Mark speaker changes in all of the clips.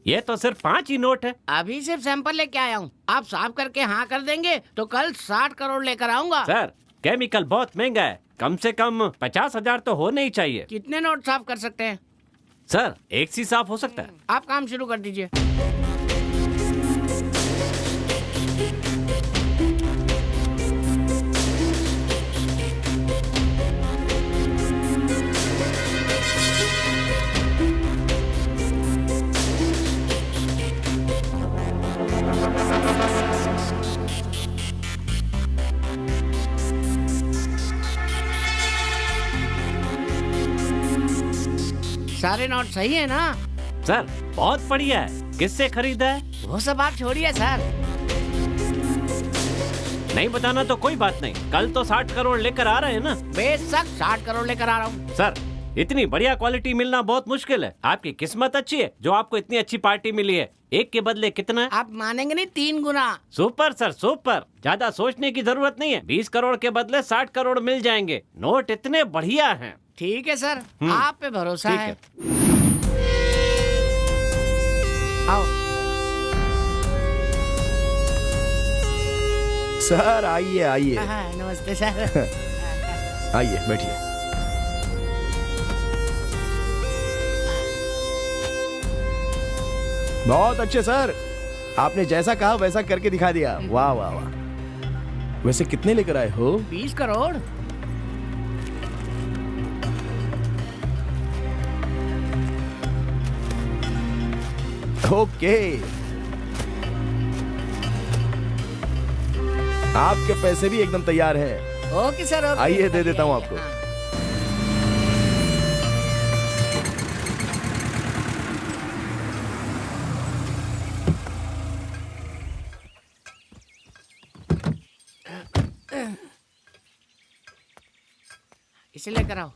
Speaker 1: ये तो सिर्फ 5 ही नोट है।
Speaker 2: अभी सिर्फ सैंपल लेके आया हूँ। आप साफ करके हाँ कर देंगे तो कल 60 करोड़ लेकर आऊंगा।
Speaker 1: सर, केमिकल बहुत महंगा है, कम से कम 50,000 तो होने ही चाहिए।
Speaker 2: कितने नोट साफ कर सकते हैं?
Speaker 1: सर, एक सी साफ हो सकता है।
Speaker 2: आप काम शुरू कर दीजिए। सारे नोट सही है ना?
Speaker 1: सर, बहुत बढ़िया है। किससे खरीदा है?
Speaker 2: वो सब आप छोड़िए सर।
Speaker 1: नहीं बताना तो कोई बात नहीं, कल तो 60 करोड़ लेकर आ रहे हैं ना।
Speaker 2: बेशक 60 करोड़ लेकर आ रहा हूँ।
Speaker 1: सर, इतनी बढ़िया क्वालिटी मिलना बहुत मुश्किल है। आपकी किस्मत अच्छी है जो आपको इतनी अच्छी पार्टी मिली है। एक के बदले कितना है?
Speaker 2: आप मानेंगे नहीं, 3 गुना।
Speaker 1: Super sir, super. ज्यादा सोचने की जरूरत नहीं है। 20 करोड़ के बदले 60 करोड़ मिल जाएंगे। नोट इतने बढ़िया हैं।
Speaker 2: ठीक है सर, आप पे भरोसा
Speaker 1: ठीक
Speaker 2: है। आओ।
Speaker 3: सर आइए आइए
Speaker 2: हाँ, नमस्ते सर।
Speaker 3: आइए बैठिए। बहुत अच्छे सर, आपने जैसा कहा वैसा करके दिखा दिया। वाह वाह वाह। वैसे कितने लेकर आए हो?
Speaker 2: 20 करोड़।
Speaker 3: ओके, आपके पैसे भी एकदम तैयार हैं।
Speaker 2: Okay sir, okay.
Speaker 3: आइए दे देता हूं आपको।
Speaker 2: हाँ। इसे लेकर आओ।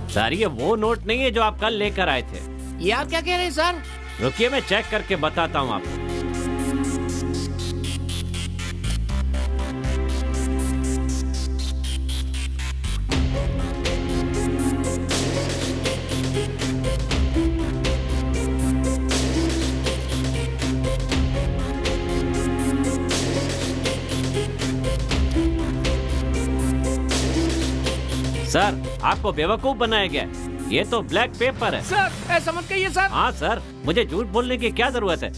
Speaker 1: सर, ये वो नोट नहीं है जो आप कल लेकर आए थे।
Speaker 2: ये आप क्या कह रहे हैं सर?
Speaker 1: रुकिए, मैं चेक करके बताता हूँ आपको। सर, आपको बेवकूफ बनाया गया है। ये तो ब्लैक पेपर है।
Speaker 2: सर ऐसा मत कहिए सर।
Speaker 1: हाँ सर, मुझे झूठ बोलने की क्या जरूरत है।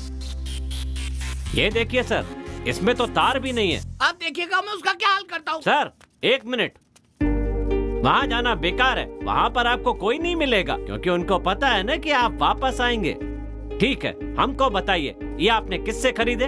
Speaker 1: ये देखिए सर, इसमें तो तार भी नहीं है।
Speaker 2: आप देखिएगा, मैं उसका क्या हाल करता हूँ।
Speaker 1: Sir, 1 minute. वहाँ जाना बेकार है। वहाँ पर आपको कोई नहीं मिलेगा क्योंकि उनको पता है ना कि आप वापस आएंगे। ठीक है, हमको बताइए, ये आपने किससे खरीदे?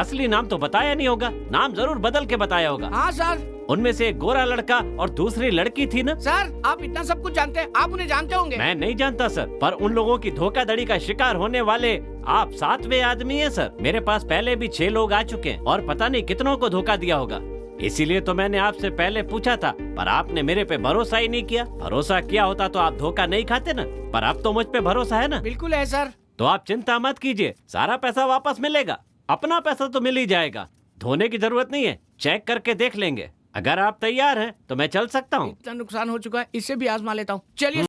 Speaker 1: असली नाम तो बताया नहीं होगा, नाम जरूर बदल के बताया होगा।
Speaker 2: हाँ सर।
Speaker 1: उनमें से एक गोरा लड़का और दूसरी लड़की थी ना?
Speaker 2: सर आप इतना सब कुछ जानते हैं, आप उन्हें जानते होंगे।
Speaker 1: मैं नहीं जानता सर, पर उन लोगों की धोखाधड़ी का शिकार होने वाले आप 7वें आदमी हैं सर। मेरे पास पहले भी 6 लोग आ चुके हैं और पता नहीं कितनों को धोखा दिया होगा। इसीलिए तो मैंने आपसे पहले पूछा था, पर आपने मेरे पे भरोसा ही नहीं किया। भरोसा किया होता तो आप धोखा नहीं खाते ना। पर अब तो मुझ पे भरोसा है ना?
Speaker 2: बिल्कुल है सर।
Speaker 1: तो आप चिंता मत कीजिए, सारा पैसा वापस मिलेगा। अपना पैसा तो मिल ही जाएगा, धोने की जरूरत नहीं है। चेक करके देख लेंगे। अगर आप तैयार हैं तो मैं चल सकता हूँ।
Speaker 2: इतना नुकसान हो चुका है, इससे भी आजमा लेता हूँ। चलिए।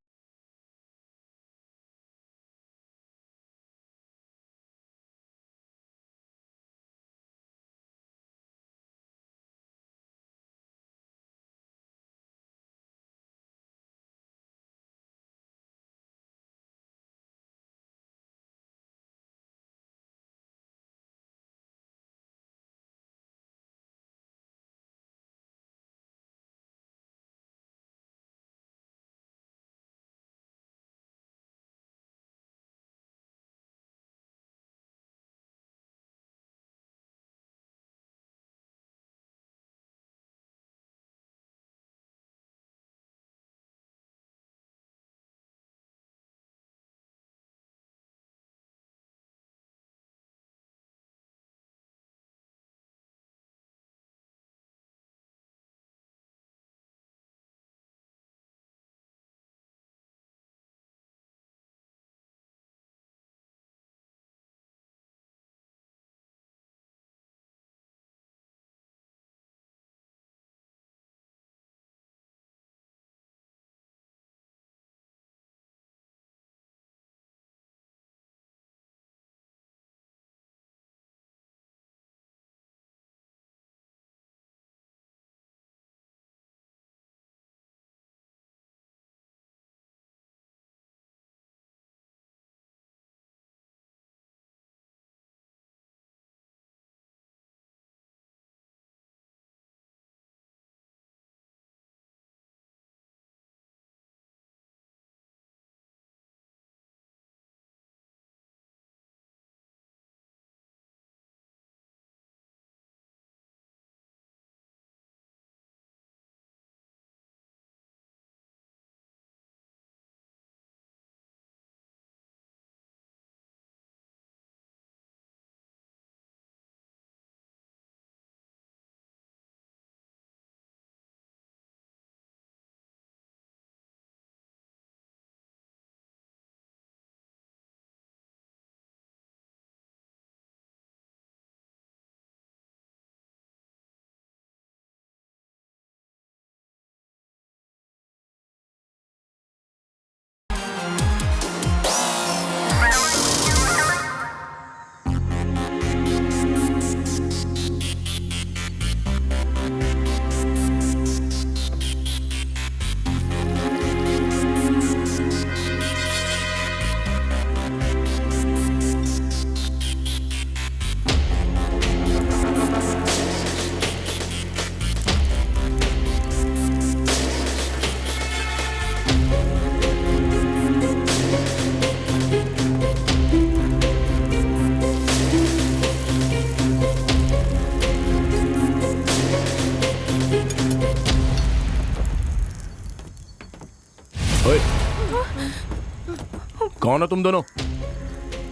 Speaker 3: कौन हो तुम दोनों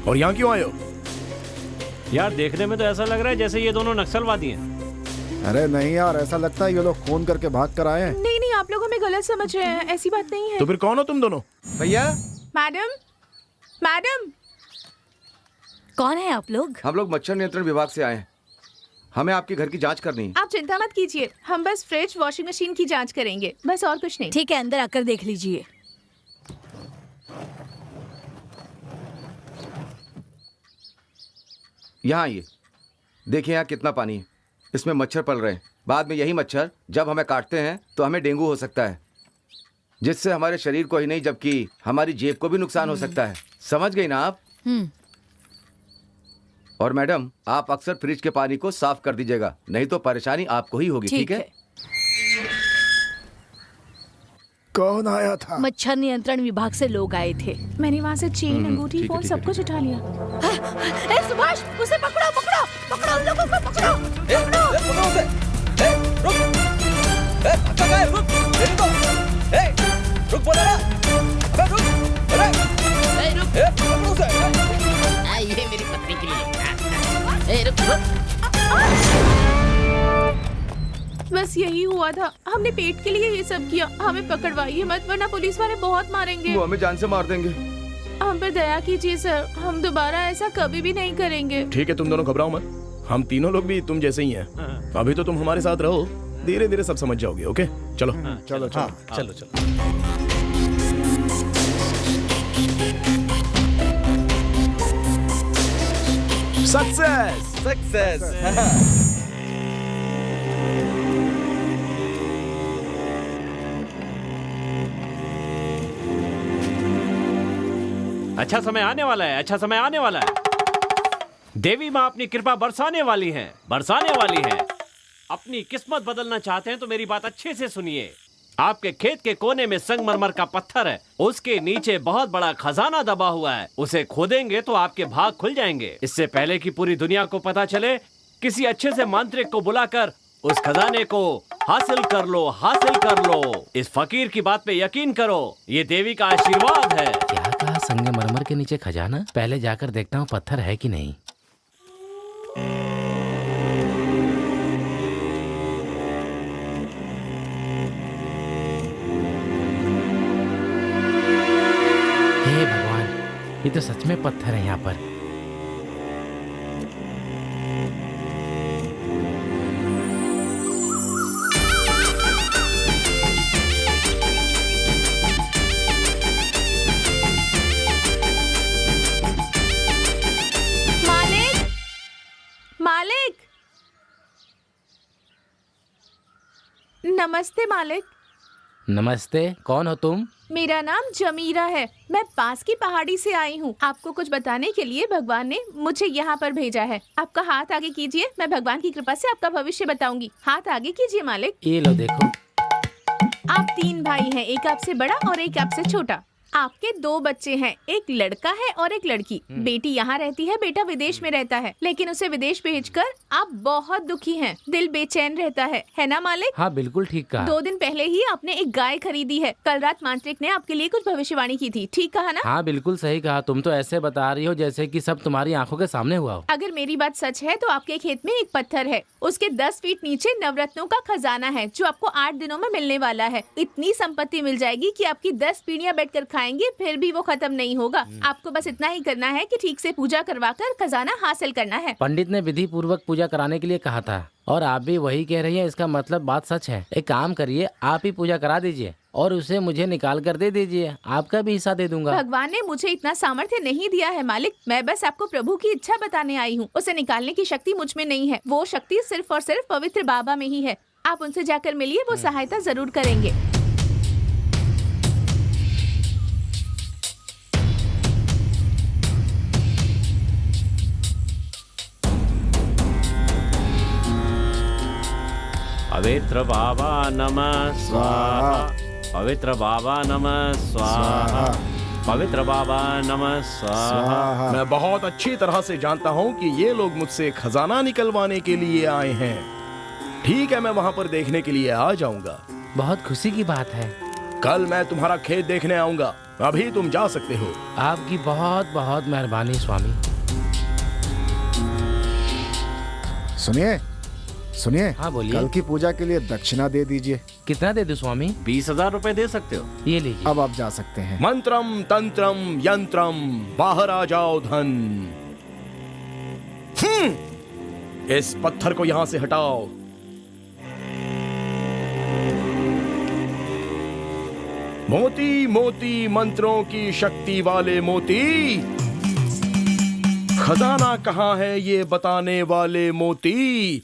Speaker 3: और यहाँ क्यों आए हो?
Speaker 1: यार देखने में तो ऐसा लग रहा है जैसे ये दोनों नक्सलवादी हैं।
Speaker 4: अरे नहीं यार, ऐसा लगता है ये लोग खून करके भाग कर आए हैं।
Speaker 5: नहीं नहीं, आप लोग हमें गलत समझ रहे हैं, ऐसी बात नहीं है।
Speaker 3: तो फिर कौन हो तुम दोनों?
Speaker 4: भैया,
Speaker 5: मैडम, मैडम,
Speaker 6: कौन है आप लोग?
Speaker 7: हम लोग मच्छर नियंत्रण विभाग से आए हैं। हमें आपके घर की जांच करनी है।
Speaker 5: आप चिंता मत कीजिए, हम बस फ्रिज वॉशिंग मशीन की जांच करेंगे, बस और कुछ नहीं।
Speaker 6: ठीक है, अंदर आकर देख लीजिए।
Speaker 7: यहाँ आइए, देखिए यहाँ कितना पानी है। इसमें मच्छर पल रहे हैं। बाद में यही मच्छर जब हमें काटते हैं तो हमें डेंगू हो सकता है, जिससे हमारे शरीर को ही नहीं जबकि हमारी जेब को भी नुकसान हो सकता है। समझ गई ना आप? और मैडम, आप अक्सर फ्रिज के पानी को साफ कर दीजिएगा, नहीं तो परेशानी आपको ही होगी। ठीक है?
Speaker 4: कौन आया था?
Speaker 6: मच्छर नियंत्रण विभाग से लोग आए थे।
Speaker 5: मैंने वहाँ से चेन, अंगूठी,
Speaker 7: ठीक है,
Speaker 5: फोन
Speaker 7: ठीक है,
Speaker 5: सब कुछ उठा लिया।
Speaker 6: ए सुभाष, उसे पकड़ो पकड़ो पकड़ो, उन लोगों को पकड़ो।
Speaker 2: ये मेरी पत्नी के लिए। ए, रुक, रुक।
Speaker 5: बस यही हुआ था, हमने पेट के लिए ये सब किया। हमें पकड़वाइए मत, वरना पुलिस वाले बहुत मारेंगे।
Speaker 7: वो हमें जान से मार देंगे।
Speaker 5: हम पर दया कीजिए सर, हम दोबारा ऐसा कभी भी नहीं करेंगे।
Speaker 3: ठीक है, तुम दोनों घबराओ मत। हम तीनों लोग भी तुम जैसे ही हैं। अभी तो तुम हमारे साथ रहो, धीरे धीरे सब समझ जाओगे। ओके, चलो
Speaker 4: चलो चलो।
Speaker 1: चलो चलो।
Speaker 3: सक्सेस।
Speaker 1: अच्छा समय आने वाला है, अच्छा समय आने वाला है। देवी माँ अपनी कृपा बरसाने वाली है, बरसाने वाली है। अपनी किस्मत बदलना चाहते हैं तो मेरी बात अच्छे से सुनिए। आपके खेत के कोने में संगमरमर का पत्थर है, उसके नीचे बहुत बड़ा खजाना दबा हुआ है। उसे खोदेंगे तो आपके भाग खुल जाएंगे। इससे पहले कि पूरी दुनिया को पता चले, किसी अच्छे से मांत्रिक को बुलाकर उस खजाने को हासिल कर लो, हासिल कर लो। इस फकीर की बात पे यकीन करो, ये देवी का आशीर्वाद है।
Speaker 8: क्या कहा? संगमरमर के नीचे खजाना? पहले जाकर देखता हूँ पत्थर है कि नहीं। हे भगवान, ये तो सच में पत्थर है यहाँ पर।
Speaker 5: मालिक, नमस्ते मालिक।
Speaker 8: नमस्ते, कौन हो तुम?
Speaker 5: मेरा नाम जमीरा है, मैं पास की पहाड़ी से आई हूँ। आपको कुछ बताने के लिए भगवान ने मुझे यहाँ पर भेजा है। आपका हाथ आगे कीजिए, मैं भगवान की कृपा से आपका भविष्य बताऊंगी। हाथ आगे कीजिए मालिक।
Speaker 8: ये लो देखो।
Speaker 5: आप 3 भाई हैं, एक आपसे बड़ा और एक आपसे छोटा। आपके 2 बच्चे हैं, एक लड़का है और एक लड़की। बेटी यहाँ रहती है, बेटा विदेश में रहता है, लेकिन उसे विदेश भेजकर आप बहुत दुखी हैं। दिल बेचैन रहता है ना मालिक?
Speaker 8: हाँ बिल्कुल ठीक कहा।
Speaker 5: 2 दिन पहले ही आपने एक गाय खरीदी है। कल रात मांत्रिक ने आपके लिए कुछ भविष्यवाणी की थी, ठीक कहा ना?
Speaker 8: हाँ बिल्कुल सही कहा। तुम तो ऐसे बता रही हो जैसे कि सब तुम्हारी आंखों के सामने हुआ हो।
Speaker 5: अगर मेरी बात सच है तो आपके खेत में एक पत्थर है, उसके 10 फीट नीचे नवरत्नों का खजाना है, जो आपको 8 दिनों में मिलने वाला है। इतनी संपत्ति मिल जाएगी कि आपकी 10 पीढ़ियां बैठकर खाएंगे, फिर भी वो खत्म नहीं होगा। आपको बस इतना ही करना है कि ठीक से पूजा करवाकर खजाना हासिल करना है।
Speaker 8: पंडित ने विधि पूर्वक पूजा कराने के लिए कहा था और आप भी वही कह रही हैं, इसका मतलब बात सच है। एक काम करिए, आप ही पूजा करा दीजिए और उसे मुझे निकाल कर दे दीजिए, आपका भी हिस्सा दे दूंगा।
Speaker 5: भगवान ने मुझे इतना सामर्थ्य नहीं दिया है मालिक, मैं बस आपको प्रभु की इच्छा बताने आई हूँ। उसे निकालने की शक्ति मुझ में नहीं है, वो शक्ति सिर्फ और सिर्फ पवित्र बाबा में ही है। आप उनसे जाकर मिलिए, वो सहायता जरूर करेंगे।
Speaker 1: पवित्र बाबा नमः स्वाहा, पवित्र बाबा नमः स्वाहा, पवित्र बाबा नमः स्वाहा।
Speaker 3: मैं बहुत अच्छी तरह से जानता हूँ कि ये लोग मुझसे खजाना निकलवाने के लिए आए हैं। ठीक है, मैं वहाँ पर देखने के लिए आ जाऊंगा।
Speaker 8: बहुत खुशी की बात है।
Speaker 3: कल मैं तुम्हारा खेत देखने आऊंगा। अभी तुम जा सकते हो।
Speaker 8: आपकी बहुत बहुत मेहरबानी स्वामी।
Speaker 4: सुनिए सुनिए,
Speaker 8: हाँ, बोलिए।
Speaker 4: कल की पूजा के लिए दक्षिणा दे दीजिए।
Speaker 8: कितना दे दूं स्वामी?
Speaker 1: 20,000 रुपए दे सकते हो।
Speaker 8: ये लीजिए।
Speaker 4: अब आप जा सकते हैं।
Speaker 3: मंत्रम तंत्रम यंत्रम, बाहर आ जाओ धन। इस पत्थर को यहां से हटाओ। मोती मोती मंत्रों की शक्ति वाले मोती, खजाना कहाँ है ये बताने वाले मोती।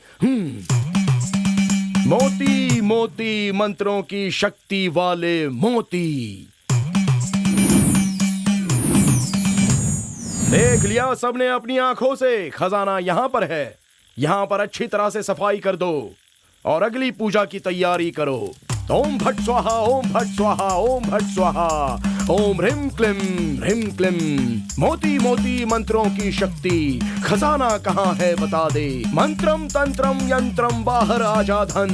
Speaker 3: मोती मोती मंत्रों की शक्ति वाले मोती। देख लिया सबने अपनी आंखों से, खजाना यहां पर है। यहां पर अच्छी तरह से सफाई कर दो और अगली पूजा की तैयारी करो। ओम भट स्वाहा, ओम भट स्वाहा, ओम भट स्वाहा, ओम ह्रीं क्लीं। मोती मोती मंत्रों की शक्ति, खजाना कहाँ है बता दे। मंत्रम तंत्रम यंत्रम, बाहर आजा धन,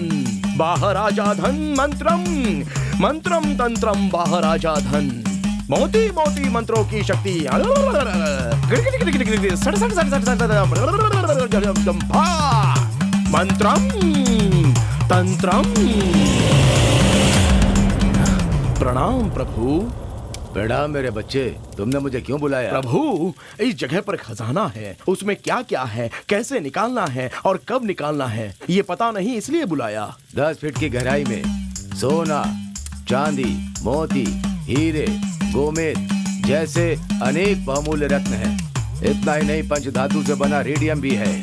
Speaker 3: बाहर आजा धन। मंत्रम तंत्रम, बाहर आजा धन। मोती मोती मंत्रों की शक्ति। मंत्रम तंत्रम। प्रणाम प्रभु।
Speaker 7: प्रणाम मेरे बच्चे, तुमने मुझे क्यों बुलाया?
Speaker 3: प्रभु, इस जगह पर खजाना है, उसमें क्या क्या है, कैसे निकालना है और कब निकालना है, ये पता नहीं, इसलिए बुलाया।
Speaker 7: 10 फीट की गहराई में सोना, चांदी, मोती, हीरे, गोमेद जैसे अनेक बहुमूल्य रत्न हैं। इतना ही नहीं, पंचधातु से बना रेडियम भी है।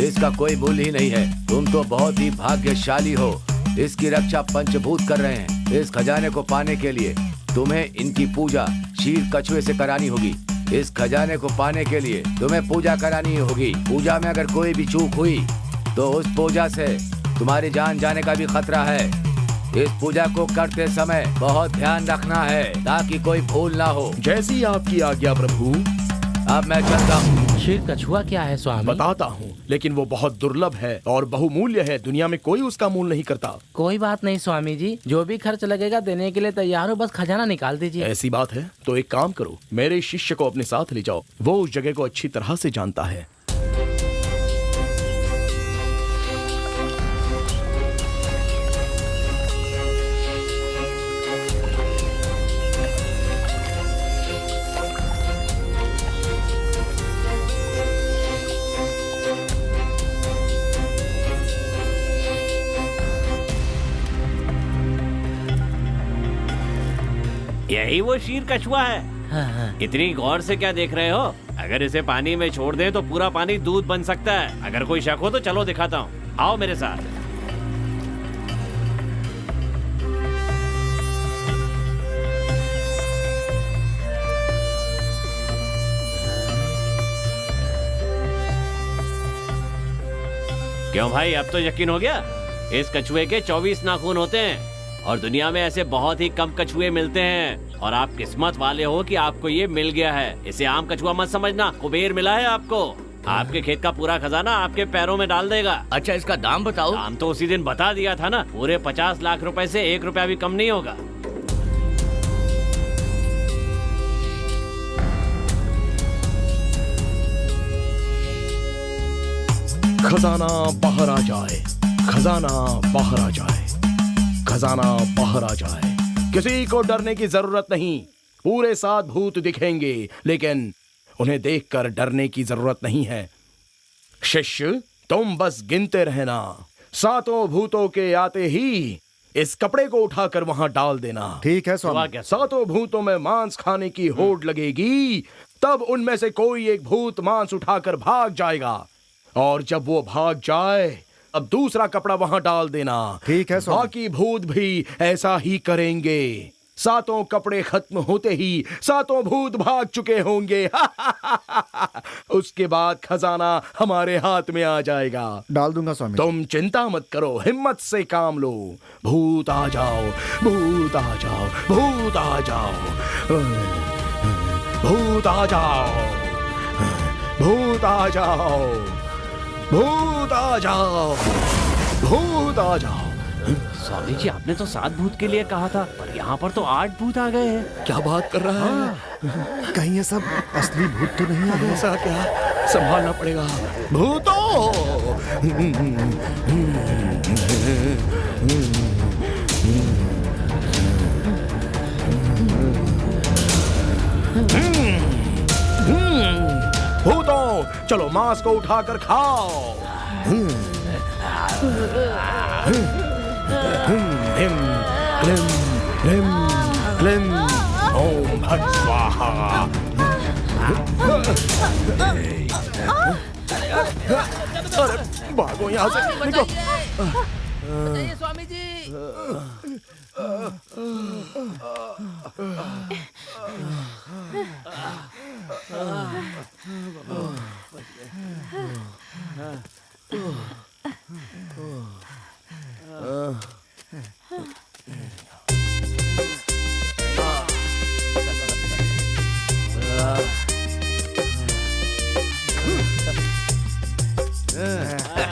Speaker 7: इसका कोई मूल्य ही नहीं है। तुम तो बहुत ही भाग्यशाली हो। इसकी रक्षा पंचभूत कर रहे हैं। इस खजाने को पाने के लिए तुम्हें इनकी पूजा शीर कछुए से करानी होगी। इस खजाने को पाने के लिए तुम्हें पूजा करानी होगी। पूजा में अगर कोई भी चूक हुई तो उस पूजा से तुम्हारी जान जाने का भी खतरा है। इस पूजा को करते समय बहुत ध्यान रखना है ताकि कोई भूल ना हो।
Speaker 3: जैसी आपकी आज्ञा प्रभु।
Speaker 7: अब मैं चलता हूँ।
Speaker 8: शीर कछुआ क्या है स्वामी?
Speaker 3: बताता हूँ, लेकिन वो बहुत दुर्लभ है और बहुमूल्य है। दुनिया में कोई उसका मूल नहीं करता।
Speaker 8: कोई बात नहीं स्वामी जी, जो भी खर्च लगेगा देने के लिए तैयार हो, बस खजाना निकाल दीजिए।
Speaker 3: ऐसी बात है तो एक काम करो, मेरे शिष्य को अपने साथ ले जाओ। वो उस जगह को अच्छी तरह से जानता है।
Speaker 1: यही वो शीर कछुआ है। इतनी गौर से क्या देख रहे हो? अगर इसे पानी में छोड़ दें तो पूरा पानी दूध बन सकता है। अगर कोई शक हो तो चलो दिखाता हूँ, आओ मेरे साथ। क्यों भाई, अब तो यकीन हो गया? इस कछुए के 24 नाखून होते हैं और दुनिया में ऐसे बहुत ही कम कछुए मिलते हैं और आप किस्मत वाले हो कि आपको ये मिल गया है। इसे आम कछुआ मत समझना, कुबेर मिला है आपको। आपके खेत का पूरा खजाना आपके पैरों में डाल देगा।
Speaker 2: अच्छा, इसका दाम बताओ।
Speaker 1: दाम तो उसी दिन बता दिया था ना। पूरे 50 लाख रुपए से 1 रुपया भी कम नहीं होगा।
Speaker 3: खजाना बाहर आ जाए, खजाना बाहर आ जाए, खजाना बाहर आ जाए। किसी को डरने की जरूरत नहीं। पूरे 7 भूत दिखेंगे, लेकिन उन्हें देखकर डरने की जरूरत नहीं है। शिष्य, तुम बस गिनते रहना। 7 भूतों के आते ही इस कपड़े को उठाकर वहां डाल देना।
Speaker 4: ठीक है स्वामी।
Speaker 3: 7 भूतों में मांस खाने की होड़ लगेगी, तब उनमें से कोई एक भूत मांस उठाकर भाग जाएगा और जब वो भाग जाए अब दूसरा कपड़ा वहां डाल देना।
Speaker 4: ठीक है स्वामी।
Speaker 3: बाकी भूत भी ऐसा ही करेंगे। 7 कपड़े खत्म होते ही 7 भूत भाग चुके होंगे। उसके बाद खजाना हमारे हाथ में आ जाएगा।
Speaker 4: डाल दूंगा स्वामी।
Speaker 3: तुम चिंता मत करो, हिम्मत से काम लो। भूत आ जाओ, भूत आ जाओ, भूत आ जाओ, भूत आ जाओ, भूत आ जाओ, भूत आ जाओ, भूत आ जाओ।
Speaker 1: स्वामी जी, आपने तो 7 भूत के लिए कहा था, पर यहाँ पर तो 8 भूत आ गए हैं।
Speaker 3: क्या बात कर रहा है?
Speaker 4: कहीं ये सब असली भूत तो नहीं आ गए?
Speaker 3: ऐसा क्या? संभालना पड़ेगा। भूतों! भूतों, चलो मांस को उठाकर खाओ। हिम, क्लीम, क्लीम, क्लीम, ओम भट स्वाहा। अरे भागो यहाँ से, निकलो।
Speaker 2: बताइए स्वामी जी।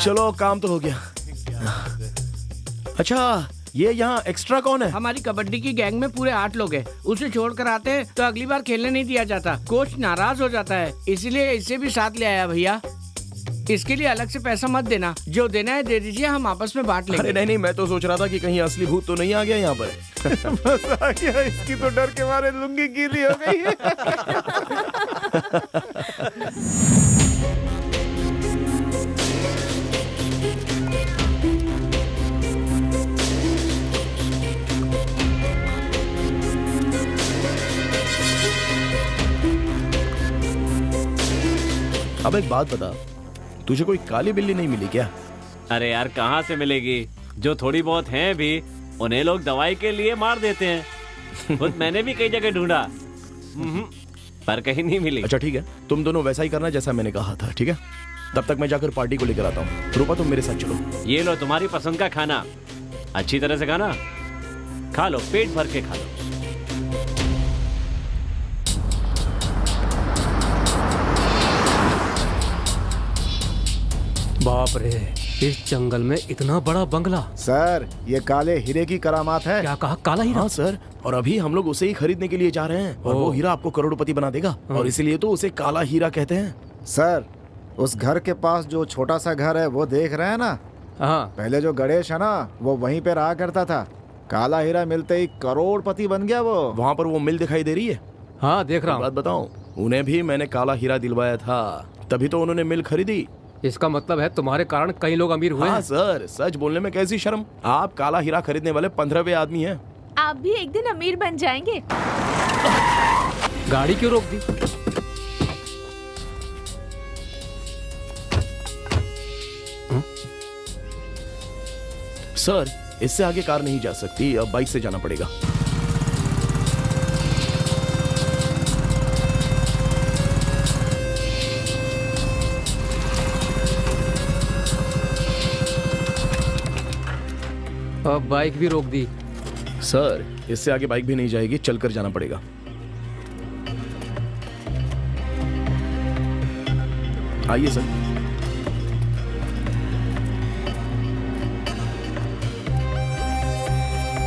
Speaker 3: चलो काम तो हो गया। अच्छा, ये यहाँ एक्स्ट्रा कौन है?
Speaker 2: हमारी कबड्डी की गैंग में पूरे 8 लोग हैं। उसे छोड़कर आते हैं तो अगली बार खेलने नहीं दिया जाता। कोच नाराज हो जाता है, इसीलिए इसे भी साथ ले आया भैया। इसके लिए अलग से पैसा मत देना, जो देना है दे दीजिए, हम आपस में बांट लेंगे।
Speaker 3: अरे नहीं नहीं, मैं तो सोच रहा था कि कहीं असली भूत तो नहीं आ गया यहाँ पर। बस आ गया, इसकी तो डर के मारे लुंगी गीली हो गई है। अब एक बात बता, तुझे कोई काली बिल्ली नहीं मिली क्या?
Speaker 1: अरे यार, कहाँ से मिलेगी? जो थोड़ी बहुत हैं भी, उन्हें लोग दवाई के लिए मार देते हैं। खुद मैंने भी कई जगह ढूंढा, पर कहीं नहीं मिली।
Speaker 3: अच्छा ठीक है, तुम दोनों वैसा ही करना जैसा मैंने कहा था, ठीक है? तब तक मैं जाकर पार्टी को लेकर आता हूँ। रूपा, तुम मेरे साथ चलो।
Speaker 1: ये लो तुम्हारी पसंद का खाना, अच्छी तरह से खाना, खा लो, पेट भर के खा लो।
Speaker 9: बाप रे, इस जंगल में इतना बड़ा बंगला।
Speaker 4: सर, ये काले हीरे की करामात है।
Speaker 9: क्या कहा? काला हीरा?
Speaker 3: हाँ सर, और अभी हम लोग उसे ही खरीदने के लिए जा रहे हैं, और वो हीरा आपको करोड़पति बना देगा, और इसीलिए तो उसे काला हीरा कहते हैं।
Speaker 4: सर, उस घर के पास जो छोटा सा घर है वो देख रहे हैं ना?
Speaker 9: हाँ।
Speaker 4: पहले जो गणेश है ना, वो वहीं पे रहा करता था। काला हीरा मिलते ही करोड़पति बन गया वो।
Speaker 3: वहाँ पर वो मिल दिखाई दे रही है?
Speaker 9: हाँ, देख रहा हूँ।
Speaker 3: बात बताऊं, उन्हें भी मैंने काला हीरा दिलवाया था, तभी तो उन्होंने मिल खरीदी।
Speaker 9: इसका मतलब है तुम्हारे कारण कई लोग अमीर हुए।
Speaker 3: हाँ सर, सच बोलने में कैसी शर्म। आप काला हीरा खरीदने वाले 15वें आदमी हैं।
Speaker 5: आप भी एक दिन अमीर बन जाएंगे।
Speaker 9: गाड़ी क्यों रोक दी?
Speaker 3: सर, इससे आगे कार नहीं जा सकती, अब बाइक से जाना पड़ेगा।
Speaker 9: अब बाइक भी रोक दी।
Speaker 3: सर, इससे आगे बाइक भी नहीं जाएगी, चलकर जाना पड़ेगा। आइए सर।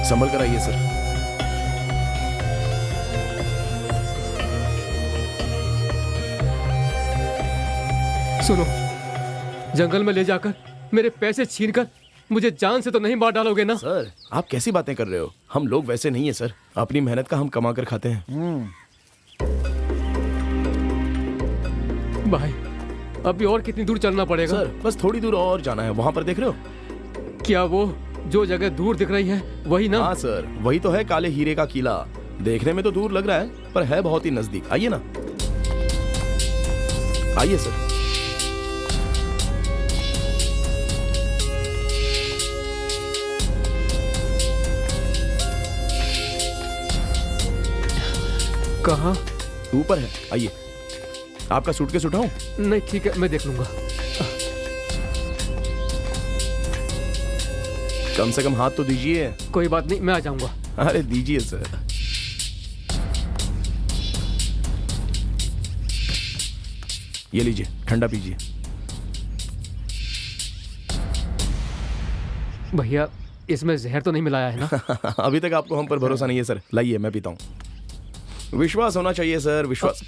Speaker 3: संभल कर आइए सर।
Speaker 9: सुनो, जंगल में ले जाकर मेरे पैसे छीनकर मुझे जान से तो नहीं मार डालोगे ना?
Speaker 3: सर, आप कैसी बातें कर रहे हो? हम लोग वैसे नहीं है सर, अपनी मेहनत का हम कमा कर खाते हैं।
Speaker 9: भाई, अभी और कितनी दूर चलना पड़ेगा?
Speaker 3: सर, बस थोड़ी दूर और जाना है, वहां पर देख रहे हो?
Speaker 9: क्या वो जो जगह दूर दिख रही है वही ना?
Speaker 3: हाँ सर, वही तो है काले हीरे का किला। देखने में तो दूर लग रहा है, पर है बहुत ही नजदीक। आइए ना, आइए सर।
Speaker 9: कहाँ?
Speaker 3: ऊपर है, आइए। आपका सूटकेस उठाऊं?
Speaker 9: नहीं, ठीक है, मैं देख लूंगा।
Speaker 3: कम से कम हाथ तो दीजिए।
Speaker 9: कोई बात नहीं, मैं आ जाऊंगा।
Speaker 3: अरे दीजिए सर। ये लीजिए, ठंडा पीजिए।
Speaker 9: भैया, इसमें जहर तो नहीं मिलाया है ना?
Speaker 3: अभी तक आपको हम पर भरोसा नहीं है सर। लाइए मैं पीता हूँ। विश्वास होना चाहिए सर, विश्वास।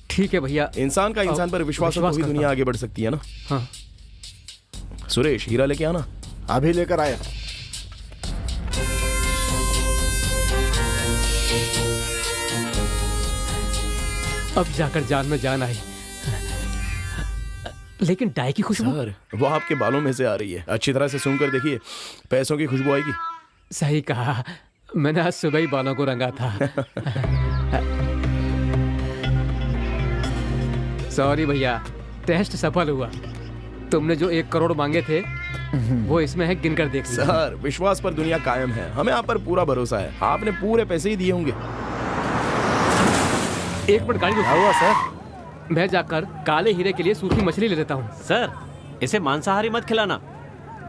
Speaker 9: ठीक है भैया।
Speaker 3: इंसान का इंसान पर विश्वास हो तो ही
Speaker 9: करता
Speaker 3: दुनिया आगे बढ़ सकती है ना।
Speaker 9: हाँ।
Speaker 3: सुरेश, हीरा लेके आना।
Speaker 4: अभी लेकर आया।
Speaker 9: अब जाकर जान में जान आई। लेकिन डाई की खुशबू।
Speaker 3: सर, वो आपके बालों में से आ रही है। अच्छी तरह से सूंघ कर देखिए, पैसों की खुशबू आएगी।
Speaker 9: सही कहा, मैंने आज सुबह ही बालों को रंगा था। सॉरी भैया, टेस्ट सफल हुआ। तुमने जो 1 करोड़ मांगे थे वो इसमें है, गिनकर देख लीजिए।
Speaker 3: सर, विश्वास पर दुनिया कायम है। हमें आप पर पूरा भरोसा है। आपने पूरे पैसे ही दिए होंगे।
Speaker 9: 1 मिनट गाड़ी
Speaker 4: क्या हुआ सर?
Speaker 9: मैं जाकर काले हीरे के लिए सूखी मछली ले लेता हूँ।
Speaker 1: सर, इसे मांसाहारी मत खिलाना।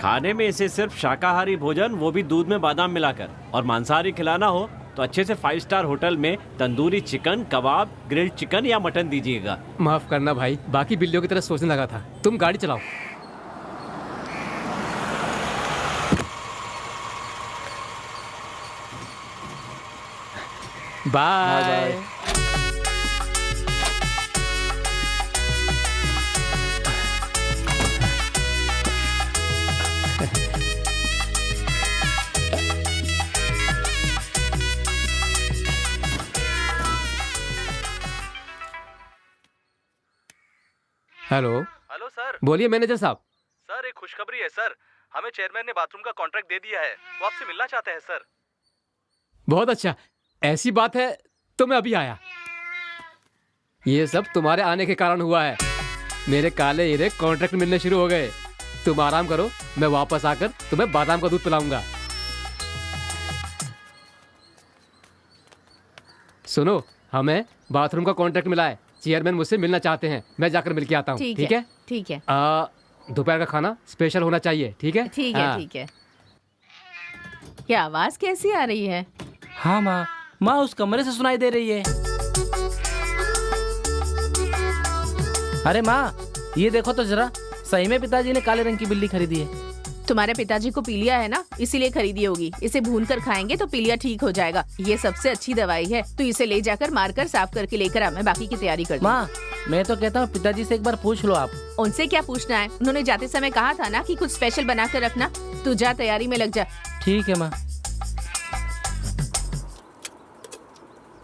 Speaker 1: खाने में इसे सिर्फ शाकाहारी भोजन, वो भी दूध में बादाम मिलाकर। और मांसाहारी खिलाना हो तो अच्छे से 5 स्टार होटल में तंदूरी चिकन, कबाब, ग्रिल्ड चिकन या मटन दीजिएगा।
Speaker 9: माफ करना भाई, बाकी बिल्लियों की तरह सोचने लगा था। तुम गाड़ी चलाओ। बाय। हेलो।
Speaker 10: Hello sir.
Speaker 9: बोलिए मैनेजर साहब।
Speaker 10: सर, एक खुशखबरी है सर। हमें चेयरमैन ने बाथरूम का कॉन्ट्रैक्ट दे दिया है। वो आपसे मिलना चाहते हैं सर।
Speaker 9: बहुत अच्छा, ऐसी बात है तो मैं अभी आया। ये सब तुम्हारे आने के कारण हुआ है। मेरे काले हीरे कॉन्ट्रैक्ट मिलने शुरू हो गए। तुम आराम करो, मैं वापस आकर तुम्हें बादाम का दूध पिलाऊंगा। सुनो, हमें बाथरूम का कॉन्ट्रैक्ट मिला है। चेयरमैन मुझसे मिलना चाहते हैं। मैं जाकर मिल के आता हूँ। ठीक है?
Speaker 5: ठीक है।
Speaker 9: दोपहर का खाना स्पेशल होना चाहिए। ठीक है?
Speaker 5: ठीक है। ठीक है। क्या आवाज कैसी आ रही है?
Speaker 8: हाँ माँ, माँ उस कमरे से सुनाई दे रही है। अरे माँ, ये देखो तो जरा, सही में पिताजी ने काले रंग की बिल्ली खरीदी है।
Speaker 5: तुम्हारे पिताजी को पीलिया है ना, इसीलिए खरीदी होगी। इसे भून कर खाएंगे तो पीलिया ठीक हो जाएगा। ये सबसे अच्छी दवाई है। तो इसे ले जाकर मारकर साफ करके लेकर आ, मैं बाकी की तैयारी कर दूँ।
Speaker 8: माँ, मैं तो कहता हूँ पिताजी से एक बार पूछ लो आप।
Speaker 5: उनसे क्या पूछना है? उन्होंने जाते समय कहा था ना कि कुछ स्पेशल बना कर रखना। तू जा, तैयारी में लग जा।
Speaker 8: ठीक है माँ।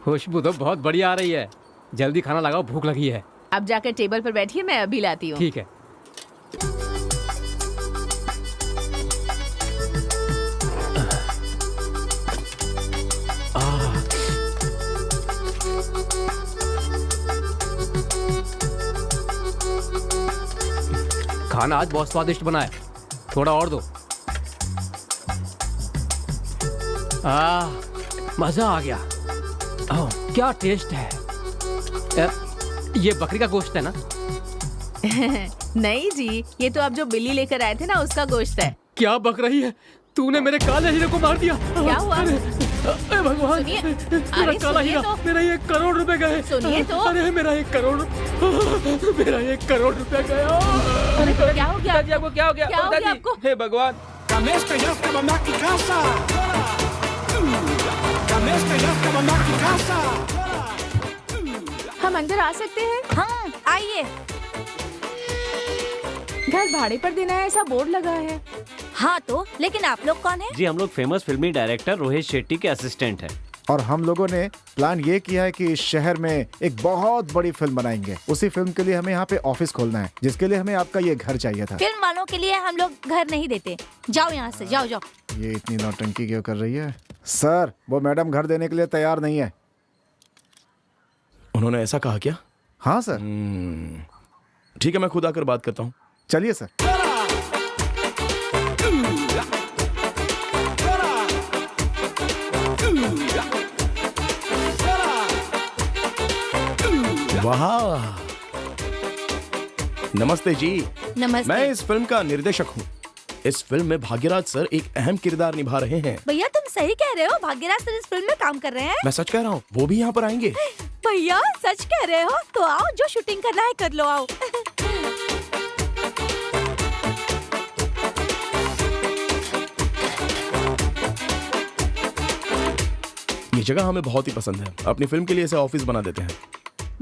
Speaker 9: खुशबू तो बहुत बढ़िया आ रही है। जल्दी खाना लगाओ, भूख लगी है।
Speaker 5: अब जाकर टेबल पर बैठिए, मैं अभी लाती हूँ।
Speaker 9: ठीक है। खाना आज बहुत स्वादिष्ट बना है। थोड़ा और दो। मजा आ गया। क्या टेस्ट है। ये बकरी का गोश्त है ना?
Speaker 5: नहीं जी, ये तो आप जो बिल्ली लेकर आए थे ना, उसका गोश्त है।
Speaker 9: क्या बक रही है? तूने मेरे काले हीरे को मार दिया।
Speaker 5: क्या हुआ?
Speaker 9: अरे भगवान,
Speaker 5: सुनिए,
Speaker 9: मेरा
Speaker 5: अरे
Speaker 9: काला
Speaker 5: सुनिए
Speaker 9: हीरा,
Speaker 5: तो।
Speaker 9: मेरा 1 करोड़ रुपए गए।
Speaker 5: सुनिए तो।
Speaker 9: अरे मेरा 1 करोड़, मेरा 1 करोड़ रुपए गया।
Speaker 5: अरे क्या हो गया?
Speaker 8: आपको क्या हो गया?
Speaker 5: क्या हो गया आपको?
Speaker 8: हे भगवान।
Speaker 5: हम अंदर आ सकते हैं?
Speaker 6: हाँ, आइए।
Speaker 5: घर भाड़े पर देना है, ऐसा बोर्ड लगा है।
Speaker 6: हाँ तो, लेकिन आप लोग कौन हैं?
Speaker 1: जी, हम लोग फेमस फिल्मी डायरेक्टर रोहित शेट्टी के असिस्टेंट हैं।
Speaker 4: और हम लोगों ने प्लान ये किया है कि इस शहर में एक बहुत बड़ी फिल्म बनाएंगे। उसी फिल्म के लिए हमें यहाँ पे ऑफिस खोलना है, जिसके लिए हमें आपका ये घर चाहिए था।
Speaker 6: फिल्म वालों के लिए हम लोग घर नहीं देते। जाओ यहाँ से, जाओ जाओ।
Speaker 4: ये इतनी नौटंकी क्यों कर रही है? सर, वो मैडम घर देने के लिए तैयार नहीं है।
Speaker 3: उन्होंने ऐसा कहा क्या?
Speaker 4: हाँ सर।
Speaker 3: ठीक है, मैं खुद आकर बात करता हूँ।
Speaker 4: चलिए सर।
Speaker 3: वाह, नमस्ते जी।
Speaker 6: नमस्ते।
Speaker 3: मैं इस फिल्म का निर्देशक हूँ। इस फिल्म में भाग्यराज सर एक अहम किरदार निभा रहे हैं।
Speaker 6: भैया तुम सही कह रहे हो, भाग्यराज सर इस फिल्म में काम कर रहे हैं।
Speaker 3: मैं सच कह रहा हूँ, वो भी यहाँ पर आएंगे।
Speaker 6: भैया सच कह रहे हो? तो आओ, जो शूटिंग करना है कर लो, आओ।
Speaker 3: जगह हमें बहुत ही पसंद है। अपनी फिल्म के लिए इसे ऑफिस बना देते हैं।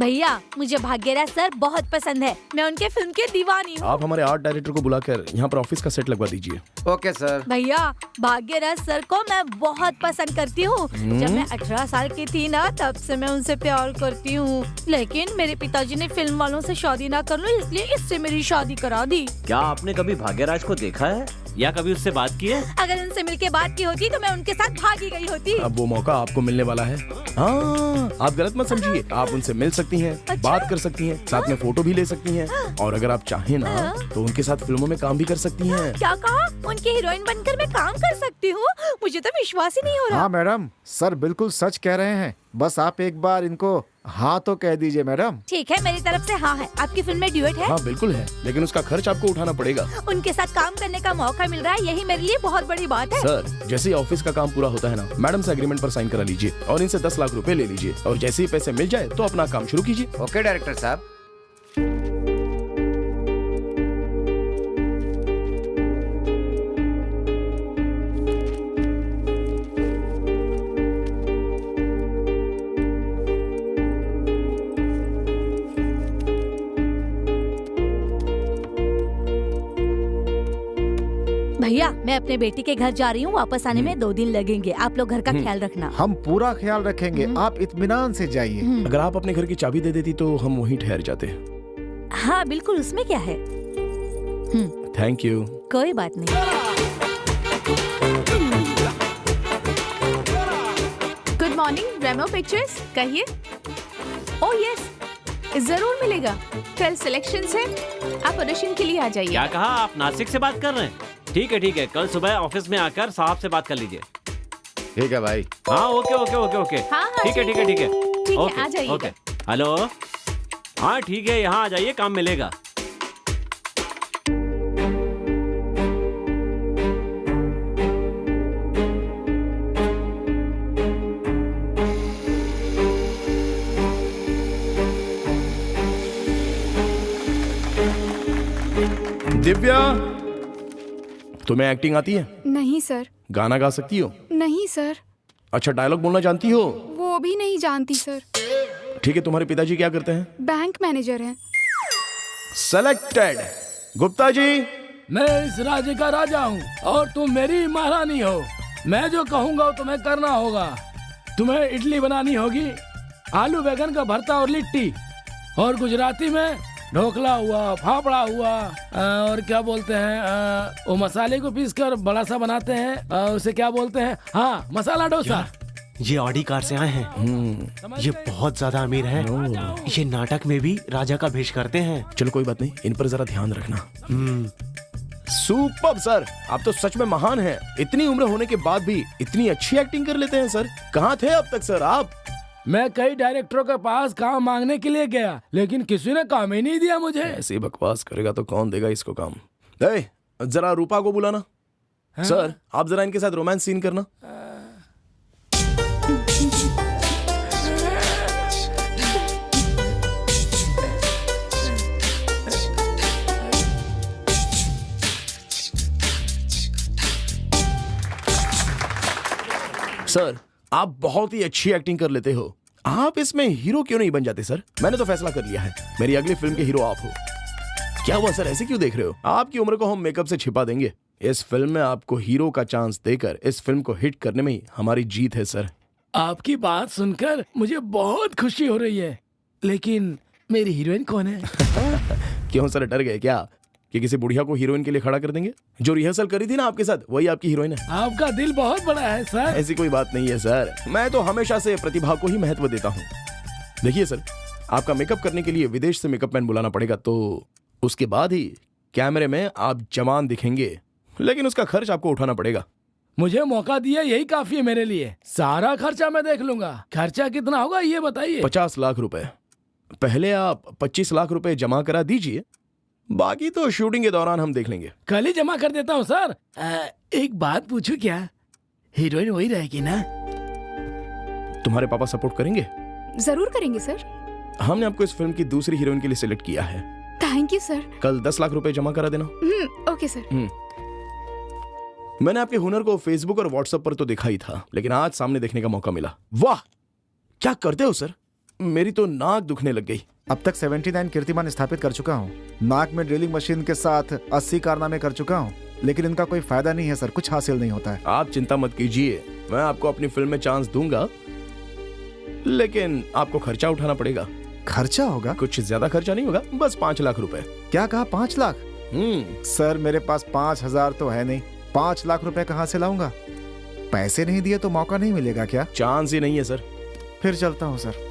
Speaker 6: भैया मुझे भाग्यराज सर बहुत पसंद है, मैं उनके फिल्म की दीवानी हूँ।
Speaker 3: आप हमारे आर्ट डायरेक्टर को बुलाकर यहाँ पर ऑफिस का सेट लगवा दीजिए।
Speaker 7: Okay sir.
Speaker 6: भैया भाग्यराज सर को मैं बहुत पसंद करती हूँ। जब मैं 18 साल की थी ना, तब से मैं उनसे प्यार करती हूँ, लेकिन मेरे पिताजी ने फिल्म वालों से शादी ना कर लो, इसलिए इससे मेरी शादी करा दी।
Speaker 1: क्या आपने कभी भाग्यराज को देखा है या कभी उससे बात की है?
Speaker 6: अगर उनसे मिलके बात की होती तो मैं उनके साथ भागी गई होती।
Speaker 3: अब वो मौका आपको मिलने वाला है। हाँ, आप गलत मत समझिए, आप उनसे मिल सकती हैं, बात कर सकती हैं, साथ में फोटो भी ले सकती हैं, और अगर आप चाहें ना तो उनके साथ फिल्मों में काम भी कर सकती हैं।
Speaker 6: क्या कहा? उनकी हीरोइन बनकर मैं काम कर सकती हूँ? मुझे तो विश्वास ही नहीं हो रहा।
Speaker 4: हाँ मैडम, सर बिल्कुल सच कह रहे हैं। बस आप एक बार इनको हाँ तो कह दीजिए मैडम।
Speaker 6: ठीक है, मेरी तरफ से हाँ है। आपकी फिल्म में ड्यूएट है?
Speaker 3: हाँ बिल्कुल है, लेकिन उसका खर्च आपको उठाना पड़ेगा।
Speaker 6: उनके साथ काम करने का मौका मिल रहा है, यही मेरे लिए बहुत बड़ी बात है।
Speaker 3: सर, जैसे ही ऑफिस का काम पूरा होता है ना, मैडम से एग्रीमेंट पर साइन करा लीजिए और इनसे 10 लाख रुपए ले लीजिए, और जैसे ही पैसे मिल जाए तो अपना काम शुरू कीजिए।
Speaker 7: ओके डायरेक्टर साहब।
Speaker 6: भैया मैं अपने बेटी के घर जा रही हूँ, वापस आने में 2 दिन लगेंगे। आप लोग घर का ख्याल रखना।
Speaker 4: हम पूरा ख्याल रखेंगे, आप इत्मीनान से जाइए।
Speaker 3: अगर आप अपने घर की चाबी दे देती तो हम वहीं ठहर जाते।
Speaker 6: हाँ बिल्कुल, उसमें क्या है।
Speaker 3: Thank you.
Speaker 6: कोई बात नहीं।
Speaker 5: गुड मॉर्निंग रेमो पिक्चर्स, कहिए। ओह यस, जरूर मिलेगा। कल सिलेक्शंस है, आप ऑडिशन के लिए आ जाइए।
Speaker 1: क्या कहा? आप नासिक से बात कर रहे हैं? ठीक है, कल सुबह ऑफिस में आकर साहब से बात कर लीजिए।
Speaker 7: ठीक है भाई।
Speaker 1: हाँ ओके।
Speaker 5: हाँ,
Speaker 1: ठीक है।
Speaker 5: ठीक है,
Speaker 1: ओके,
Speaker 5: आ जाइएगा।
Speaker 1: ओके। हेलो, हाँ ठीक है, यहाँ आ जाइए, काम मिलेगा।
Speaker 3: दिव्या, तुम्हें एक्टिंग आती है?
Speaker 11: नहीं सर।
Speaker 3: गाना गा सकती हो?
Speaker 11: नहीं सर।
Speaker 3: अच्छा, डायलॉग बोलना जानती हो?
Speaker 11: वो भी नहीं जानती सर।
Speaker 3: ठीक है, तुम्हारे पिताजी क्या करते हैं?
Speaker 11: बैंक मैनेजर हैं।
Speaker 3: सेलेक्टेड। गुप्ता जी,
Speaker 2: मैं इस राज्य का राजा हूँ और तुम मेरी महारानी हो। मैं जो कहूँगा वो तुम्हें करना होगा। तुम्हें इडली बनानी होगी, आलू बैंगन का भरता और लिट्टी, और गुजराती में ढोकला हुआ, फाफड़ा हुआ, और क्या बोलते हैं वो मसाले को पीस कर बड़ा सा बनाते हैं, उसे क्या बोलते हैं, हाँ मसाला डोसा।
Speaker 12: ये ऑडी कार से आए हैं, ये बहुत ज्यादा अमीर हैं। ये नाटक में भी राजा का भेष करते हैं।
Speaker 3: चलो कोई बात नहीं, इन पर जरा ध्यान रखना। सुपर्ब सर, आप तो सच में महान हैं। इतनी उम्र होने के बाद भी इतनी अच्छी एक्टिंग कर लेते हैं सर। कहाँ थे अब तक सर आप?
Speaker 2: मैं कई डायरेक्टरों के पास काम मांगने के लिए गया, लेकिन किसी ने काम ही नहीं दिया मुझे।
Speaker 3: ऐसी बकवास करेगा तो कौन देगा इसको काम? जरा रूपा को बुलाना।
Speaker 2: हाँ?
Speaker 3: सर, आप जरा इनके साथ रोमांस सीन करना। सर, आप बहुत ही अच्छी एक्टिंग कर लेते हो। आप इसमें हीरो क्यों नहीं बन जाते सर? मैंने तो फैसला कर लिया है, मेरी अगली फिल्म के हीरो आप हो। क्या हुआ सर, ऐसे क्यों देख रहे हो? आपकी उम्र को हम मेकअप से छिपा देंगे। इस फिल्म में आपको हीरो का चांस देकर इस फिल्म को हिट करने में ही हमारी जीत है सर।
Speaker 2: आपकी बात सुनकर मुझे बहुत खुशी हो रही है, लेकिन मेरी हीरोइन कौन है?
Speaker 3: क्यों सर, डर गए क्या कि किसी बुढ़िया को हीरोइन के लिए खड़ा कर देंगे? जो रिहर्सल करी थी ना आपके साथ, वही आपकी हीरोइन है।
Speaker 2: आपका दिल बहुत बड़ा है सर।
Speaker 3: ऐसी कोई बात नहीं है सर, मैं तो हमेशा से प्रतिभा को ही महत्व देता हूँ। देखिए सर, आपका मेकअप करने के लिए विदेश से मेकअप मैन बुलाना पड़ेगा, तो उसके बाद ही कैमरे में आप जवान दिखेंगे, लेकिन उसका खर्च आपको उठाना पड़ेगा।
Speaker 2: मुझे मौका दिया, यही काफी है मेरे लिए। सारा खर्चा मैं देख लूंगा। खर्चा कितना होगा ये बताइए?
Speaker 3: 50 लाख रुपए। पहले आप 25 लाख रुपए जमा करा दीजिए, बाकी तो शूटिंग के दौरान हम देख लेंगे।
Speaker 2: कल ही जमा कर देता हूँ सर। एक बात पूछूं क्या? हीरोइन वही रहेगी ना?
Speaker 3: तुम्हारे पापा सपोर्ट करेंगे?
Speaker 11: जरूर करेंगे सर।
Speaker 3: हमने आपको इस फिल्म की दूसरी हीरोइन के लिए सिलेक्ट किया है।
Speaker 11: Thank you sir.
Speaker 3: कल 10 लाख रुपए जमा करा देना।
Speaker 11: Okay sir.
Speaker 3: मैंने आपके हुनर को फेसबुक और व्हाट्सएप पर तो देखा ही था, लेकिन आज सामने देखने का मौका मिला। वाह, क्या करते हो सर, मेरी तो नाक दुखने लग गई।
Speaker 4: अब तक 79 कीर्तिमान स्थापित कर चुका हूँ। नाक में ड्रिलिंग मशीन के साथ 80 कारनामे कर चुका हूँ, लेकिन इनका कोई फायदा नहीं है सर, कुछ हासिल नहीं होता है।
Speaker 3: आप चिंता मत कीजिए, मैं आपको अपनी फिल्म में चांस दूंगा, लेकिन आपको खर्चा उठाना पड़ेगा।
Speaker 4: खर्चा होगा?
Speaker 3: कुछ ज्यादा खर्चा नहीं होगा, बस 5 लाख रुपए।
Speaker 4: क्या कहा, 5 लाख? सर मेरे पास 5,000 तो है नहीं, 5 लाख रुपए कहाँ से लाऊंगा? पैसे नहीं दिए तो मौका नहीं मिलेगा क्या?
Speaker 3: चांस ही नहीं है सर।
Speaker 4: फिर चलता हूँ सर।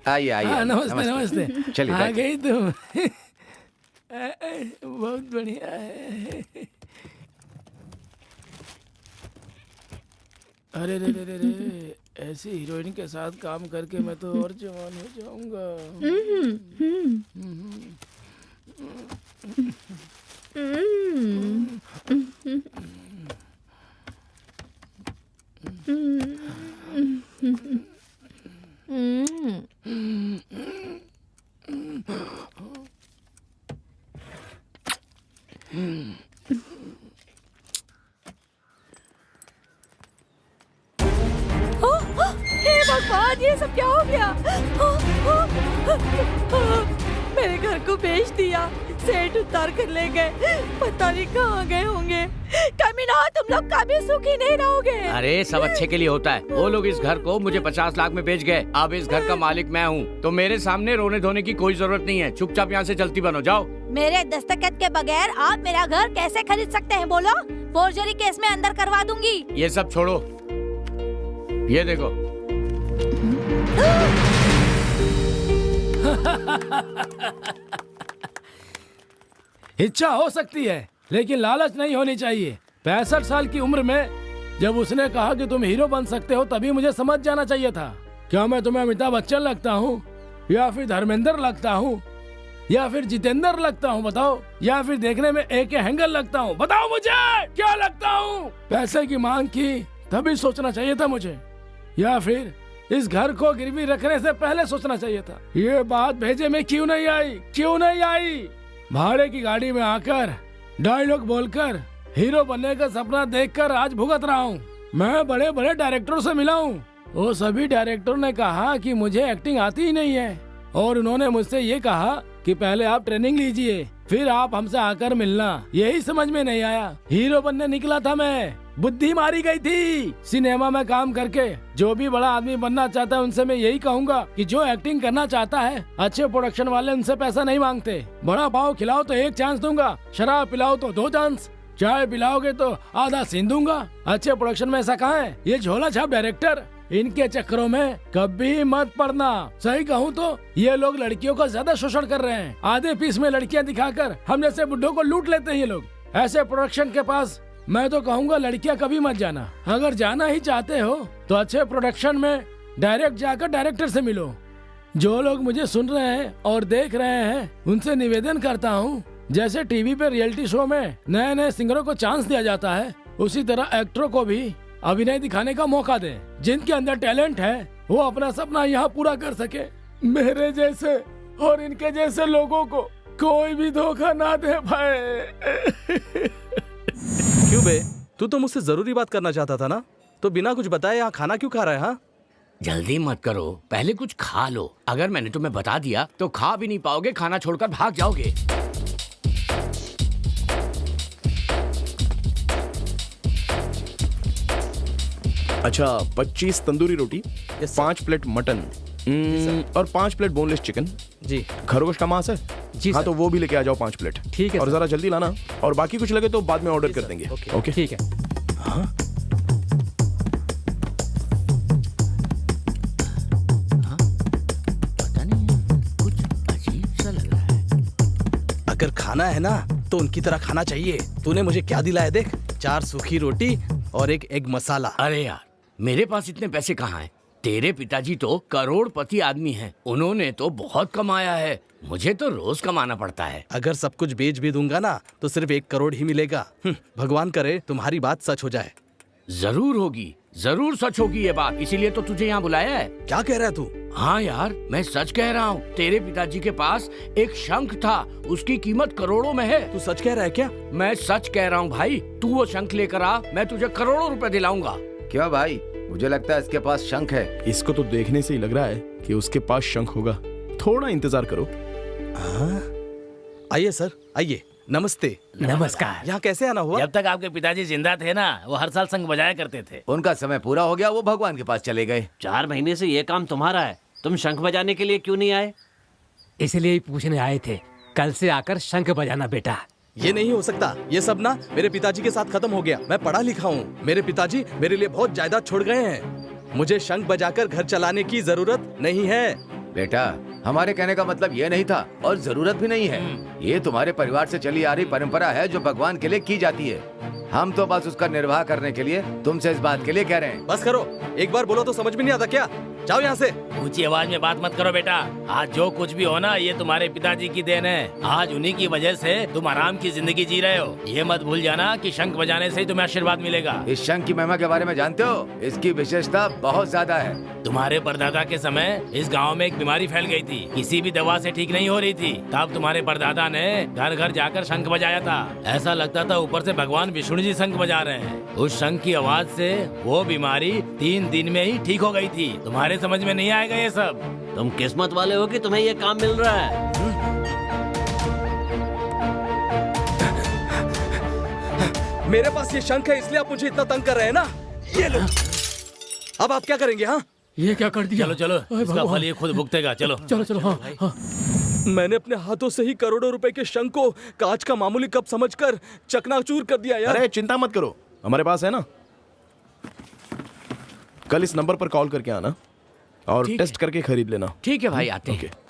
Speaker 7: आइए आइए।
Speaker 2: नमस्ते नमस्ते।
Speaker 7: चलिए
Speaker 2: आ
Speaker 7: बैठिए।
Speaker 2: गई तुम। बहुत बढ़िया है। अरे रे रे रे रे, ऐसी हीरोइन के साथ काम करके मैं तो और जवान हो जाऊंगा।
Speaker 6: हे भगवान, ये सब क्या हो गया? मेरे घर को बेच दिया, सेठ उतार कर ले गए, पता नहीं कहाँ गए होंगे। कमीना, तुम लोग कभी सुखी नहीं रहोगे।
Speaker 2: अरे सब अच्छे के लिए होता है। वो लोग इस घर को मुझे 50 लाख में बेच गए, अब इस घर का मालिक मैं हूँ, तो मेरे सामने रोने धोने की कोई जरूरत नहीं है। चुपचाप यहाँ से चलती बनो, जाओ।
Speaker 6: मेरे दस्तखत के बगैर आप मेरा घर कैसे खरीद सकते हैं बोलो? फोर्जरी केस में अंदर करवा दूंगी।
Speaker 2: ये सब छोड़ो, ये देखो।
Speaker 13: इच्छा हो सकती है लेकिन लालच नहीं होनी चाहिए। 65 साल की उम्र में जब उसने कहा कि तुम हीरो बन सकते हो, तभी मुझे समझ जाना चाहिए था। क्या मैं तुम्हें अमिताभ बच्चन लगता हूँ, या फिर धर्मेंद्र लगता हूँ, या फिर जितेंद्र लगता हूँ? बताओ। या फिर देखने में AK हैंगल लगता हूँ? बताओ मुझे क्या लगता हूँ? पैसे की मांग की तभी सोचना चाहिए था मुझे, या फिर इस घर को गिरवी रखने से पहले सोचना चाहिए था। ये बात भेजे में क्यों नहीं आई, क्यों नहीं आई? भाड़े की गाड़ी में आकर डायलॉग बोलकर हीरो बनने का सपना देखकर आज भुगत रहा हूँ। मैं बड़े बड़े डायरेक्टरों से मिला हूँ, वो सभी डायरेक्टरों ने कहा कि मुझे एक्टिंग आती ही नहीं है, और उन्होंने मुझसे ये कहा कि पहले आप ट्रेनिंग लीजिए, फिर आप हमसे आकर मिलना। यही समझ में नहीं आया। हीरो बनने निकला था मैं, बुद्धि मारी गई थी। सिनेमा में काम करके जो भी बड़ा आदमी बनना चाहता है उनसे मैं यही कहूँगा कि जो एक्टिंग करना चाहता है, अच्छे प्रोडक्शन वाले उनसे पैसा नहीं मांगते। बड़ा पाव खिलाओ तो 1 चांस दूंगा, शराब पिलाओ तो 2 चांस, चाय पिलाओगे तो आधा सीन दूंगा। अच्छे प्रोडक्शन में ऐसा कहाँ है? ये झोला छाप डायरेक्टर, इनके चक्करों में कभी मत पड़ना। सही कहूँ तो ये लोग लड़कियों का ज्यादा शोषण कर रहे हैं। आधे पीस में लड़कियाँ दिखाकर हम जैसे बुड्ढों को लूट लेते हैं ये लोग। ऐसे प्रोडक्शन के पास मैं तो कहूँगा लड़कियाँ कभी मत जाना। अगर जाना ही चाहते हो तो अच्छे प्रोडक्शन में डायरेक्ट जाकर डायरेक्टर से मिलो। जो लोग मुझे सुन रहे हैं और देख रहे हैं उनसे निवेदन करता हूँ, जैसे टीवी पे रियलिटी शो में नए नए सिंगरों को चांस दिया जाता है, उसी तरह एक्टरों को भी अभिनय दिखाने का मौका दें। जिनके अंदर टैलेंट है वो अपना सपना यहाँ पूरा कर सके। मेरे जैसे और इनके जैसे लोगों को कोई भी धोखा ना दे भाई।
Speaker 10: क्यों बे, तू तो मुझसे जरूरी बात करना चाहता था ना, तो बिना कुछ बताए यहाँ खाना क्यों खा रहा है? हाँ,
Speaker 2: जल्दी मत करो, पहले कुछ खा लो। अगर मैंने तुम्हें बता दिया तो खा भी नहीं पाओगे, खाना छोड़कर भाग जाओगे।
Speaker 3: अच्छा, 25 तंदूरी रोटी, 5 प्लेट मटन और 5 प्लेट बोनलेस चिकन।
Speaker 10: जी।
Speaker 3: खरगोश का मांस है?
Speaker 10: जी
Speaker 3: हाँ,
Speaker 10: सर।
Speaker 3: तो वो भी लेके आ जाओ 5 प्लेट।
Speaker 10: ठीक है
Speaker 3: और
Speaker 10: सर।
Speaker 3: जरा जल्दी लाना, और बाकी कुछ लगे तो बाद में ऑर्डर कर देंगे। ओके,
Speaker 10: ठीक है।
Speaker 3: हाँ?
Speaker 2: पता नहीं, कुछ अजीब सा लग रहा है।
Speaker 10: अगर खाना है ना तो उनकी तरह खाना चाहिए। तूने मुझे क्या दिलाया देख, 4 सूखी रोटी और 1 एग मसाला।
Speaker 2: अरे यार, मेरे पास इतने पैसे कहाँ हैं? तेरे पिताजी तो करोड़पति आदमी हैं, उन्होंने तो बहुत कमाया है, मुझे तो रोज कमाना पड़ता है।
Speaker 10: अगर सब कुछ बेच भी दूंगा ना तो सिर्फ 1 करोड़ ही मिलेगा। भगवान करे तुम्हारी बात सच हो जाए।
Speaker 2: जरूर होगी, जरूर सच होगी ये बात, इसीलिए तो तुझे यहाँ बुलाया है।
Speaker 10: क्या कह रहा है तू?
Speaker 2: हाँ यार, मैं सच कह रहा हूँ। तेरे पिताजी के पास एक शंख था, उसकी कीमत करोड़ों में है।
Speaker 10: तू सच कह रहा है क्या?
Speaker 2: मैं सच कह रहा हूँ भाई, तू वो शंख लेकर आ, मैं तुझे करोड़ों रुपए दिलाऊंगा।
Speaker 7: क्यों भाई, मुझे लगता है इसके पास शंख है।
Speaker 3: इसको तो देखने से ही लग रहा है कि उसके पास शंख होगा। थोड़ा इंतजार करो।
Speaker 10: आइए सर, आइए। नमस्ते।
Speaker 8: नमस्कार।
Speaker 10: यहाँ कैसे आना हुआ?
Speaker 8: जब तक आपके पिताजी जिंदा थे ना, वो हर साल शंख बजाया करते थे।
Speaker 7: उनका समय पूरा हो गया, वो भगवान के पास चले गए।
Speaker 1: 4 महीने से ये काम तुम्हारा है, तुम शंख बजाने के लिए क्यों नहीं आए?
Speaker 9: इसलिए ही पूछने आए थे, कल से आकर शंख बजाना बेटा।
Speaker 10: ये नहीं हो सकता, ये सब ना मेरे पिताजी के साथ खत्म हो गया। मैं पढ़ा लिखा हूँ, मेरे पिताजी मेरे लिए बहुत जायदाद छोड़ गए हैं। मुझे शंख बजाकर घर चलाने की जरूरत नहीं है।
Speaker 7: बेटा, हमारे कहने का मतलब ये नहीं था और जरूरत भी नहीं है। ये तुम्हारे परिवार से चली आ रही परंपरा है जो भगवान के लिए की जाती है। हम तो बस उसका निर्वाह करने के लिए तुमसे इस बात के लिए कह रहे हैं।
Speaker 10: बस करो, एक बार बोलो तो समझ में नहीं आता क्या? जाओ यहाँ से।
Speaker 8: ऊंची आवाज में बात मत करो बेटा। आज जो कुछ भी हो ना, ये तुम्हारे पिताजी की देन है। आज उन्हीं की वजह से तुम आराम की जिंदगी जी रहे हो। ये मत भूल जाना कि शंख बजाने से ही तुम्हें आशीर्वाद मिलेगा।
Speaker 7: इस शंख की महिमा के बारे में जानते हो? इसकी विशेषता बहुत ज्यादा है।
Speaker 8: तुम्हारे परदादा के समय इस गांव में एक बीमारी फैल गई थी, किसी भी दवा से ठीक नहीं हो रही थी। तब तुम्हारे परदादा ने घर घर जाकर शंख बजाया था। ऐसा लगता था ऊपर से भगवान विष्णु जी शंख बजा रहे हैं। उस शंख की आवाज से वो बीमारी 3 दिन में ही ठीक हो गई थी। तुम्हारे समझ में नहीं आएगा ये सब।
Speaker 1: तुम किस्मत वाले हो कि तुम्हें ये काम मिल रहा है।
Speaker 10: मेरे पास ये शंख है, इसलिए आप मुझे इतना तंग कर रहे हैं ना। ये लो। अब आप क्या करेंगे? हाँ,
Speaker 8: ये क्या कर दिया? चलो चलो, इसका फल ये खुद भुगतेगा। चलो
Speaker 9: चलो चलो। हाँ हाँ।
Speaker 10: मैंने अपने हाथों से ही करोड़ों रुपए के शंख को कांच का मामूली कप समझकर चकनाचूर कर दिया यार।
Speaker 3: अरे चिंता मत करो, हमारे पास है ना। कल इस नंबर पर कॉल करके आना और टेस्ट करके खरीद लेना।
Speaker 2: ठीक है भाई, आते हैं।
Speaker 3: ओके।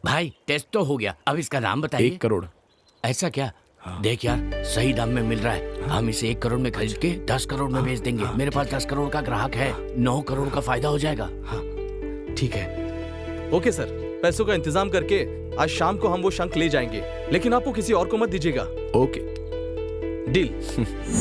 Speaker 2: भाई टेस्ट तो हो गया, अब इसका दाम बताइए।
Speaker 3: 1 करोड़।
Speaker 2: ऐसा क्या? देख यार, सही दाम में मिल रहा है। हम इसे 1 करोड़ में खरीद के 10 करोड़ में बेच देंगे। मेरे पास 10 करोड़ का ग्राहक है, 9 करोड़ का फायदा हो जाएगा।
Speaker 10: ठीक है, ओके सर। पैसों का इंतजाम करके आज शाम को हम वो शंख ले जाएंगे, लेकिन आप वो किसी और को मत दीजिएगा।
Speaker 3: Okay,
Speaker 10: deal.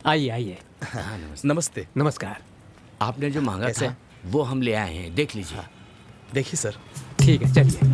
Speaker 9: आइए आइए।
Speaker 10: नमस्ते।
Speaker 9: नमस्कार।
Speaker 2: आपने जो मांगा था वो हम ले आए हैं, देख लीजिए।
Speaker 10: देखिए सर।
Speaker 9: ठीक है, चलिए।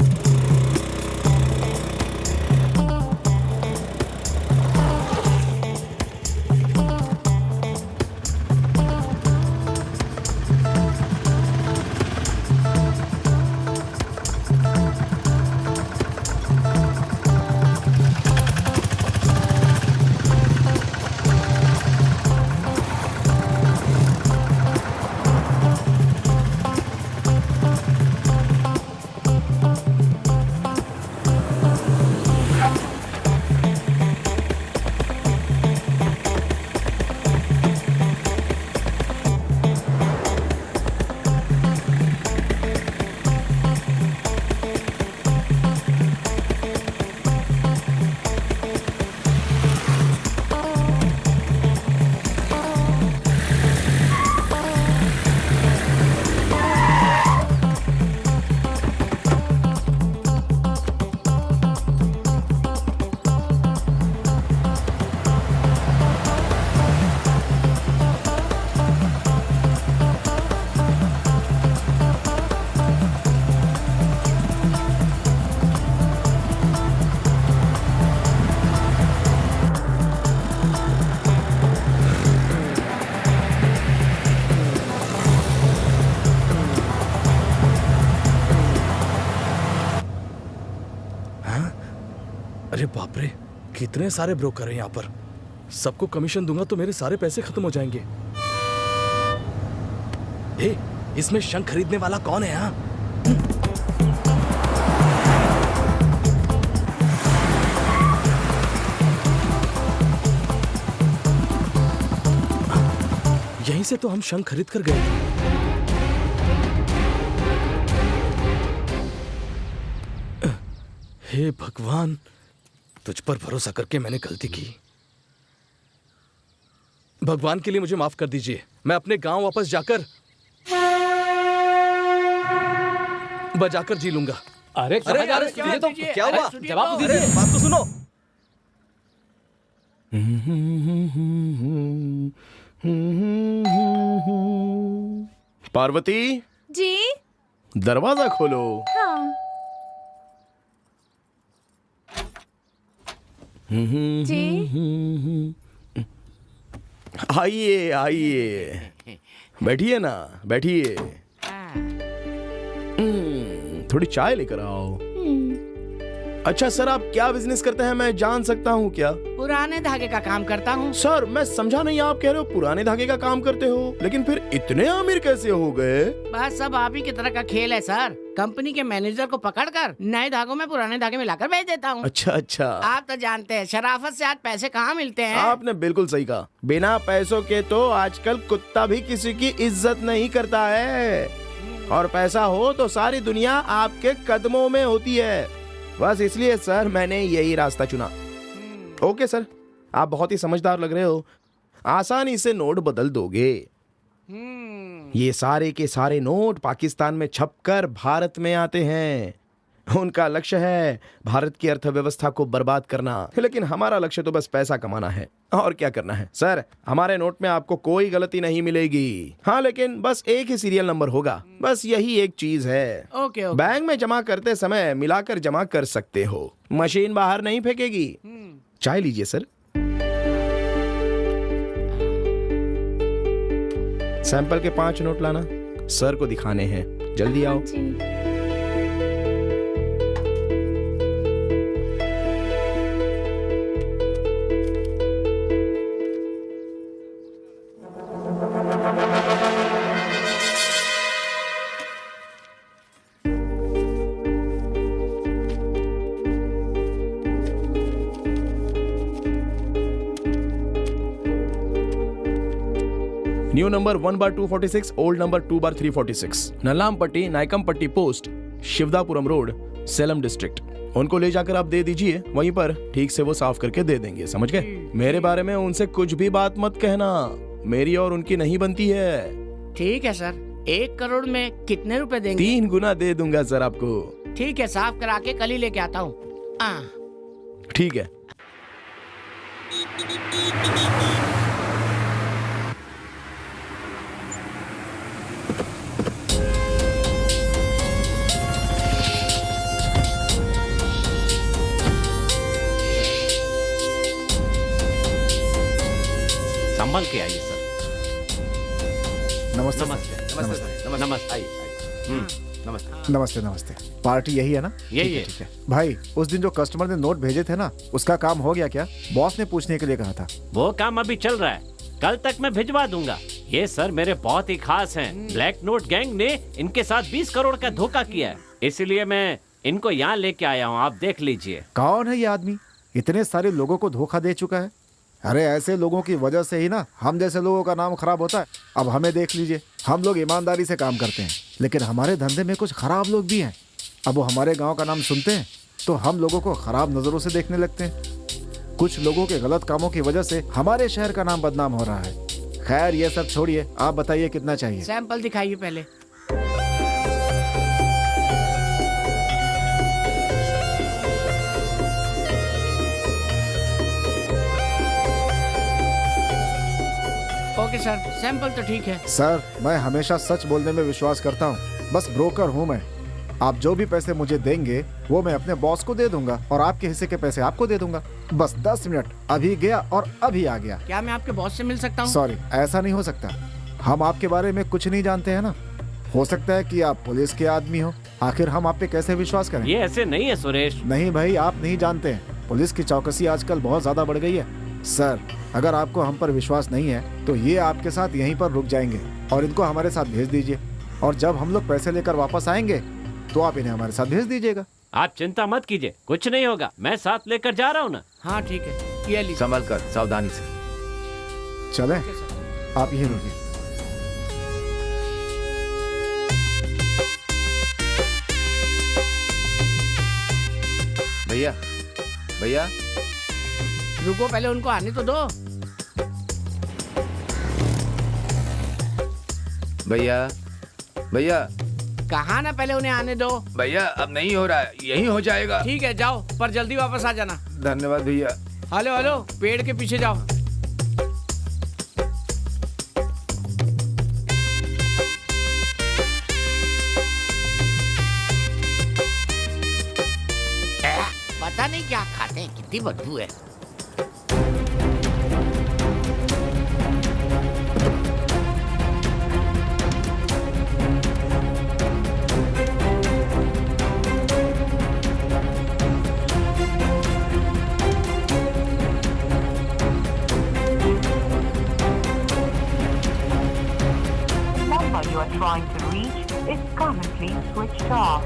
Speaker 10: कितने सारे ब्रोकर हैं यहाँ पर। सबको कमीशन दूंगा तो मेरे सारे पैसे खत्म हो जाएंगे। इसमें शंख खरीदने वाला कौन है? यहाँ यहीं से तो हम शंख खरीद कर गए। हे भगवान, तुझ पर भरोसा करके मैंने गलती की। भगवान के लिए मुझे माफ कर दीजिए। मैं अपने गांव वापस जाकर बजाकर जी लूंगा।
Speaker 9: अरे
Speaker 10: यार, ये तो क्या हुआ?
Speaker 9: जवाब दीजिए।
Speaker 10: बात तो सुनो।
Speaker 3: पार्वती,
Speaker 5: जी
Speaker 3: दरवाजा खोलो।
Speaker 5: हाँ जी
Speaker 3: आइए आइए, बैठिए ना, बैठिए। थोड़ी चाय लेकर आओ। अच्छा सर, आप क्या बिजनेस करते हैं, मैं जान सकता हूँ क्या?
Speaker 2: पुराने धागे का काम करता हूँ।
Speaker 3: सर मैं समझा नहीं, आप कह रहे हो पुराने धागे का काम करते हो, लेकिन फिर इतने अमीर कैसे हो गए?
Speaker 2: बस सब आप ही की तरह का खेल है सर। कंपनी के मैनेजर को पकड़कर नए धागों में पुराने धागे मिलाकर भेज देता हूँ।
Speaker 3: अच्छा अच्छा,
Speaker 2: आप तो जानते हैं शराफत से आज पैसे कहाँ मिलते हैं।
Speaker 3: आपने बिल्कुल सही कहा। बिना पैसों के तो आजकल कुत्ता भी किसी की इज्जत नहीं करता है, और पैसा हो तो सारी दुनिया आपके कदमों में होती है। बस इसलिए सर मैंने यही रास्ता चुना। ओके सर, आप बहुत ही समझदार लग रहे हो, आसानी से नोट बदल दोगे। ये सारे के सारे नोट पाकिस्तान में छपकर भारत में आते हैं। उनका लक्ष्य है भारत की अर्थव्यवस्था को बर्बाद करना, लेकिन हमारा लक्ष्य तो बस पैसा कमाना है। और क्या करना है सर, हमारे नोट में आपको कोई गलती नहीं मिलेगी। हाँ, लेकिन बस एक ही सीरियल नंबर होगा, बस यही एक चीज है।
Speaker 2: ओके।
Speaker 3: बैंक में जमा करते समय मिलाकर जमा कर सकते हो, मशीन बाहर नहीं फेंकेगी। चाय लीजिए सर। सैंपल के 5 नोट लाना, सर को दिखाने हैं, जल्दी आओ। New number 1/246, old number 2/346, Nallampatti Nayakampatti post, Shivadapuram road, Salem district. उनको ले जाकर आप दे दीजिए, वहीं पर ठीक से वो साफ करके दे देंगे, समझ गए? मेरे बारे में उनसे कुछ भी बात मत कहना, मेरी और उनकी नहीं बनती है।
Speaker 2: ठीक है सर। 1 करोड़ में कितने रुपए देंगे?
Speaker 3: 3 गुना दे दूंगा सर आपको।
Speaker 2: ठीक है, साफ करा के कल ही लेके आता हूँ।
Speaker 3: ठीक है।
Speaker 1: संभल के आइए सर।
Speaker 4: नमस्ते
Speaker 1: नमस्ते नमस्ते नमस्ते।
Speaker 7: नमस्ते।
Speaker 4: नमस्ते नमस्ते। पार्टी यही है ना?
Speaker 1: यही है।
Speaker 4: ठीक है भाई, उस दिन जो कस्टमर ने नोट भेजे थे ना, उसका काम हो गया क्या? बॉस ने पूछने के लिए कहा था।
Speaker 1: वो काम अभी चल रहा है, कल तक मैं भिजवा दूंगा। ये सर मेरे बहुत ही खास हैं। ब्लैक नोट गैंग ने इनके साथ 20 करोड़ का धोखा किया है, इसलिए मैं इनको यहाँ लेके आया हूँ, आप देख लीजिए।
Speaker 4: कौन है ये आदमी? इतने सारे लोगों को धोखा दे चुका है। अरे ऐसे लोगों की वजह से ही ना हम जैसे लोगों का नाम खराब होता है। अब हमें देख लीजिए, हम लोग ईमानदारी से काम करते हैं, लेकिन हमारे धंधे में कुछ खराब लोग भी हैं। अब वो हमारे गांव का नाम सुनते हैं तो हम लोगों को खराब नजरों से देखने लगते हैं। कुछ लोगों के गलत कामों की वजह से हमारे शहर का नाम बदनाम हो रहा है। खैर ये सब छोड़िए, आप बताइए कितना चाहिए?
Speaker 2: सैंपल दिखाइए पहले। ओके सर, सैंपल तो ठीक है।
Speaker 4: सर मैं हमेशा सच बोलने में विश्वास करता हूँ, बस ब्रोकर हूँ मैं। आप जो भी पैसे मुझे देंगे वो मैं अपने बॉस को दे दूंगा और आपके हिस्से के पैसे आपको दे दूंगा। बस 10 मिनट, अभी गया और अभी आ गया।
Speaker 2: क्या मैं आपके बॉस से मिल सकता हूँ?
Speaker 4: सॉरी, ऐसा नहीं हो सकता। हम आपके बारे में कुछ नहीं जानते हैं ना। हो सकता है कि आप पुलिस के आदमी हो, आखिर हम आप पे कैसे विश्वास करें?
Speaker 1: ये ऐसे नहीं है सुरेश।
Speaker 4: नहीं भाई, आप नहीं जानते हैं। पुलिस की चौकसी आजकल बहुत ज्यादा बढ़ गई है। सर, अगर आपको हम पर विश्वास नहीं है तो ये आपके साथ यहीं पर रुक जाएंगे और इनको हमारे साथ भेज दीजिए, और जब हम लोग पैसे लेकर वापस आएंगे तो आप इन्हें हमारे साथ भेज दीजिएगा।
Speaker 1: आप चिंता मत कीजिए, कुछ नहीं होगा, मैं साथ लेकर जा रहा हूँ ना।
Speaker 2: हाँ ठीक है, ये लीजिए।
Speaker 7: संभल कर, सावधानी से।
Speaker 4: चले, आप यहीं रुकिए।
Speaker 7: भैया, भैया,
Speaker 2: रुको, पहले उनको आने तो दो।
Speaker 7: भैया, भैया,
Speaker 2: कहा ना, पहले उन्हें आने दो।
Speaker 7: भैया, अब नहीं हो रहा है, यही हो जाएगा।
Speaker 2: ठीक है, जाओ, पर जल्दी वापस आ जाना।
Speaker 7: धन्यवाद भैया।
Speaker 2: हेलो हेलो, पेड़ के पीछे जाओ। पता नहीं क्या खाते हैं, कितनी बदबू है।
Speaker 14: You are trying to reach is currently switched off.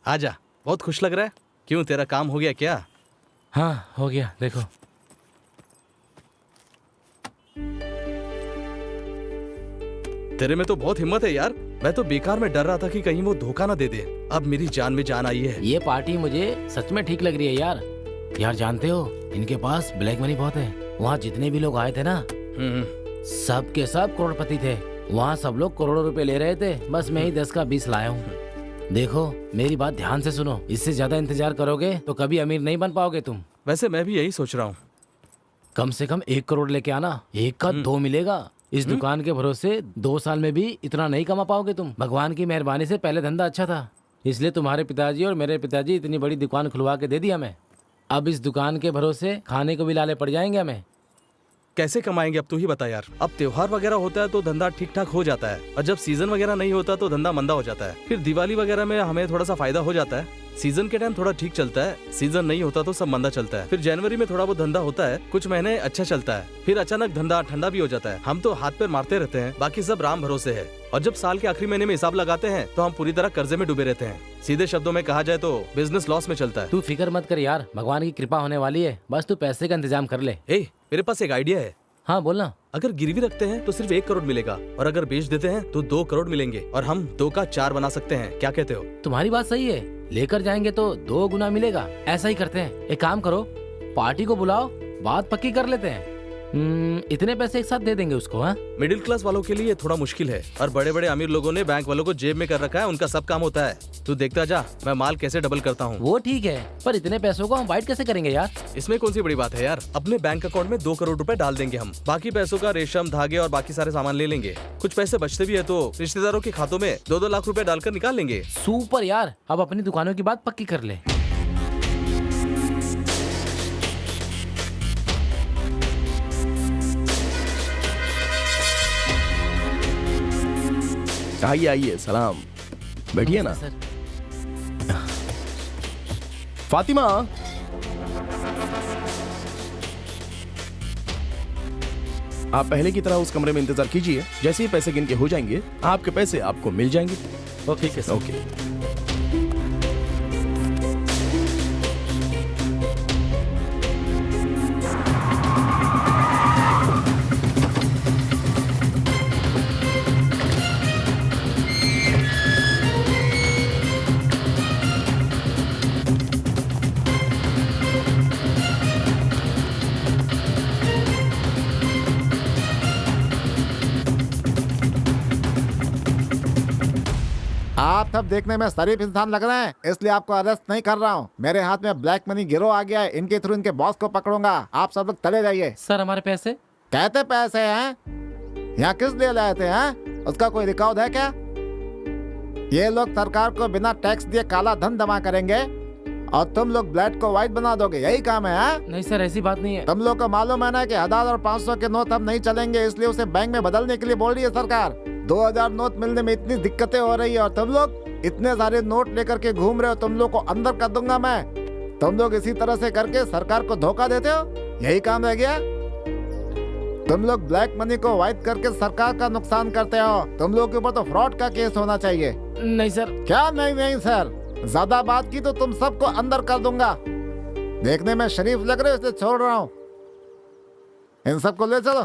Speaker 10: आजा, बहुत खुश लग रहा है। क्यों, तेरा काम हो गया क्या?
Speaker 8: हाँ हो गया, देखो।
Speaker 10: तेरे में तो बहुत हिम्मत है यार। मैं तो बेकार में डर रहा था कि कहीं वो धोखा ना दे दे। अब मेरी जान में जान आई है।
Speaker 8: ये पार्टी मुझे सच में ठीक लग रही है यार। यार जानते हो, इनके पास ब्लैक मनी बहुत है। वहाँ जितने भी लोग आए थे ना, सब के सब करोड़पति थे। वहाँ सब लोग करोड़ों रुपए ले रहे थे, बस मैं ही 10 का 20 लाया हूँ। देखो, मेरी बात ध्यान से सुनो, इससे ज्यादा इंतजार करोगे तो कभी अमीर नहीं बन पाओगे तुम।
Speaker 10: वैसे मैं भी यही सोच रहा हूँ।
Speaker 8: कम से कम 1 करोड़ लेके आना, 1 का 2 मिलेगा। इस दुकान के भरोसे 2 साल में भी इतना नहीं कमा पाओगे तुम। भगवान की मेहरबानी से पहले धंधा अच्छा था, इसलिए तुम्हारे पिताजी और मेरे पिताजी इतनी बड़ी दुकान खुलवा के दे दी हमें। अब इस दुकान के भरोसे खाने को भी लाले पड़ जाएंगे हमें।
Speaker 10: कैसे कमाएंगे अब तू ही बता यार। अब त्योहार वगैरह होता है तो धंधा ठीक ठाक हो जाता है, और जब सीजन वगैरह नहीं होता तो धंधा मंदा हो जाता है। फिर दिवाली वगैरह में हमें थोड़ा सा फायदा हो जाता है। सीजन के टाइम थोड़ा ठीक चलता है, सीजन नहीं होता तो सब मंदा चलता है। फिर जनवरी में थोड़ा बहुत धंधा होता है, कुछ महीने अच्छा चलता है, फिर अचानक धंधा ठंडा भी हो जाता है। हम तो हाथ पैर मारते रहते हैं, बाकी सब राम भरोसे है। और जब साल के आखिरी महीने में हिसाब लगाते हैं तो हम पूरी तरह कर्जे में डूबे रहते हैं। सीधे शब्दों में कहा जाए तो बिजनेस लॉस में चलता है।
Speaker 8: तू फिक्र मत कर यार, भगवान की कृपा होने वाली है, बस तू पैसे का इंतजाम कर ले।
Speaker 10: मेरे पास एक आइडिया है।
Speaker 8: हाँ बोलना।
Speaker 10: अगर गिरवी रखते हैं तो सिर्फ 1 करोड़ मिलेगा, और अगर बेच देते हैं तो 2 करोड़ मिलेंगे, और हम 2 का 4 बना सकते हैं। क्या कहते हो?
Speaker 8: तुम्हारी बात सही है, लेकर जाएंगे तो 2 गुना मिलेगा। ऐसा ही करते हैं, एक काम करो, पार्टी को बुलाओ, बात पक्की कर लेते हैं। इतने पैसे एक साथ दे देंगे उसको। हाँ,
Speaker 10: मिडिल क्लास वालों के लिए थोड़ा मुश्किल है, और बड़े बड़े अमीर लोगों ने बैंक वालों को जेब में कर रखा है, उनका सब काम होता है। तू देखता जा, मैं माल कैसे डबल करता हूँ।
Speaker 8: वो ठीक है, पर इतने पैसों को हम वाइट कैसे करेंगे यार?
Speaker 10: इसमें कौन सी बड़ी बात है यार। अपने बैंक अकाउंट में 2 करोड़ रुपए डाल देंगे हम, बाकी पैसों का रेशम, धागे और बाकी सारे सामान ले लेंगे। कुछ पैसे बचते भी है तो रिश्तेदारों के खातों में 2-2 लाख रुपए डालकर निकाल लेंगे।
Speaker 8: सुपर यार, अब अपनी दुकानों की बात पक्की कर ले।
Speaker 3: आइए आइए, सलाम, बैठिए ना। फातिमा, आप पहले की तरह उस कमरे में इंतजार कीजिए। जैसे ही पैसे गिन के हो जाएंगे, आपके पैसे आपको मिल जाएंगे।
Speaker 10: ठीक है सर।
Speaker 3: ओके।
Speaker 4: आप सब देखने में शरीफ इंसान लग रहे हैं, इसलिए आपको अरेस्ट नहीं कर रहा हूँ। मेरे हाथ में ब्लैक मनी गिरोह आ गया है, इनके थ्रू इनके बॉस को पकड़ूंगा। आप सब लोग चले जाइए।
Speaker 8: सर, हमारे पैसे?
Speaker 4: कहते पैसे हैं? यहाँ किस लिए लाए थे? हैं? उसका कोई रिकॉर्ड है क्या? ये लोग सरकार को बिना टैक्स दिए काला धन जमा करेंगे, और तुम लोग ब्लैक को व्हाइट बना दोगे, यही काम है हाँ?
Speaker 10: नहीं सर, ऐसी बात नहीं है।
Speaker 4: तुम लोग को मालूम है ना कि 1000 और 500 के नोट अब नहीं चलेंगे, इसलिए उसे बैंक में बदलने के लिए बोल रही है सरकार। 2000 नोट मिलने में इतनी दिक्कतें हो रही है और तुम लोग इतने सारे नोट लेकर के घूम रहे हो। तुम लोग को अंदर कर दूंगा मैं। तुम लोग इसी तरह से करके सरकार को धोखा देते हो, यही काम रह गया। तुम लोग ब्लैक मनी को व्हाइट करके सरकार का नुकसान करते हो। तुम लोग के ऊपर तो फ्रॉड का केस होना चाहिए।
Speaker 10: नहीं सर।
Speaker 4: क्या नहीं सर, ज्यादा बात की तो तुम सबको अंदर कर दूंगा। देखने में शरीफ लग रहे हो इसलिए छोड़ रहा हूँ। इन सबको ले चलो।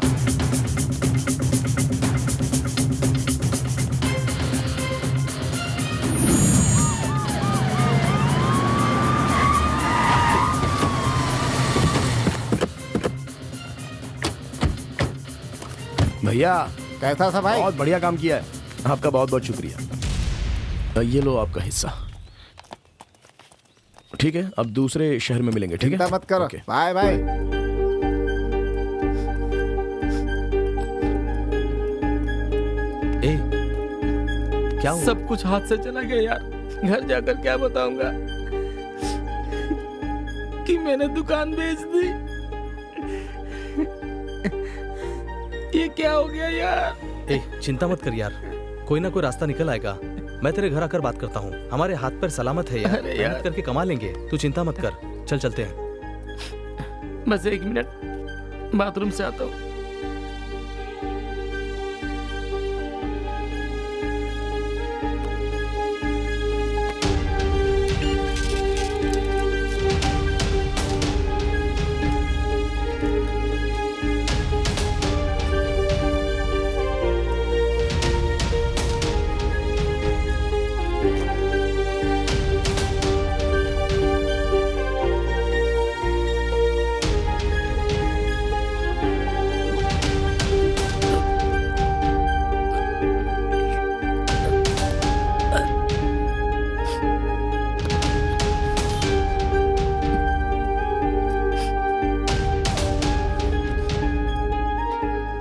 Speaker 3: भैया
Speaker 4: कैसा था भाई?
Speaker 3: बहुत बढ़िया काम किया है, आपका बहुत बहुत शुक्रिया। ये लो आपका हिस्सा। ठीक है, अब दूसरे शहर में मिलेंगे। ठीक है,
Speaker 4: चिंता मत करो। Bye bye.
Speaker 10: क्या हुआ?
Speaker 13: सब कुछ हाथ से चला गया यार। घर जाकर क्या बताऊंगा कि मैंने दुकान बेच दी। ये क्या हो गया यार?
Speaker 10: चिंता मत कर यार, कोई ना कोई रास्ता निकल आएगा। मैं तेरे घर आकर बात करता हूँ। हमारे हाथ पर सलामत है यार, मेहनत करके कमा लेंगे। तू चिंता मत कर, चल चलते हैं।
Speaker 13: बस 1 मिनट, बाथरूम से आता हूँ।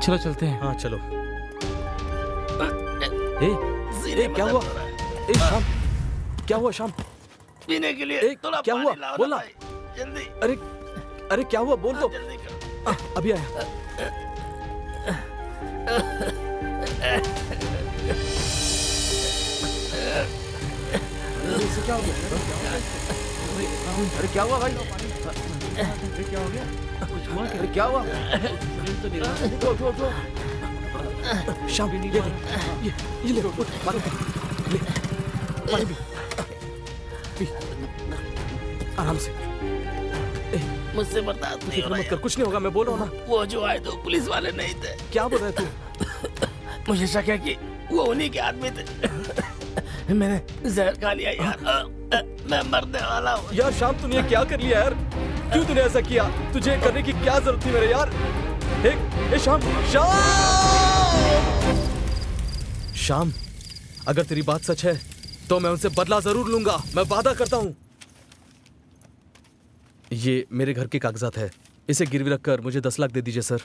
Speaker 13: चलो चलते हैं।
Speaker 10: हाँ चलो। क्या हुआ? शाम, क्या हुआ शाम?
Speaker 13: पीने के लिए
Speaker 10: क्या हुआ? बोलना
Speaker 13: जल्दी।
Speaker 10: अरे क्या हुआ? बोल तो। अभी आया। क्या हो गया? अरे क्या हुआ भाई? क्या हो गया? अरे क्या हुआ? शाम ये ले, ये ले, उठ, पानी पी, ले, पानी पी, आराम से।
Speaker 13: मुझसे बर्दाश्त नहीं हो रहा
Speaker 10: मत कर, कुछ नहीं होगा, मैं बोल रहा हूँ ना।
Speaker 13: वो जो आए तो पुलिस वाले नहीं थे।
Speaker 10: क्या बोल रहे तू?
Speaker 13: मुझे शक है कि वो उन्हीं के आदमी थे। मैंने जहर खा लिया यार, मैं मरने वाला हूँ।
Speaker 10: यार शाम, तूने ये क्या कर लिया यार? क्यों तूने ऐसा किया? तुझे करने की क्या जरूरत थी मेरे यार? शाम, शाम, अगर तेरी बात सच है तो मैं उनसे बदला जरूर लूंगा, मैं वादा करता हूं। ये मेरे घर के कागजात है, इसे गिरवी रखकर मुझे 10 लाख दे दीजिए सर।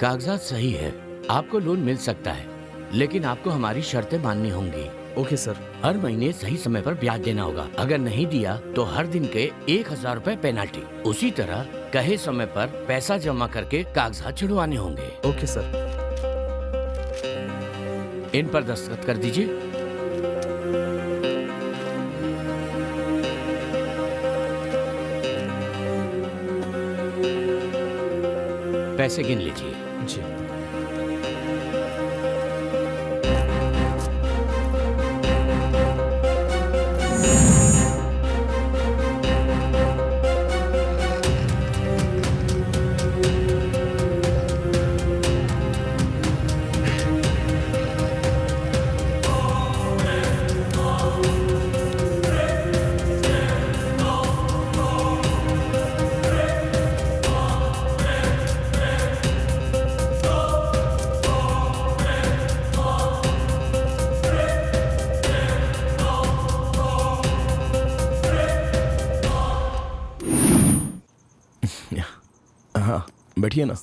Speaker 15: कागजात सही है, आपको लोन मिल सकता है, लेकिन आपको हमारी शर्तें माननी होंगी।
Speaker 10: Okay sir.
Speaker 15: हर महीने सही समय पर ब्याज देना होगा। अगर नहीं दिया तो हर दिन के 1000 रुपए पेनाल्टी। उसी तरह कहे समय पर पैसा जमा करके कागजात छुड़वाने होंगे।
Speaker 10: Okay sir.
Speaker 15: इन पर दस्तखत कर दीजिए। पैसे गिन लीजिए।
Speaker 10: जी।
Speaker 3: बैठिए ना।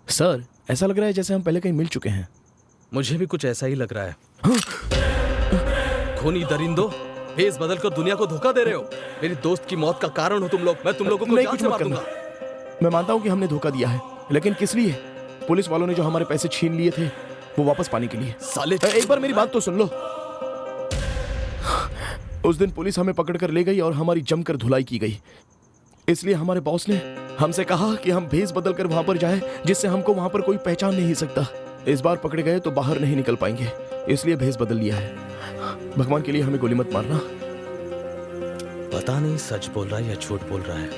Speaker 3: सर, ऐसा लग रहा है जैसे हम पहले कहीं मिल चुके हैं।
Speaker 10: मुझे भी कुछ ऐसा ही लग रहा है। खूनी दरिंदो, भेस बदल कर दुनिया को धोखा दे रहे हो। मेरी दोस्त की मौत का कारण हो तुम लोग। मैं तुम लोगों को
Speaker 3: नहीं,
Speaker 10: जान
Speaker 3: कुछ
Speaker 10: से
Speaker 3: मत
Speaker 10: मार
Speaker 3: करना।
Speaker 10: दूंगा।
Speaker 3: मैं मानता हूँ कि हमने धोखा दिया है, लेकिन किस लिए? पुलिस वालों ने जो हमारे पैसे छीन लिए थे वो वापस पाने के लिए।
Speaker 10: साले
Speaker 3: एक बार मेरी बात तो सुन लो। उस दिन पुलिस हमें पकड़कर ले गई और हमारी जमकर धुलाई की गई। इसलिए हमारे बॉस ने हमसे कहा कि हम भेस बदल कर वहां पर जाएं, जिससे हमको वहां पर कोई पहचान नहीं सकता। इस बार पकड़े गए तो बाहर नहीं निकल पाएंगे, इसलिए भेस बदल लिया है। भगवान के लिए हमें गोली मत मारना।
Speaker 10: पता नहीं सच बोल रहा है या झूठ बोल रहा है।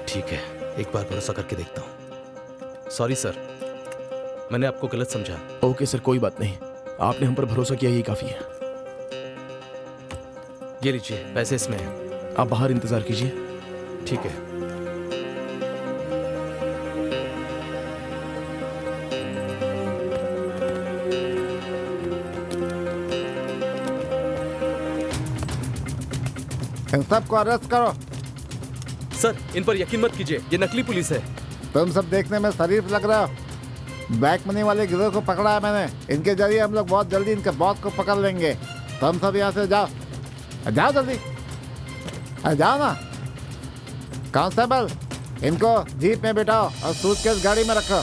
Speaker 10: ठीक है, एक बार भरोसा करके देखता हूँ। सॉरी सर, मैंने आपको गलत समझा।
Speaker 3: ओके सर, कोई बात नहीं। आपने हम पर भरोसा किया, यही काफी है।
Speaker 10: ये लीजिए, पैसे इसमें हैं।
Speaker 3: आप बाहर इंतजार कीजिए।
Speaker 10: ठीक है।
Speaker 4: इन सबको अरेस्ट करो।
Speaker 10: सर, इन पर यकीन मत कीजिए, ये नकली पुलिस है।
Speaker 4: तुम सब देखने में शरीफ लग रहा हो। ब्लैक मनी वाले गिरोह को पकड़ा है मैंने। इनके जरिए हम लोग बहुत जल्दी इनके बॉस को पकड़ लेंगे। तुम सब यहाँ से जाओ, जाओ जल्दी, जाओ ना। कांस्टेबल, इनको जीप में बिठाओ और सूटकेस गाड़ी में रखो।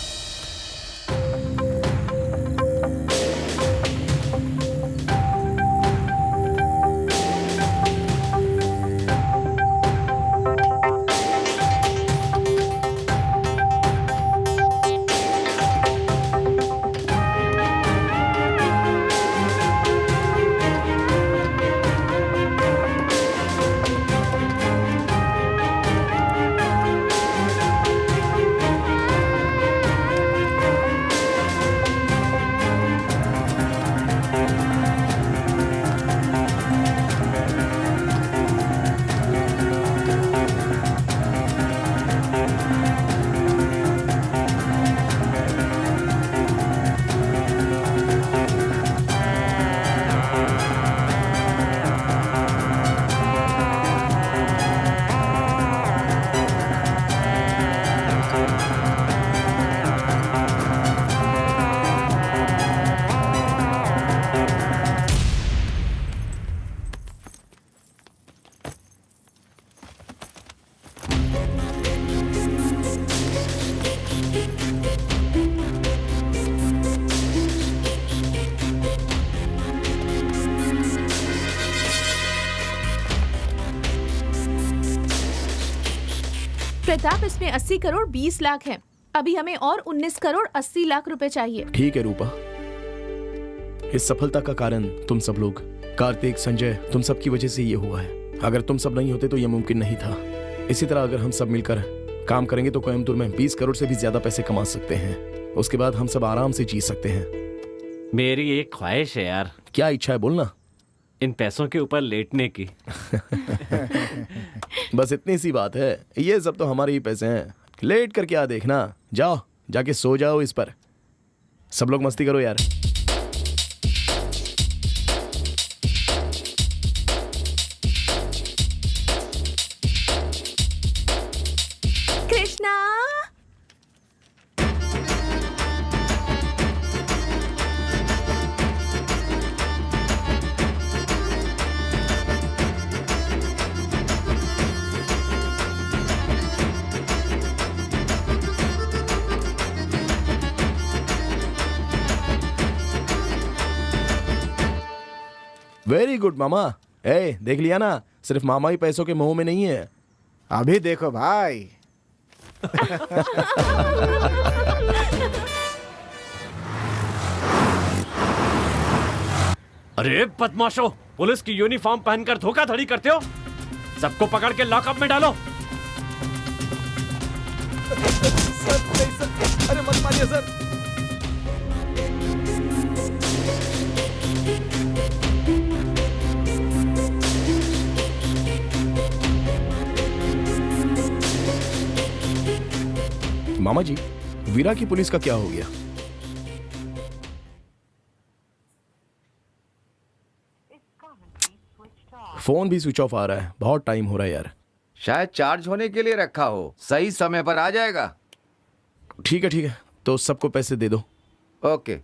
Speaker 5: प्रताप, इसमें 80 करोड़ 20 लाख है। अभी हमें और 19 करोड़ 80 लाख रुपए चाहिए।
Speaker 3: ठीक है रूपा, इस सफलता का कारण तुम सब लोग, कार्तिक, संजय, तुम सब की वजह से ये हुआ है। अगर तुम सब नहीं होते तो ये मुमकिन नहीं था। इसी तरह अगर हम सब मिलकर काम करेंगे तो कोयम्बटूर में 20 करोड़ से भी ज्यादा पैसे कमा सकते हैं। उसके बाद हम सब आराम से जी सकते हैं।
Speaker 1: मेरी एक ख्वाहिश है यार।
Speaker 3: क्या इच्छा है, बोलना।
Speaker 1: इन पैसों के ऊपर लेटने की।
Speaker 3: बस इतनी सी बात है। ये सब तो हमारे ही पैसे हैं। लेट कर क्या देखना, जाओ जाके सो जाओ इस पर। सब लोग मस्ती करो यार।
Speaker 5: कृष्णा,
Speaker 3: वेरी गुड मामा। ए, देख लिया ना, सिर्फ मामा ही पैसों के मोह में नहीं है।
Speaker 4: अभी देखो भाई।
Speaker 1: अरे बदमाशो, पुलिस की यूनिफॉर्म पहनकर धोखाधड़ी करते हो। सबको पकड़ के लॉकअप में डालो।
Speaker 10: सर, नहीं सर, अरे मत मारिए सर।
Speaker 3: मामा जी, वीरा की पुलिस का क्या हो गया? फोन भी स्विच ऑफ आ रहा है। बहुत टाइम हो रहा है यार।
Speaker 7: शायद चार्ज होने के लिए रखा हो। सही समय पर आ जाएगा।
Speaker 3: ठीक है, तो सबको पैसे दे दो।
Speaker 7: ओके।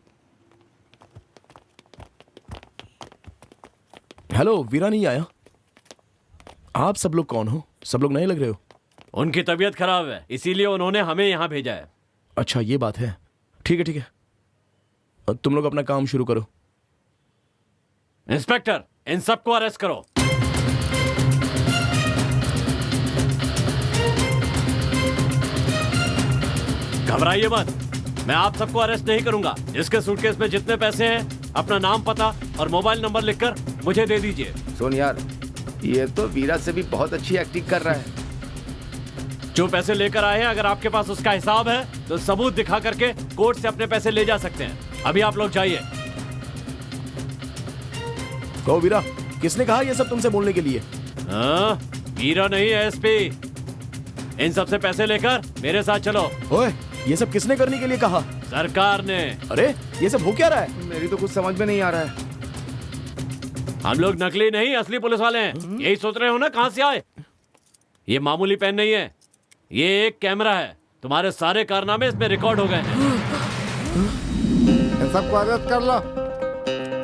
Speaker 3: हेलो, वीरा नहीं आया? आप सब लोग कौन हो? सब लोग नए लग रहे हो।
Speaker 1: उनकी तबीयत खराब है, इसीलिए उन्होंने हमें यहाँ भेजा है।
Speaker 3: अच्छा, ये बात है। ठीक है ठीक है, तुम लोग अपना काम शुरू करो।
Speaker 1: इंस्पेक्टर, इन सबको अरेस्ट करो। घबराइए मत, मैं आप सबको अरेस्ट नहीं करूंगा। इसके सूटकेस में जितने पैसे हैं, अपना नाम, पता और मोबाइल नंबर लिखकर मुझे दे दीजिए।
Speaker 7: सुन यार, ये तो वीरा से भी बहुत अच्छी एक्टिंग कर रहा है।
Speaker 1: जो पैसे लेकर आए हैं, अगर आपके पास उसका हिसाब है तो सबूत दिखा करके कोर्ट से अपने पैसे ले जा सकते हैं। अभी आप लोग जाइए।
Speaker 3: कहो वीरा, किसने कहा ये सब तुमसे बोलने के लिए?
Speaker 1: हाँ, वीरा नहीं है, एसपी। इन सब से पैसे लेकर मेरे साथ चलो।
Speaker 3: ओए, ये सब किसने करने के लिए कहा?
Speaker 1: सरकार ने।
Speaker 3: अरे, ये सब हो क्या रहा है?
Speaker 7: मेरी तो कुछ समझ में नहीं आ रहा है।
Speaker 1: हम लोग नकली नहीं, असली पुलिस वाले हैं। यही सोच रहे हो ना कहां से आए? ये मामूली पेन नहीं है, ये एक कैमरा है। तुम्हारे सारे कारनामे इसमें रिकॉर्ड हो गए हैं।
Speaker 4: इन सबको अरेस्ट कर लो।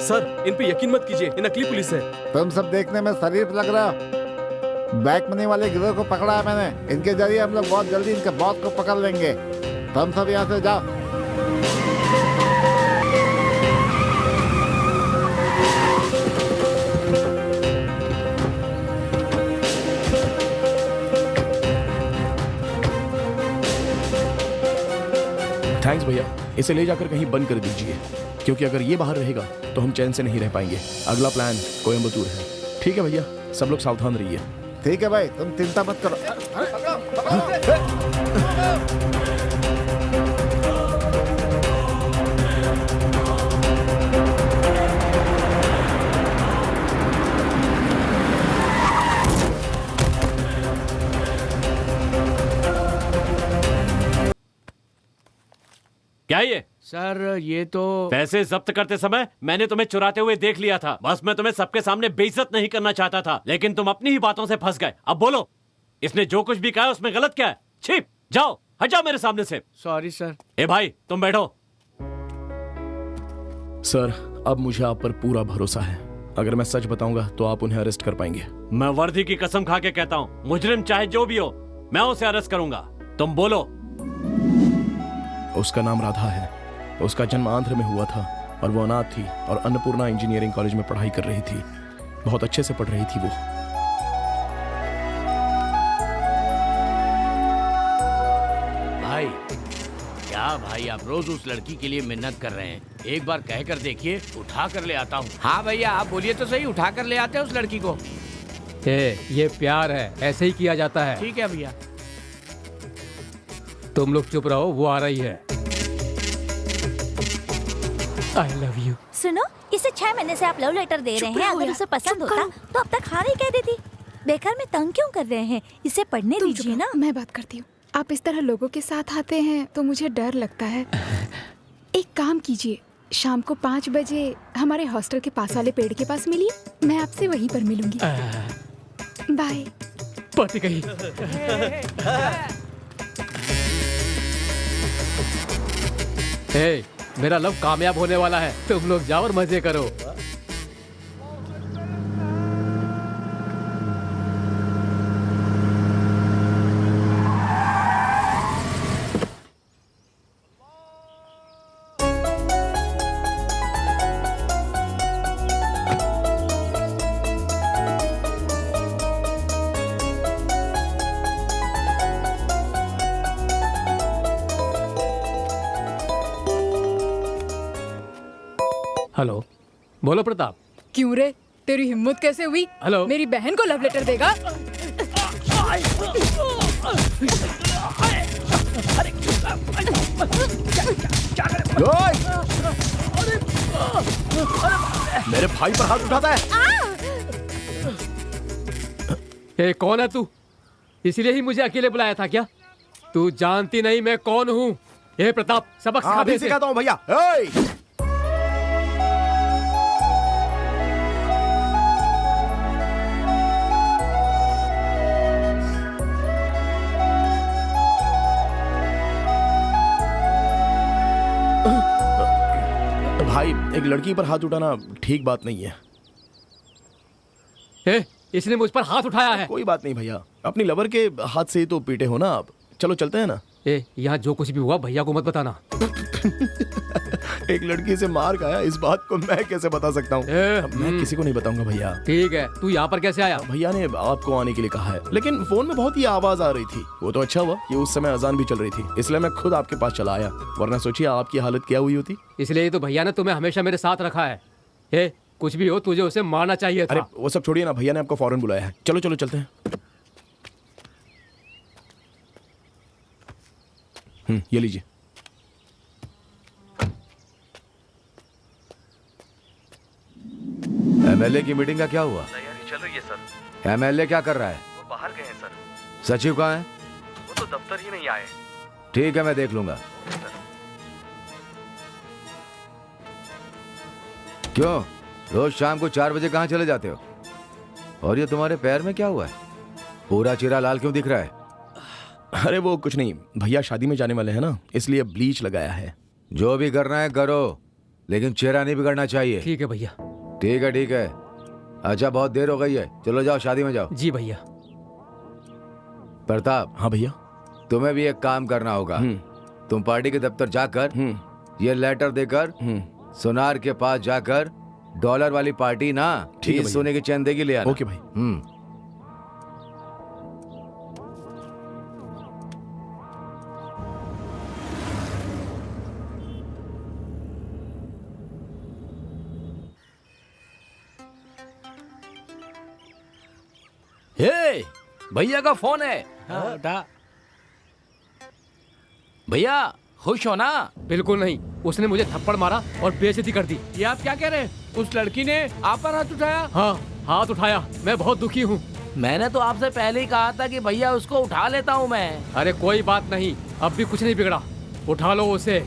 Speaker 10: सर, इन पे यकीन मत कीजिए, ये नकली पुलिस है।
Speaker 4: तुम सब देखने में शरीफ लग रहा हो। बैक मनी वाले गिरोह को पकड़ा है मैंने। इनके जरिए हम लोग बहुत जल्दी इनके बॉस को पकड़ लेंगे। तुम सब यहाँ से जाओ।
Speaker 3: थैंक्स भैया, इसे ले जाकर कहीं बंद कर दीजिए, क्योंकि अगर ये बाहर रहेगा तो हम चैन से नहीं रह पाएंगे। अगला प्लान कोयम्बतूर है। ठीक है भैया, सब लोग सावधान रहिए।
Speaker 4: ठीक है भाई, तुम चिंता मत करो।
Speaker 1: क्या ये?
Speaker 2: सर, ये तो
Speaker 1: पैसे जब्त करते समय मैंने तुम्हें चुराते हुए देख लिया था। बस मैं तुम्हें सबके सामने बेइज्जत नहीं करना चाहता था, लेकिन तुम अपनी ही बातों से फंस गए। अब बोलो, इसने जो कुछ भी कहा उसमें गलत क्या है? छिप जाओ, हट जाओ मेरे सामने से।
Speaker 2: Sorry sir.
Speaker 1: ए भाई, तुम बैठो।
Speaker 3: सर, अब मुझे आप पर पूरा भरोसा है। अगर मैं सच बताऊंगा तो आप उन्हें अरेस्ट कर पाएंगे।
Speaker 1: मैं वर्दी की कसम खा के कहता हूँ, मुजरिम चाहे जो भी हो, मैं उसे अरेस्ट करूंगा। तुम बोलो।
Speaker 3: उसका नाम राधा है। उसका जन्म आंध्र में हुआ था और वो अनाथ थी और अन्नपूर्णा इंजीनियरिंग कॉलेज में पढ़ाई कर रही थी। बहुत अच्छे से पढ़ रही थी वो।
Speaker 15: भाई, क्या भाई, आप रोज उस लड़की के लिए मेहनत कर रहे हैं। एक बार कह कर देखिए, उठा कर ले आता हूँ।
Speaker 2: हाँ भैया, आप बोलिए तो सही, उठा कर ले आते हैं उस लड़की को।
Speaker 9: ये प्यार है, ऐसे ही किया जाता है।
Speaker 2: ठीक है भैया।
Speaker 9: तुम लोग चुप रहो, वो आ रही है। I love you।
Speaker 6: सुनो, इसे 6 महीने से आप लव लेटर दे रहे हैं। अगर उसे पसंद होता तो अब तक हार ही कह देती। बेकार में तंग क्यों कर रहे हैं? इसे पढ़ने दीजिए ना।
Speaker 11: मैं बात करती हूँ। आप इस तरह लोगों के साथ आते हैं तो मुझे डर लगता है। एक काम कीजिए, शाम को 5 बजे हमारे हॉस्टल के पास वाले पेड़ के पास मिलिए। मैं आपसे वहीं पर मिलूंगी। बाय।
Speaker 9: पट गई। मेरा लव कामयाब होने वाला है। तुम लोग जाओ और मजे करो। हेलो, बोलो प्रताप।
Speaker 11: क्यों रे, तेरी हिम्मत कैसे हुई?
Speaker 9: हेलो,
Speaker 11: मेरी बहन को लव लेटर देगा?
Speaker 3: मेरे भाई पर हाथ उठाता है।
Speaker 9: ये कौन है तू? इसीलिए ही मुझे अकेले बुलाया था क्या? तू जानती नहीं मैं कौन हूँ? ये प्रताप, सबक सिखा दे।
Speaker 3: सिखाता हूँ भैया। भाई एक लड़की पर हाथ उठाना ठीक बात नहीं है।
Speaker 9: इसने मुझ पर हाथ उठाया है।
Speaker 3: कोई बात नहीं भैया, अपनी लवर के हाथ से ही तो पीटे हो ना आप। चलो चलते हैं ना।
Speaker 9: यहाँ जो कुछ भी हुआ भैया को मत बताना।
Speaker 3: एक लड़की से मार खाया, इस बात को मैं कैसे बता सकता हूँ? मैं किसी को नहीं बताऊंगा भैया।
Speaker 9: ठीक है, तू यहाँ पर कैसे आया?
Speaker 3: भैया ने आपको आने के लिए कहा है, लेकिन फोन में बहुत ही आवाज आ रही थी। वो तो अच्छा हुआ कि उस समय अजान भी चल रही थी, इसलिए मैं खुद आपके पास चला आया, वरना सोचिए आपकी हालत क्या हुई होती।
Speaker 9: इसलिए तो भैया ने तुम्हें हमेशा मेरे साथ रखा है। कुछ भी हो तुझे उसे मारना चाहिए था।
Speaker 3: अरे वो सब छोड़िए ना, भैया ने आपको फौरन बुलाया है। चलो चलो चलते हैं। ये लीजिए।
Speaker 7: एमएलए की मीटिंग का क्या हुआ?
Speaker 10: तैयारी चल रही है सर।
Speaker 7: एमएलए क्या कर रहा है?
Speaker 10: वो बाहर गए हैं सर।
Speaker 7: सचिव कहाँ है?
Speaker 10: वो तो दफ्तर ही नहीं आए।
Speaker 7: ठीक है, मैं देख लूंगा। क्यों रोज शाम को 4 बजे कहाँ चले जाते हो? और ये तुम्हारे पैर में क्या हुआ है? पूरा चेहरा लाल क्यों दिख रहा है?
Speaker 3: अरे वो कुछ नहीं, भैया शादी में जाने वाले हैं ना, इसलिए ब्लीच लगाया है।
Speaker 7: जो भी करना है करो, लेकिन चेहरा नहीं बिगड़ना चाहिए।
Speaker 9: ठीक है भैया।
Speaker 7: ठीक है ठीक है। अच्छा बहुत देर हो गई है, चलो जाओ शादी में जाओ।
Speaker 9: जी भैया।
Speaker 7: प्रताप।
Speaker 3: हाँ भैया।
Speaker 7: तुम्हें भी एक काम करना होगा। तुम पार्टी के दफ्तर जाकर ये लेटर देकर सोनार के पास जाकर डॉलर वाली पार्टी ना,
Speaker 3: ठीक है,
Speaker 7: सोने की चैन देगी ले आना।
Speaker 3: ओके भाई।
Speaker 15: भैया का फोन है। भैया खुश हो ना?
Speaker 9: बिल्कुल नहीं, उसने मुझे थप्पड़ मारा और बेइज्जती कर दी।
Speaker 2: ये आप क्या कह रहे हैं? उस लड़की ने आप पर हाथ उठाया?
Speaker 9: हाँ हाथ उठाया, मैं बहुत दुखी हूँ।
Speaker 15: मैंने तो आपसे पहले ही कहा था कि भैया उसको उठा लेता हूँ मैं।
Speaker 9: अरे कोई बात नहीं, अब भी कुछ नहीं बिगड़ा, उठा लो उसे।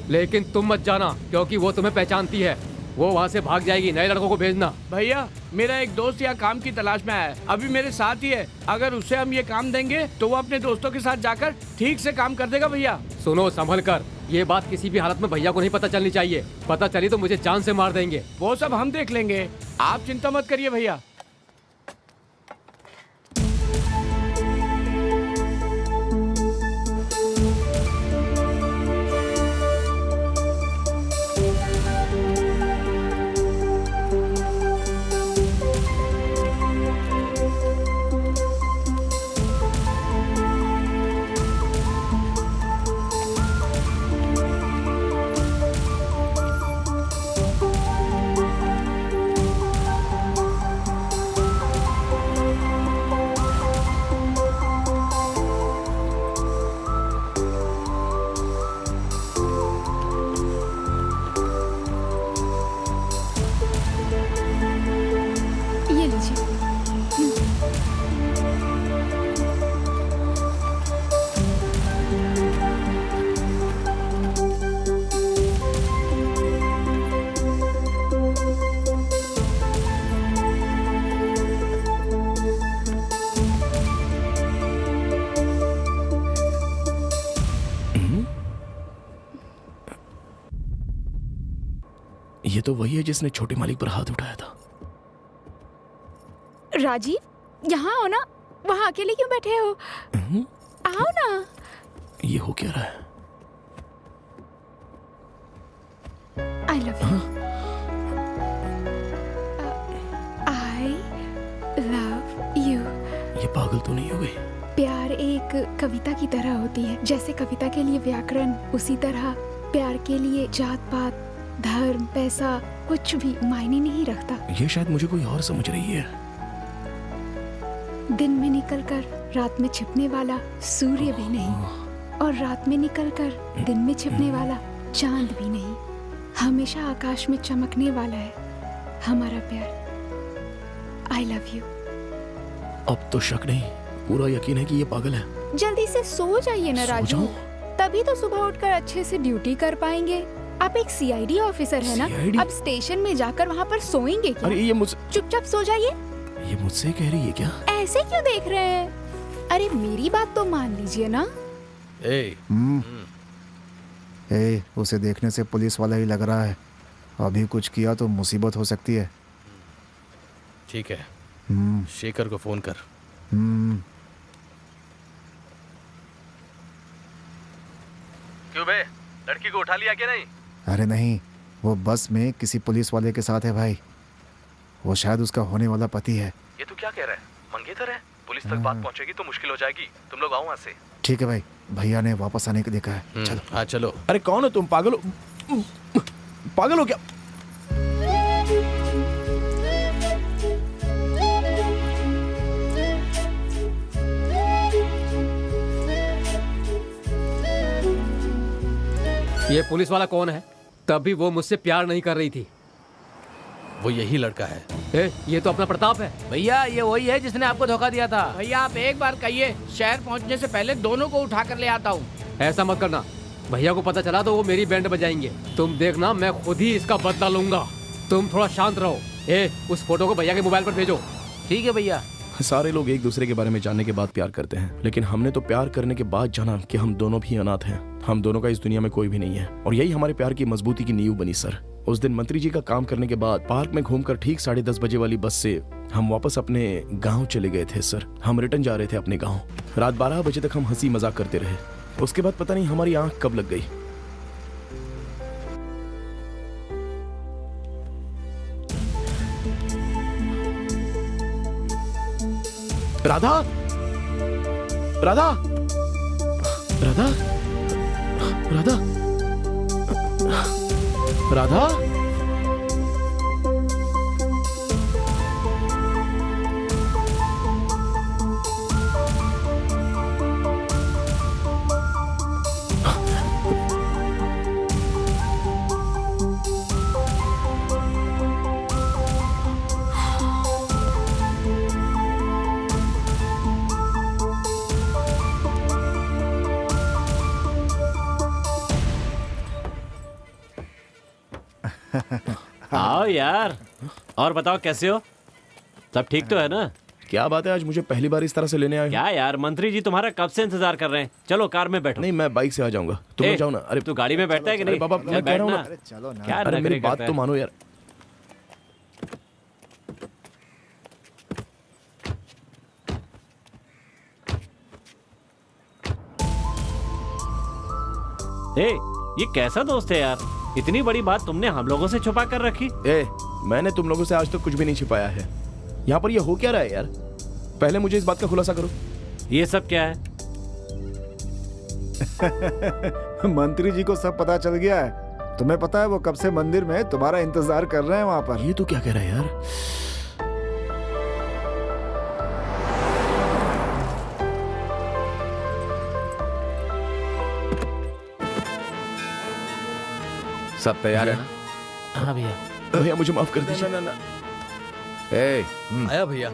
Speaker 9: लेकिन तुम मत जाना, क्योंकि वो तुम्हें पहचानती है, वो वहाँ से भाग जाएगी। नए लड़कों को भेजना।
Speaker 2: भैया मेरा एक दोस्त यहाँ काम की तलाश में आया है, अभी मेरे साथ ही है। अगर उसे हम ये काम देंगे तो वो अपने दोस्तों के साथ जाकर ठीक से काम कर देगा। भैया
Speaker 9: सुनो संभल कर, ये बात किसी भी हालत में भैया को नहीं पता चलनी चाहिए। पता चली तो मुझे जान से मार देंगे।
Speaker 2: वो सब हम देख लेंगे, आप चिंता मत करिए भैया।
Speaker 3: ये तो वही है जिसने छोटे मालिक पर हाथ उठाया था।
Speaker 11: राजीव यहाँ आओ ना, वहाँ अकेले क्यों बैठे हो? आओ ना।
Speaker 3: ये हो क्या रहा है?
Speaker 11: I love you. I love you.
Speaker 3: ये पागल तो नहीं हो गई?
Speaker 11: प्यार एक कविता की तरह होती है। जैसे कविता के लिए व्याकरण, उसी तरह प्यार के लिए जात पात, धर्म, पैसा कुछ भी मायने नहीं रखता।
Speaker 3: ये शायद मुझे कोई और समझ रही है।
Speaker 11: दिन में निकलकर रात में छिपने वाला सूर्य भी नहीं, और रात में निकलकर दिन में छिपने वाला चांद भी नहीं। हमेशा आकाश में चमकने वाला है हमारा प्यार। I love you.
Speaker 3: अब तो शक नहीं, पूरा यकीन है कि ये पागल है।
Speaker 11: जल्दी से सो जाइए ना राजू, तभी तो सुबह उठकर अच्छे से ड्यूटी कर पाएंगे। आप एक सीआईडी ऑफिसर है ना, अब स्टेशन में जाकर वहाँ पर सोएंगे क्या?
Speaker 3: अरे ये मुझसे
Speaker 11: चुपचाप सो जाइए।
Speaker 3: ये मुझसे कह रही है क्या?
Speaker 11: ऐसे क्यों देख रहे हैं? अरे मेरी बात तो मान लीजिए ना।
Speaker 4: उसे देखने से पुलिस वाला ही लग रहा है। अभी कुछ किया तो मुसीबत हो सकती है।
Speaker 10: ठीक है,
Speaker 4: हम्म,
Speaker 10: शेखर को फोन कर। क्यों बे, लड़की को उठा लिया क्या नहीं?
Speaker 4: अरे नहीं, वो बस में किसी पुलिस वाले के साथ है भाई। वो शायद उसका होने वाला पति है।
Speaker 10: ये तू क्या कह रहा है? मंगेतर है? पुलिस तक बात पहुंचेगी तो मुश्किल हो जाएगी। तुम लोग आओ वहाँ से।
Speaker 4: ठीक है भाई, भैया ने वापस आने के लिए कहा है। चलो।
Speaker 10: हाँ चलो।
Speaker 3: अरे कौन हो तुम? पागल हो क्या?
Speaker 9: ये पुलिस वाला कौन है? तभी वो मुझसे प्यार नहीं कर रही थी।
Speaker 10: वो यही लड़का है।
Speaker 9: ये तो अपना प्रताप है।
Speaker 15: भैया ये वही है जिसने आपको धोखा दिया था।
Speaker 2: भैया आप एक बार कहिए, शहर पहुंचने से पहले दोनों को उठा कर ले आता हूँ।
Speaker 9: ऐसा मत करना, भैया को पता चला तो वो मेरी बैंड बजाएंगे। तुम देखना, मैं खुद ही इसका बदला लूंगा। तुम थोड़ा शांत रहो। उस फोटो को भैया के मोबाइल पर भेजो।
Speaker 15: ठीक है भैया।
Speaker 3: सारे लोग एक दूसरे के बारे में जानने के बाद प्यार करते हैं, लेकिन हमने तो प्यार करने के बाद जाना कि हम दोनों भी अनाथ हैं। हम दोनों का इस दुनिया में कोई भी नहीं है, और यही हमारे प्यार की मजबूती की नींव बनी सर। उस दिन मंत्री जी का काम करने के बाद पार्क में घूमकर ठीक 10:30 बजे वाली बस से हम वापस अपने गांव चले गए थे सर। हम रिटर्न जा रहे थे अपने गांव। रात 12 बजे तक हम हंसी मजाक करते रहे। उसके बाद पता नहीं हमारी आंख कब लग गई। राधा, राधा, राधा, राधा, राधा।
Speaker 1: आओ यार, और बताओ कैसे हो? सब ठीक तो है ना?
Speaker 3: क्या बात है, आज मुझे पहली बार इस तरह से लेने आए?
Speaker 1: क्या यार, मंत्री जी तुम्हारा कब से इंतजार कर रहे हैं। चलो कार में बैठो।
Speaker 3: नहीं, मैं बाइक से आ जाऊंगा। तुम लोग जाओ ना। अरे
Speaker 1: तू गाड़ी में बैठता है कि नहीं?
Speaker 3: बाबा, मैं कह रहा हूँ ना।
Speaker 4: चलो ना।
Speaker 1: क्या
Speaker 3: अरे मेरी बात तो मानो यार।
Speaker 1: ये कैसा दोस्त है यार? इतनी बड़ी बात तुमने हम लोगों से छुपा कर रखी।
Speaker 3: मैंने तुम लोगों से आज तक कुछ भी नहीं छिपाया है। यहाँ पर ये हो क्या रहा है यार? पहले मुझे इस बात का खुलासा करो।
Speaker 1: ये सब क्या है?
Speaker 4: मंत्री जी को सब पता चल गया है। तुम्हें पता है वो कब से मंदिर में तुम्हारा इंतजार कर रहे हैं वहाँ पर।
Speaker 3: ये तो क्या कह रहा है यार?
Speaker 7: सब तैयार है ना?
Speaker 15: हाँ भैया।
Speaker 3: भैया मुझे माफ कर दीजिए।
Speaker 10: ना। आया भैया,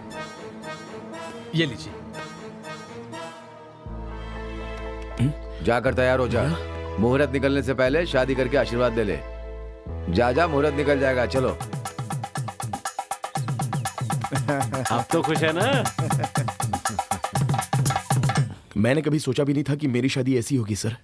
Speaker 10: ये लीजिए।
Speaker 7: जाकर तैयार हो जा। मुहूर्त निकलने से पहले शादी करके आशीर्वाद दे ले। जा जा, मुहूर्त निकल जाएगा। चलो।
Speaker 1: आप तो खुश है ना?
Speaker 3: मैंने कभी सोचा भी नहीं था कि मेरी शादी ऐसी होगी सर।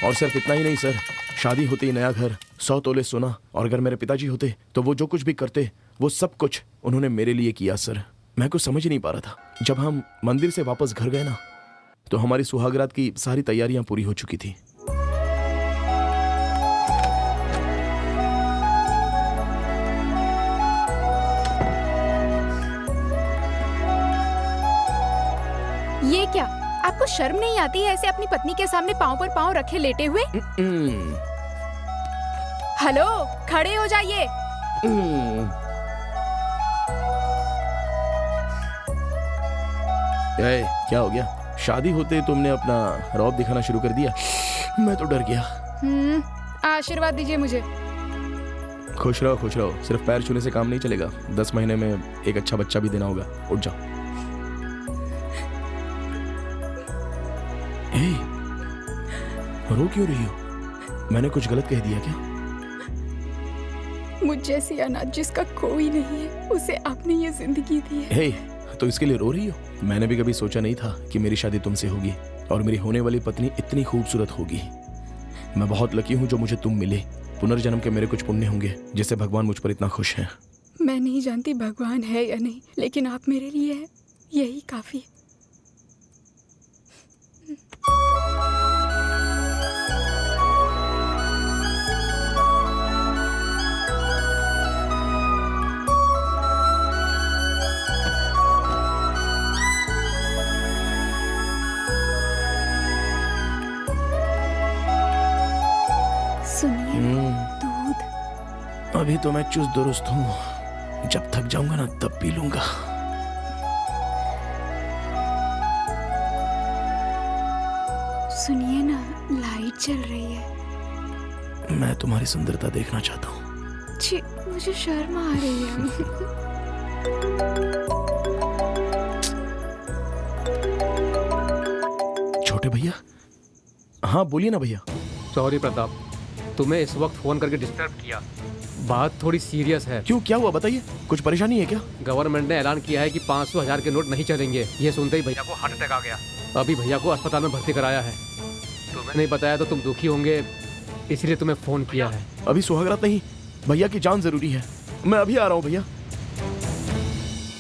Speaker 3: और सिर्फ इतना ही नहीं सर, शादी होती, नया घर, 100 तोले सोना, और अगर मेरे पिताजी होते तो वो जो कुछ भी करते वो सब कुछ उन्होंने मेरे लिए किया सर। मैं कुछ समझ नहीं पा रहा था। जब हम मंदिर से वापस घर गए ना, तो हमारी सुहागरात की सारी तैयारियां पूरी हो चुकी थी।
Speaker 11: ये क्या, आपको शर्म नहीं आती है ऐसे अपनी पत्नी के सामने पांव पर पांव रखे लेटे हुए? हेलो, खड़े हो जाइए।
Speaker 3: क्या हो गया? शादी होते तुमने अपना रौब दिखाना शुरू कर दिया। मैं तो डर गया।
Speaker 11: आशीर्वाद दीजिए मुझे।
Speaker 3: खुश रहो, खुश रहो। सिर्फ पैर छूने से काम नहीं चलेगा। 10 महीने में एक अच्छा बच्चा भी देना होगा। उठ जाओ। रो क्यों रही हो? मैंने कुछ गलत कह दिया क्या?
Speaker 11: मुझ जैसी अनाथ जिसका कोई नहीं है, उसे आपने ये जिंदगी दी है।
Speaker 3: हे, तो इसके लिए रो रही हो? मैंने भी कभी सोचा नहीं था कि मेरी शादी तुमसे होगी और मेरी होने वाली पत्नी इतनी खूबसूरत होगी। मैं बहुत लकी हूँ जो मुझे तुम मिले। पुनर्जन्म के मेरे कुछ पुण्य होंगे जिससे भगवान मुझ पर इतना खुश है।
Speaker 11: मैं नहीं जानती भगवान है या नहीं, लेकिन आप मेरे लिए हैं, यही काफी है। सुनिए, दूध।
Speaker 3: अभी तो मैं चुस्त दुरुस्त हूँ, जब थक जाऊंगा ना तब पी लूंगा।
Speaker 11: सुनिए ना, लाइट जल रही है।
Speaker 3: मैं तुम्हारी सुंदरता देखना चाहता हूँ।
Speaker 11: छी, मुझे शर्म आ रही है।
Speaker 3: छोटे भैया। हाँ बोलिए ना भैया।
Speaker 9: सॉरी प्रताप, तुम्हें इस वक्त फोन करके डिस्टर्ब किया। बात थोड़ी सीरियस है।
Speaker 3: क्यों, क्या हुआ बताइए? कुछ परेशानी है क्या?
Speaker 9: गवर्नमेंट ने ऐलान किया है कि 500,000 के नोट नहीं चलेंगे। ये सुनते ही भैया को हार्ट अटैक आ गया। अभी भैया को अस्पताल में भर्ती कराया है। तुम्हें नहीं बताया तो तुम दुखी होंगे, इसलिए तुम्हें फोन किया है।
Speaker 3: अभी सुहागरात नहीं, भैया की जान जरूरी है। मैं अभी आ रहा हूँ भैया।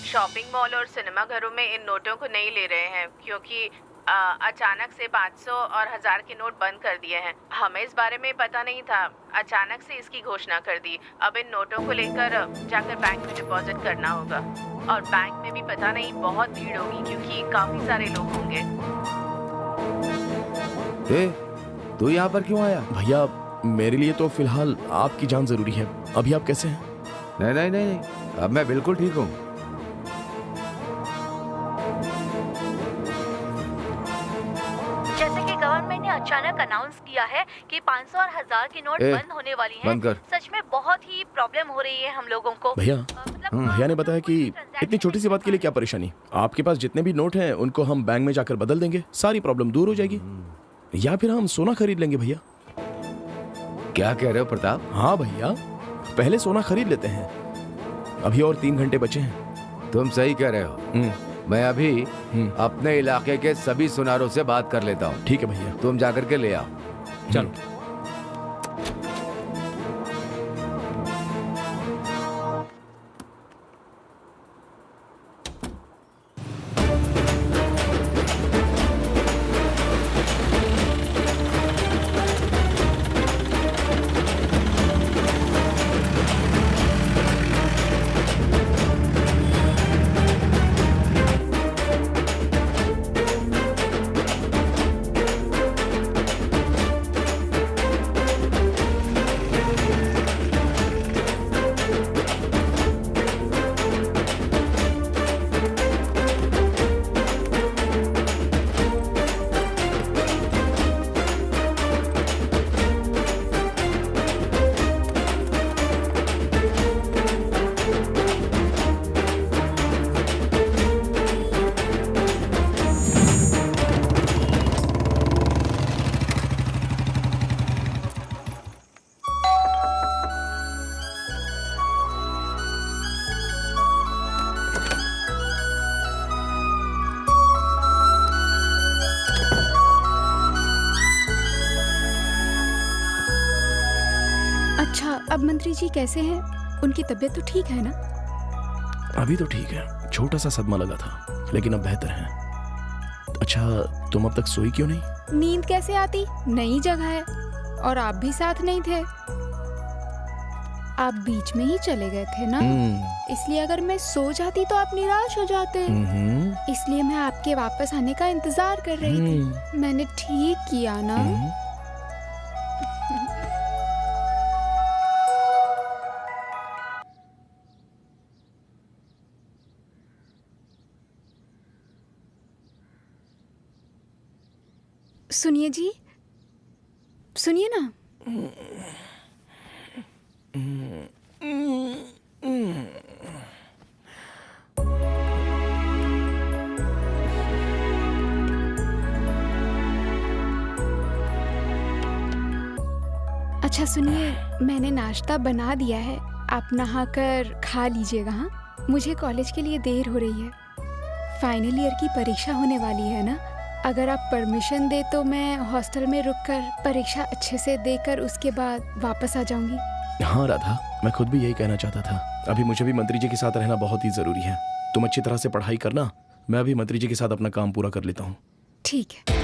Speaker 5: शॉपिंग मॉल और सिनेमा घरों में इन नोटों को नहीं ले रहे हैं क्योंकि अचानक से 500 और 1000 के नोट बंद कर दिए हैं। हमें इस बारे में पता नहीं था, अचानक से इसकी घोषणा कर दी। अब इन नोटों को लेकर जाकर बैंक में डिपॉजिट करना होगा और बैंक में भी पता नहीं बहुत भीड़ होगी क्योंकि काफी सारे लोग होंगे।
Speaker 7: तू यहाँ पर क्यों आया?
Speaker 3: भैया मेरे लिए तो फिलहाल आपकी जान जरूरी है। अभी आप कैसे हैं?
Speaker 7: नहीं, अब मैं बिल्कुल ठीक हूँ।
Speaker 6: जैसे कि गवर्नमेंट ने अचानक अनाउंस किया है कि 500 और 1000 की नोट बंद होने वाली हैं।
Speaker 7: बंद कर।
Speaker 6: सच में बहुत ही प्रॉब्लम हो रही है हम लोगों को।
Speaker 3: भैया, भैया ने बताया कि इतनी छोटी सी बात के लिए क्या परेशानी। आपके पास जितने भी नोट हैं उनको हम बैंक में जाकर बदल देंगे, सारी प्रॉब्लम दूर हो जाएगी। या फिर हम सोना खरीद लेंगे भैया।
Speaker 7: क्या कह रहे हो प्रताप?
Speaker 3: हाँ भैया, पहले सोना खरीद लेते हैं। अभी और 3 घंटे बचे हैं।
Speaker 7: तुम सही कह रहे हो। मैं अभी अपने इलाके के सभी सुनारों से बात कर लेता हूँ।
Speaker 3: ठीक है भैया,
Speaker 7: तुम जाकर के ले आओ।
Speaker 3: चलो।
Speaker 11: अच्छा, अब मंत्री जी कैसे हैं? उनकी तबीयत तो ठीक है ना?
Speaker 3: अभी तो ठीक है, छोटा सा सदमा लगा था लेकिन अब बेहतर है। अच्छा, तुम अब तक सोई क्यों नहीं?
Speaker 11: नींद कैसे आती? नई जगह है और आप भी साथ नहीं थे। आप बीच में ही चले गए थे ना, इसलिए अगर मैं सो जाती तो आप निराश हो जाते। इसलिए मैं आपके वापस आने का इंतजार कर रही थी। मैंने ठीक किया ना? सुनिए जी, सुनिए ना। अच्छा सुनिए, मैंने नाश्ता बना दिया है, आप नहाकर खा लीजिएगा। हाँ, मुझे कॉलेज के लिए देर हो रही है, फाइनल ईयर की परीक्षा होने वाली है ना। अगर आप परमिशन दे तो मैं हॉस्टल में रुककर परीक्षा अच्छे से देकर उसके बाद वापस आ जाऊंगी।
Speaker 3: हाँ राधा, मैं खुद भी यही कहना चाहता था। अभी मुझे भी मंत्री जी के साथ रहना बहुत ही जरूरी है। तुम अच्छी तरह से पढ़ाई करना, मैं अभी मंत्री जी के साथ अपना काम पूरा कर लेता हूँ।
Speaker 11: ठीक है।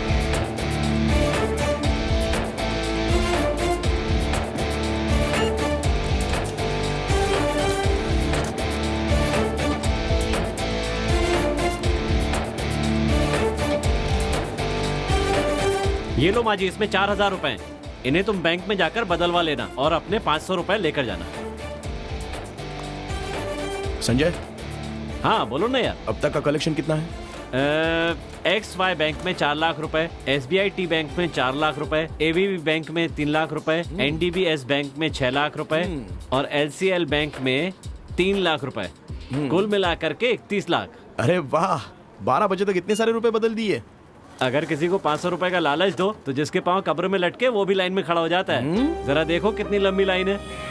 Speaker 1: ये लो माँ जी, इसमें 4000 रुपए हैं। इन्हें तुम बैंक में जाकर बदलवा लेना और अपने 500 रुपए लेकर जाना।
Speaker 3: संजय,
Speaker 1: हाँ बोलो ना यार।
Speaker 3: अब तक का कलेक्शन कितना है?
Speaker 1: XY बैंक में 4 लाख रुपए, SBI T बैंक में 4 लाख रुपए, ABB बैंक में 3 लाख रुपए, NDBS बैंक में 6 लाख रुपए और LCL बैंक में 3 लाख रुपए, कुल मिलाकर के 31 लाख।
Speaker 3: अरे वाह, 12 बजे तक इतने सारे रुपए बदल दिए।
Speaker 1: अगर किसी को 500 रुपए का लालच दो तो जिसके पांव कब्र में लटके वो भी लाइन में खड़ा हो जाता है। जरा देखो कितनी लंबी लाइन है।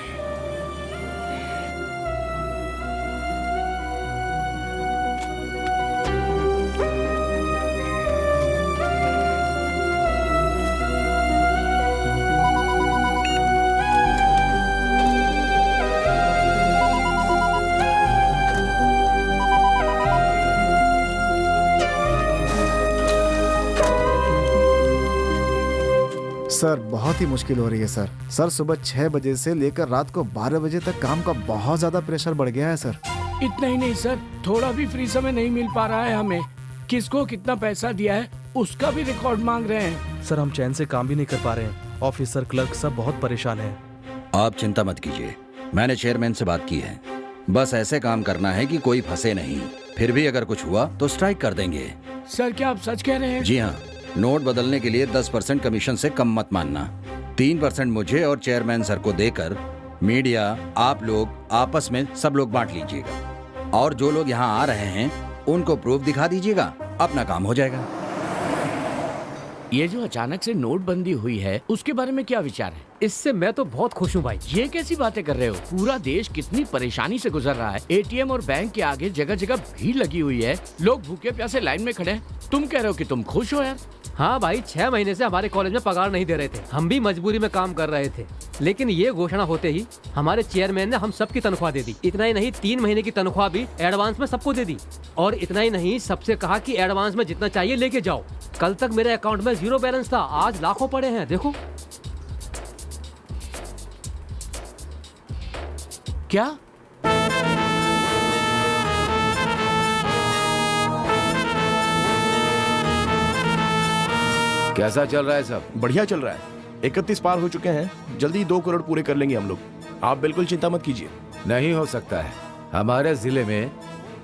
Speaker 4: सर बहुत ही मुश्किल हो रही है सर। सर सुबह 6 बजे से लेकर रात को 12 बजे तक काम का बहुत ज्यादा प्रेशर बढ़ गया है सर।
Speaker 2: इतना ही नहीं सर, थोड़ा भी फ्री समय नहीं मिल पा रहा है हमें। किसको कितना पैसा दिया है उसका भी रिकॉर्ड मांग रहे हैं।
Speaker 10: सर हम चैन से काम भी नहीं कर पा रहे हैं। ऑफिसर, क्लर्क सब बहुत परेशान हैं।
Speaker 16: आप चिंता मत कीजिए, मैंने चेयरमैन से बात की है। बस ऐसे काम करना है कि कोई फंसे नहीं। फिर भी अगर कुछ हुआ तो स्ट्राइक कर देंगे।
Speaker 2: सर क्या आप सच कह रहे हैं?
Speaker 16: जी हाँ, नोट बदलने के लिए 10% कमीशन से कम मत मानना। 3% मुझे और चेयरमैन सर को देकर मीडिया, आप लोग आपस में सब लोग बांट लीजिएगा। और जो लोग यहाँ आ रहे हैं उनको प्रूफ दिखा दीजिएगा, अपना काम हो जाएगा।
Speaker 15: ये जो अचानक से नोटबंदी हुई है उसके बारे में क्या विचार है?
Speaker 9: इससे मैं तो बहुत खुश हूँ भाई।
Speaker 15: ये कैसी बातें कर रहे हो? पूरा देश कितनी परेशानी से गुजर रहा है। ATM और बैंक के आगे जगह जगह भीड़ लगी हुई है, लोग भूखे प्यासे लाइन में खड़े हैं। तुम कह रहे हो कि तुम खुश हो यार?
Speaker 9: हाँ भाई, 6 महीने से हमारे कॉलेज में पगार नहीं दे रहे थे। हम भी मजबूरी में काम कर रहे थे, लेकिन ये घोषणा होते ही हमारे चेयरमैन ने हम सबकी तनख्वाह दे दी। इतना ही नहीं, 3 महीने की तनख्वाह भी एडवांस में सबको दे दी। और इतना ही नहीं, सबसे कहा कि एडवांस में जितना चाहिए लेके जाओ। कल तक मेरे अकाउंट में 0 बैलेंस था, आज लाखों पड़े हैं। देखो
Speaker 15: क्या
Speaker 7: कैसा चल रहा है सब?
Speaker 3: बढ़िया चल रहा है। 31 पार हो चुके हैं, जल्दी 2 करोड़ पूरे कर लेंगे हम लोग। आप बिल्कुल चिंता मत कीजिए।
Speaker 7: नहीं हो सकता है। हमारे जिले में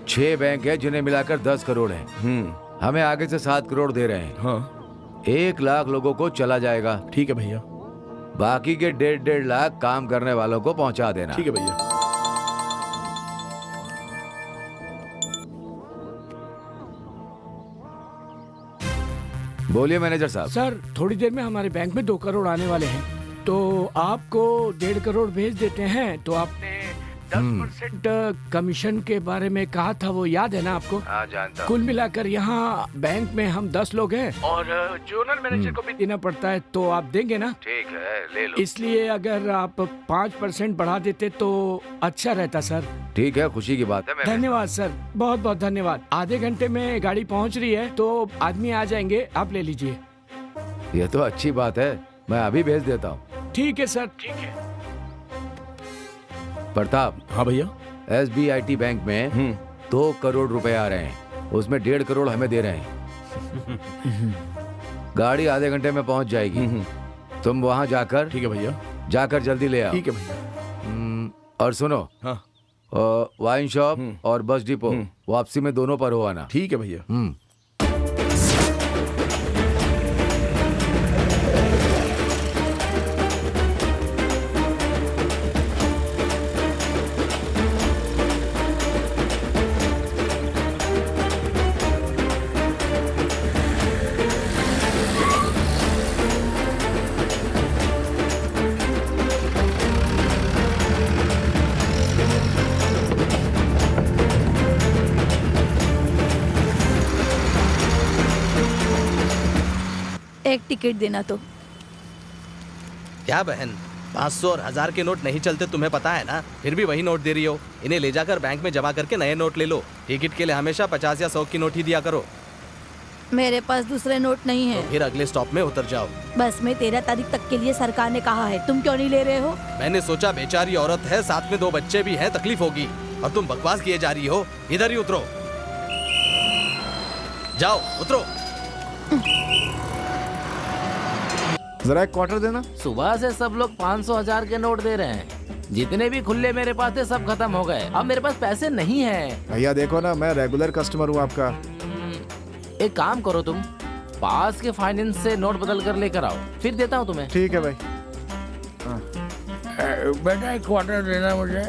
Speaker 7: 6 बैंक है जिन्हें मिलाकर 10 करोड़ है। हमें आगे से 7 करोड़ दे रहे हैं।
Speaker 3: हाँ,
Speaker 7: 1 लाख लोगों को चला जाएगा।
Speaker 3: ठीक है भैया।
Speaker 7: बाकी के 1.5 लाख काम करने वालों को पहुंचा देना।
Speaker 3: ठीक है भैया।
Speaker 7: बोलिए मैनेजर साहब।
Speaker 2: सर थोड़ी देर में हमारे बैंक में 2 करोड़ आने वाले हैं, तो आपको 1.5 करोड़ भेज देते हैं। तो आपने 10% कमीशन के बारे में कहा था, वो याद है ना आपको?
Speaker 7: हाँ जानता हूं।
Speaker 2: कुल मिलाकर यहाँ बैंक में हम 10 लोग हैं और जोनल मैनेजर को भी देना पड़ता है, तो आप देंगे ना?
Speaker 7: ठीक है, ले लो।
Speaker 2: इसलिए अगर आप 5% बढ़ा देते तो अच्छा रहता सर।
Speaker 7: ठीक है, खुशी की बात है।
Speaker 2: धन्यवाद सर, बहुत बहुत धन्यवाद। आधे घंटे में गाड़ी पहुँच रही है, तो आदमी आ जाएंगे, आप ले लीजिए।
Speaker 7: ये तो अच्छी बात है, मैं अभी भेज देता हूँ।
Speaker 2: ठीक है सर, ठीक है।
Speaker 7: प्रताप।
Speaker 3: हाँ भैया।
Speaker 7: SBI बैंक में 2 करोड़ रुपए आ रहे हैं, उसमें 1.5 करोड़ हमें दे रहे हैं। गाड़ी आधे घंटे में पहुंच जाएगी। तुम वहां जाकर।
Speaker 3: ठीक है भैया।
Speaker 7: जाकर जल्दी ले आओ।
Speaker 3: ठीक है भैया।
Speaker 7: और सुनो,
Speaker 3: हाँ,
Speaker 7: वाइन शॉप और बस डिपो वापसी में दोनों पर हो आना।
Speaker 3: ठीक है भैया।
Speaker 6: एक टिकट देना तो।
Speaker 10: क्या बहन, 500 और 1000 के नोट नहीं चलते, तुम्हें पता है ना, फिर भी वही नोट दे रही हो। इन्हें ले जाकर बैंक में जमा करके नए नोट ले लो। टिकट के लिए हमेशा 50 या 100 की नोट ही दिया करो।
Speaker 6: मेरे पास दूसरे नोट नहीं है।
Speaker 10: तो फिर अगले स्टॉप में उतर जाओ।
Speaker 6: बस में 13 तारीख तक के लिए सरकार ने कहा है, तुम क्यों नहीं ले रहे हो?
Speaker 10: मैंने सोचा बेचारी औरत है, साथ में 2 बच्चे भी हैं, तकलीफ होगी, और तुम बकवास किए जा रही हो। इधर ही उतरो, जाओ उतरो।
Speaker 4: जरा एक क्वार्टर देना।
Speaker 15: सुबह से सब लोग 500-1000 के नोट दे रहे हैं। जितने भी खुले मेरे पास थे सब खत्म हो गए। अब मेरे पास पैसे नहीं है।
Speaker 4: भैया देखो ना, मैं रेगुलर कस्टमर हूँ आपका।
Speaker 15: एक काम करो, तुम पास के फाइनेंस से नोट बदल कर लेकर आओ, फिर देता हूँ तुम्हें।
Speaker 4: ठीक है भाई।
Speaker 2: बेटा एक क्वार्टर देना मुझे।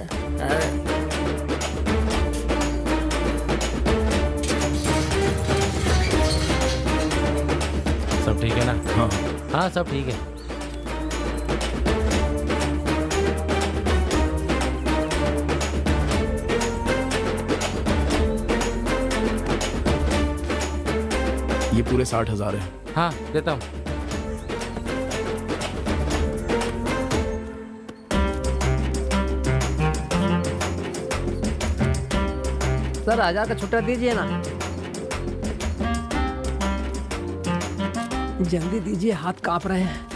Speaker 8: सब ठीक है ना?
Speaker 3: हाँ
Speaker 8: हाँ सब ठीक है।
Speaker 3: ये पूरे 60,000 है।
Speaker 8: हाँ देता हूँ।
Speaker 9: सर 1000 का छुट्टा दीजिए ना। जल्दी दीजिए, हाथ कांप रहे हैं।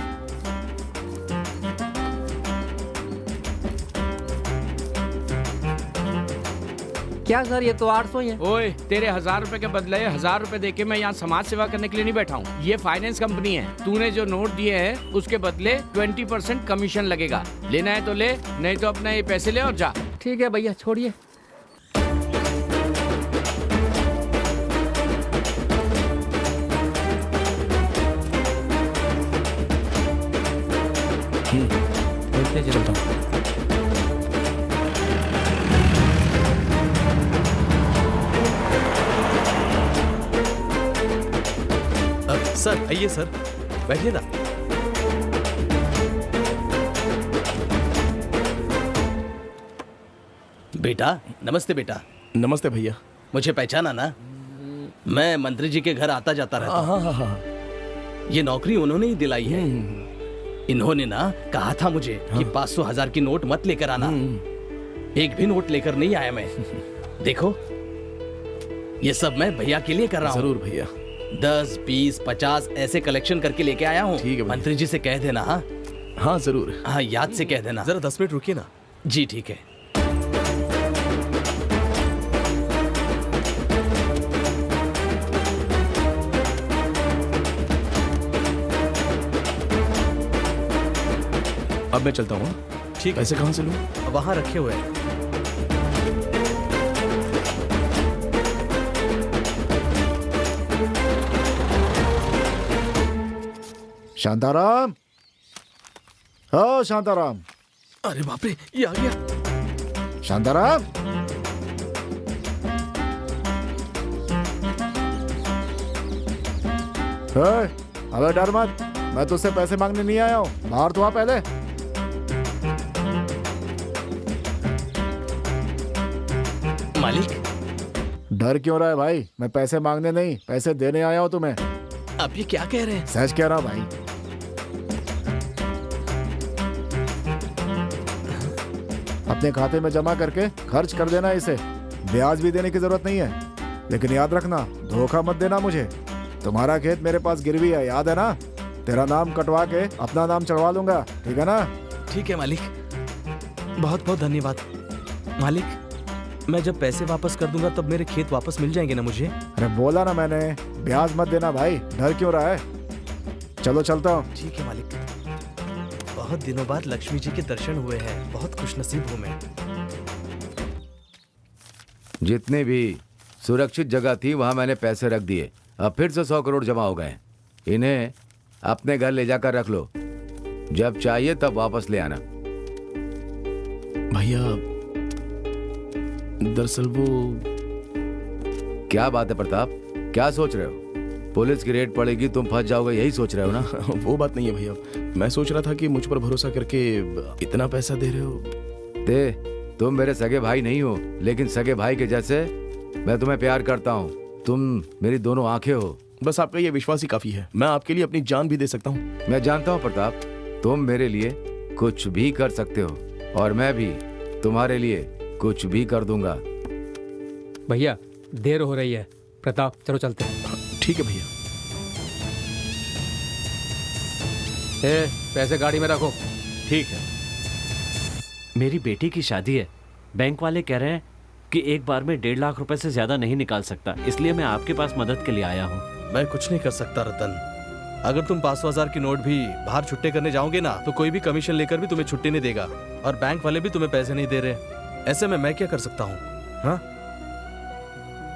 Speaker 9: क्या सर, ये तो 800 ही है।
Speaker 2: ओए, तेरे 1000 रुपए के बदले 1000 रुपए देके मैं यहाँ समाज सेवा करने के लिए नहीं बैठा हूँ। ये फाइनेंस कंपनी है। तूने जो नोट दिए हैं उसके बदले 20% कमीशन लगेगा। लेना है तो ले, नहीं तो अपने ये पैसे ले और जा।
Speaker 9: ठीक है भैया, छोड़िए।
Speaker 3: चलता हूँ।
Speaker 10: सर आइए सर, बैठिए ना। बेटा नमस्ते। बेटा
Speaker 3: नमस्ते भैया।
Speaker 10: मुझे पहचाना ना? मैं मंत्री जी के घर आता जाता रहता हूँ।
Speaker 3: हाँ।
Speaker 10: ये नौकरी उन्होंने ही दिलाई है। इन्होंने ना कहा था मुझे कि 500-1000 की नोट मत लेकर आना। एक भी नोट लेकर नहीं आया मैं। देखो ये सब मैं भैया के लिए कर रहा हूँ।
Speaker 3: जरूर भैया।
Speaker 10: 10, 20, 50 ऐसे कलेक्शन करके लेके आया हूँ।
Speaker 3: ठीक है
Speaker 10: मंत्री जी से कह देना। हाँ
Speaker 3: हाँ जरूर।
Speaker 10: हाँ याद से कह देना।
Speaker 12: जरा 10 मिनट रुकिए ना।
Speaker 10: जी ठीक है।
Speaker 3: अब मैं चलता हूँ।
Speaker 12: ठीक है।
Speaker 3: पैसे कहाँ से लूँ?
Speaker 12: वहाँ रखे हुए हैं।
Speaker 4: शांताराम, हो शांताराम।
Speaker 12: अरे बाप रे, ये आ गया।
Speaker 4: शांताराम, अबे डर मत, मैं तुझसे पैसे मांगने नहीं आया हूँ। बाहर तो आ पहले।
Speaker 10: मालिक
Speaker 4: डर क्यों रहा है भाई? मैं पैसे मांगने नहीं, पैसे देने आया हूँ तुम्हें।
Speaker 10: आप ये क्या कह रहे हैं?
Speaker 4: सच कह रहा हूँ भाई। अपने खाते में जमा करके खर्च कर देना इसे। ब्याज भी देने की जरूरत नहीं है, लेकिन याद रखना धोखा मत देना मुझे। तुम्हारा खेत मेरे पास गिरवी है, याद है ना? तेरा नाम कटवा के अपना नाम चढ़वा लूंगा, ठीक है ना?
Speaker 10: ठीक है मालिक, बहुत बहुत धन्यवाद। मालिक मैं जब पैसे वापस कर दूंगा तब मेरे खेत वापस मिल जाएंगे ना मुझे?
Speaker 4: अरे बोला ना मैंने, ब्याज मत देना भाई। डर क्यों रहा है? चलो चलता हूँ।
Speaker 10: ठीक है मालिक। बहुत दिनों बाद लक्ष्मी जी के दर्शन हुए हैं, बहुत खुशनसीब हूँ मैं।
Speaker 7: जितने भी सुरक्षित जगह थी वहां मैंने पैसे रख दिए। अब फिर से 100 करोड़ जमा हो गए। इन्हें अपने घर ले जाकर रख लो, जब चाहिए तब वापस ले आना।
Speaker 3: भैया दरअसल वो।
Speaker 7: क्या बात है प्रताप, क्या सोच रहे हो? पुलिस की रेड पड़ेगी, तुम फंस जाओगे, यही सोच रहे हो ना?
Speaker 3: वो बात नहीं है भैया, मैं सोच रहा था कि मुझ पर भरोसा करके इतना पैसा दे रहे हो।
Speaker 7: तुम मेरे सगे भाई नहीं हो, लेकिन सगे भाई के जैसे मैं तुम्हें प्यार करता हूँ। तुम मेरी दोनों आंखें हो।
Speaker 3: बस आपका ये विश्वास ही काफी है। मैं आपके लिए अपनी जान भी दे सकता हूँ।
Speaker 7: मैं जानता हूँ प्रताप, तुम मेरे लिए कुछ भी कर सकते हो और मैं भी तुम्हारे लिए कुछ भी कर दूंगा।
Speaker 9: भैया देर हो रही है, प्रताप चलो चलते हैं।
Speaker 3: ठीक है भैया।
Speaker 9: पैसे गाड़ी में रखो।
Speaker 1: ठीक है। मेरी बेटी की शादी है, बैंक वाले कह रहे हैं कि एक बार में 1.5 लाख रुपए से ज्यादा नहीं निकाल सकता, इसलिए मैं आपके पास मदद के लिए आया हूँ।
Speaker 10: मैं कुछ नहीं कर सकता रतन। अगर तुम 500,000 की नोट भी बाहर छुट्टे करने जाओगे ना तो कोई भी कमीशन लेकर भी तुम्हें छुट्टी नहीं देगा और बैंक वाले भी तुम्हें पैसे नहीं दे रहे। ऐसे में मैं क्या कर सकता हूँ? हाँ,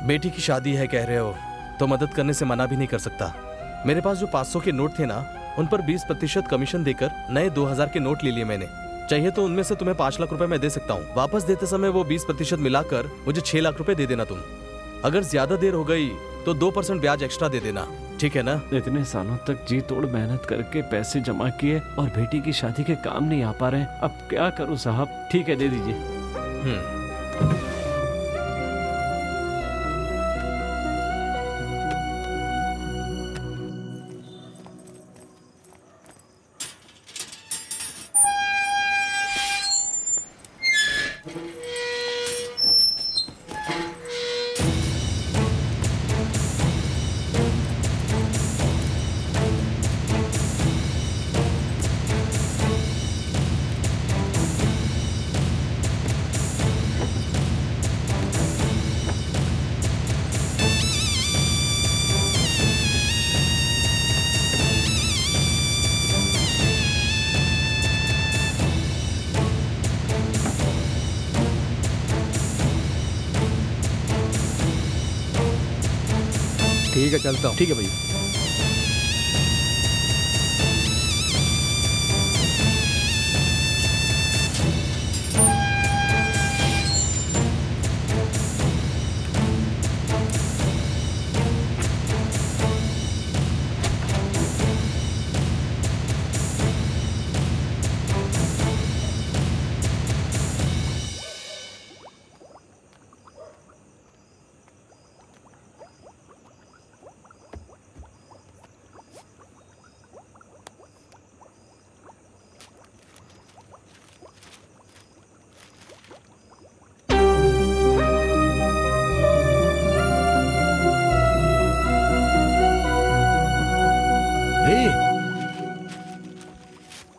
Speaker 10: बेटी की शादी है कह रहे हो तो मदद करने से मना भी नहीं कर सकता। मेरे पास जो 500 के नोट थे ना, उन पर 20% कमीशन देकर नए 2000 के नोट ले लिए मैंने। चाहिए तो उनमें से तुम्हें 5 लाख रुपए मैं दे सकता हूँ। वापस देते समय वो 20% मिलाकर मुझे 6 लाख रुपए दे देना तुम। अगर ज्यादा देर हो गई तो 2% ब्याज एक्स्ट्रा दे देना, ठीक है ना?
Speaker 1: इतने सालों तक जी तोड़ मेहनत करके पैसे जमा किए और बेटी की शादी के काम नहीं आ पा रहे हैं, अब क्या करूं साहब? ठीक है, दे दीजिए।
Speaker 9: ठीक है, चलता हूँ।
Speaker 3: ठीक है भैया।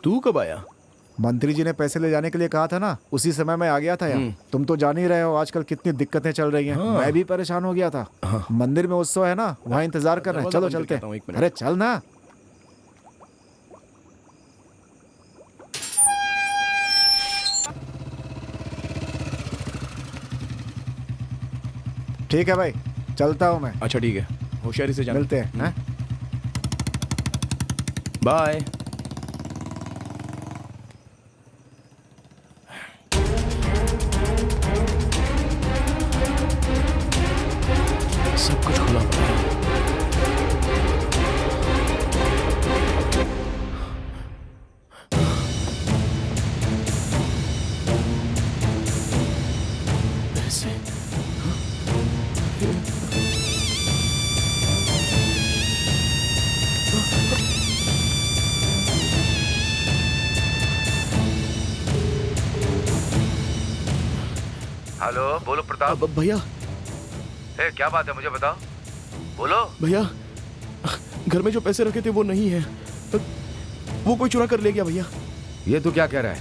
Speaker 3: तू कब आया?
Speaker 4: मंत्री जी ने पैसे ले जाने के लिए कहा था ना, उसी समय मैं आ गया था यहाँ। तुम तो जान ही रहे हो आजकल कितनी दिक्कतें चल रही हैं।
Speaker 3: हाँ।
Speaker 4: मैं भी परेशान हो गया था। मंदिर में उत्सव है ना, वहाँ इंतजार कर रहे हैं। चलो चलते हैं। अरे चल ना। ठीक है भाई, चलता हूँ मैं।
Speaker 3: अच्छा ठीक है, होशियारी से जाना।
Speaker 4: मिलते हैं।
Speaker 3: बाय। सब कुछ खुला पड़ा है। पैसे।
Speaker 7: हेलो, बोलो प्रताप।
Speaker 3: भैया।
Speaker 7: क्या बात है, मुझे बताओ। बोलो
Speaker 3: भैया, घर में जो पैसे रखे थे वो नहीं है, वो कोई चुरा कर ले गया भैया।
Speaker 7: ये तू क्या कह रहा है?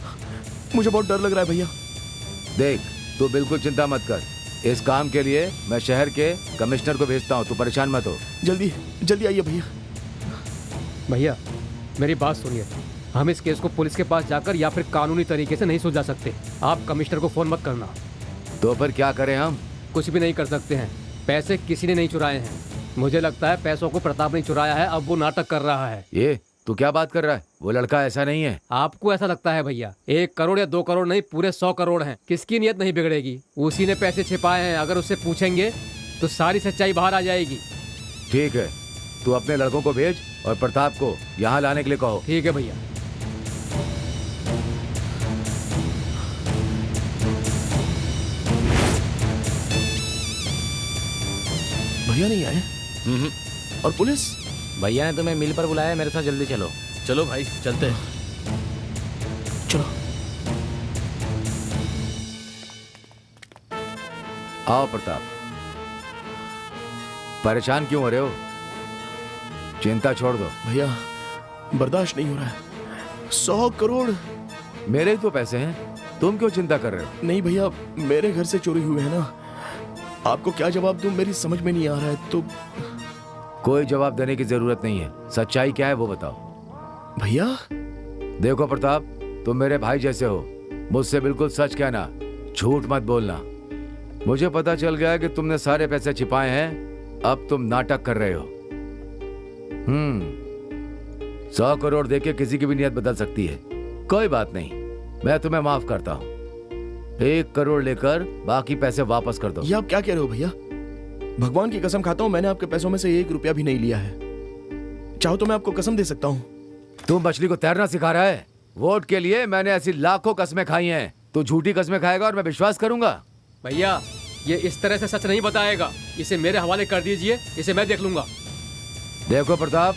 Speaker 3: मुझे बहुत डर लग रहा है भैया।
Speaker 7: देख, तू बिल्कुल चिंता मत कर। इस काम के लिए मैं शहर के कमिश्नर को भेजता हूँ, तू परेशान मत हो।
Speaker 3: जल्दी जल्दी आइए भैया।
Speaker 9: भैया मेरी बात सुनिए, हम इस केस को पुलिस के पास जाकर या फिर कानूनी तरीके से नहीं सुलझा सकते। आप कमिश्नर को फोन मत करना।
Speaker 7: तो फिर क्या करें हम?
Speaker 9: कुछ भी नहीं कर सकते हैं। पैसे किसी ने नहीं चुराए हैं। मुझे लगता है पैसों को प्रताप ने चुराया है, अब वो नाटक कर रहा है।
Speaker 7: ये तू क्या बात कर रहा है? वो लड़का ऐसा नहीं है।
Speaker 9: आपको ऐसा लगता है भैया? 1 करोड़ या 2 करोड़ नहीं, पूरे 100 करोड़ हैं। किसकी नीयत नहीं बिगड़ेगी? उसी ने पैसे छिपाए हैं। अगर उससे पूछेंगे तो सारी सच्चाई बाहर आ जाएगी।
Speaker 7: ठीक है, तू अपने लड़कों को भेज और प्रताप को यहाँ लाने के लिए कहो।
Speaker 9: ठीक है भैया।
Speaker 3: भैया नहीं आए? और पुलिस?
Speaker 8: भैया ने तुम्हें मिल पर बुलाया, मेरे साथ जल्दी चलो।
Speaker 10: चलो भाई चलते हैं।
Speaker 3: चलो।
Speaker 7: आओ प्रताप। परेशान क्यों हो रहे हो? चिंता छोड़ दो।
Speaker 3: भैया बर्दाश्त नहीं हो रहा है। 100 करोड़
Speaker 7: मेरे ही तो पैसे हैं, तुम क्यों चिंता कर रहे हो?
Speaker 3: नहीं भैया, मेरे घर से चोरी हुए हैं ना। आपको क्या जवाब दूं, मेरी समझ में नहीं आ रहा है। तो
Speaker 7: कोई जवाब देने की जरूरत नहीं है, सच्चाई क्या है वो बताओ।
Speaker 3: भैया
Speaker 7: देखो प्रताप, तुम मेरे भाई जैसे हो, मुझसे बिल्कुल सच कहना, झूठ मत बोलना। मुझे पता चल गया है कि तुमने सारे पैसे छिपाए हैं, अब तुम नाटक कर रहे हो। 100 करोड़ देके किसी की भी नियत बदल सकती है। कोई बात नहीं, मैं तुम्हें माफ करता हूँ। 1 करोड़ लेकर बाकी पैसे वापस कर दो।
Speaker 3: ये आप क्या कह रहे हो भैया? भगवान की कसम खाता हूँ, मैंने आपके पैसों में से 1 रुपया भी नहीं लिया है। चाहो तो मैं आपको कसम दे सकता हूँ।
Speaker 7: तू मछली को तैरना सिखा रहा है? वोट के लिए मैंने ऐसी लाखों कस्में खाई हैं, तू झूठी कस्में खाएगा और मैं विश्वास करूंगा?
Speaker 9: भैया ये इस तरह से सच नहीं बताएगा, इसे मेरे हवाले कर दीजिए, इसे मैं देख लूंगा।
Speaker 7: देखो प्रताप,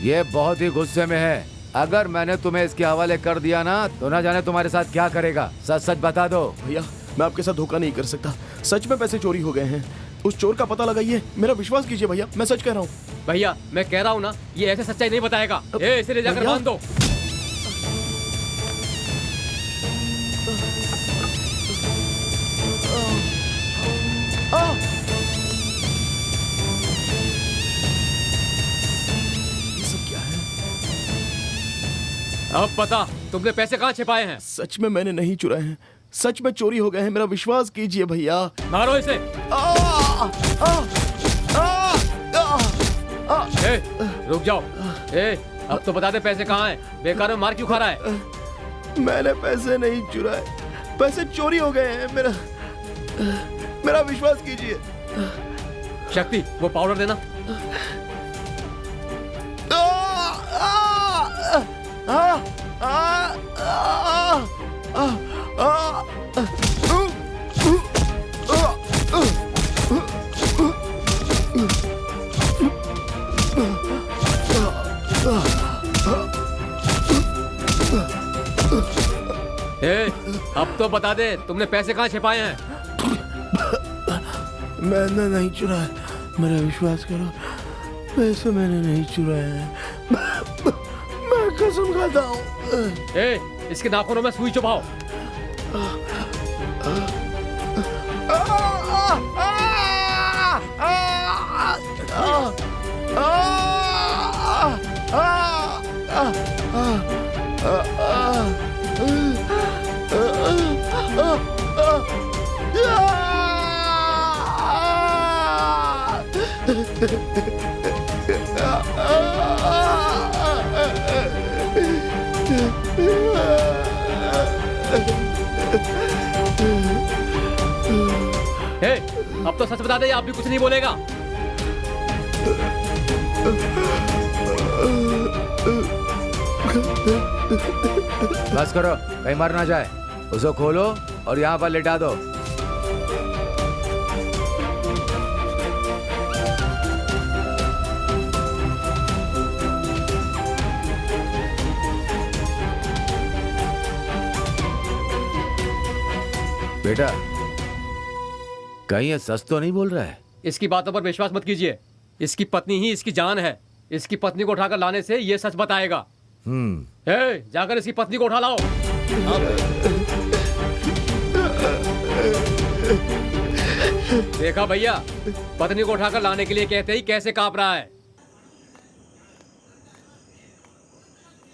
Speaker 7: ये बहुत ही गुस्से में है। अगर मैंने तुम्हें इसके हवाले कर दिया ना, तो ना जाने तुम्हारे साथ क्या करेगा। सच सच बता दो।
Speaker 3: भैया मैं आपके साथ धोखा नहीं कर सकता, सच में पैसे चोरी हो गए हैं। उस चोर का पता लगाइए, मेरा विश्वास कीजिए भैया, मैं सच कह रहा हूँ।
Speaker 9: भैया मैं कह रहा हूँ ना, ये ऐसे सच्चाई नहीं बताएगा। इसे ले जाकर
Speaker 3: भैया।
Speaker 9: बांध दो।
Speaker 3: ये सब क्या है?
Speaker 9: अब बता, तुमने पैसे कहाँ छिपाए हैं?
Speaker 3: सच में मैंने नहीं चुराए हैं, सच में चोरी हो गए हैं, मेरा विश्वास कीजिए भैया।
Speaker 9: मारो इसे। ए, रुक जाओ। ए, अब तो बता दे पैसे कहाँ हैं? बेकार में मार क्यों खा रहा है?
Speaker 3: मैंने पैसे नहीं चुराए, पैसे चोरी हो गए हैं। मेरा विश्वास कीजिए।
Speaker 9: शक्ति, वो पाउडर देना। ए, अब तो बता दे, तुमने पैसे कहाँ छिपाए हैं?
Speaker 3: मैंने नहीं चुराया, मेरा विश्वास करो, पैसे मैंने नहीं चुराए हैं। मैं कसम खाता हूँ।
Speaker 9: ए, इसके नाखूनों में सुई चुभाओ। ए, अब तो सच बता दे, आप भी कुछ नहीं बोलेगा।
Speaker 7: बस करो, कहीं मर ना जाए। उसे खोलो और यहाँ पर लेटा दो। बेटा, कहीं ये सच तो नहीं बोल रहा है?
Speaker 9: इसकी बातों पर विश्वास मत कीजिए, इसकी पत्नी ही इसकी जान है। इसकी पत्नी को उठाकर लाने से ये सच बताएगा। ए, जाकर इसकी पत्नी को उठा लाओ। देखा भैया, पत्नी को उठाकर लाने के लिए कहते ही कैसे कांप रहा है।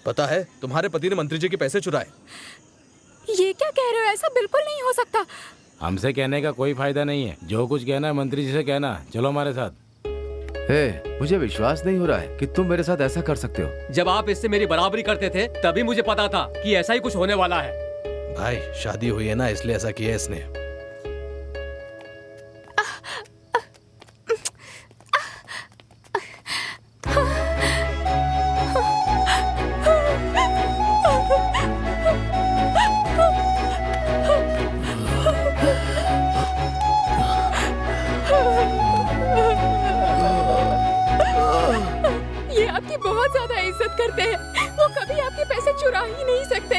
Speaker 10: पता है, तुम्हारे पति ने मंत्री जी के पैसे चुराए।
Speaker 11: ये क्या कह रहे हो? ऐसा बिल्कुल नहीं हो सकता।
Speaker 8: हमसे कहने का कोई फायदा नहीं है, जो कुछ कहना है मंत्री जी से कहना। चलो हमारे साथ।
Speaker 7: मुझे विश्वास नहीं हो रहा है कि तुम मेरे साथ ऐसा कर सकते हो।
Speaker 9: जब आप इससे मेरी बराबरी करते थे, तभी मुझे पता था कि ऐसा ही कुछ होने वाला है।
Speaker 10: भाई शादी हुई है ना, इसलिए ऐसा किया इसने।
Speaker 11: मदद करते हैं। वो कभी आपके पैसे चुरा ही नहीं सकते,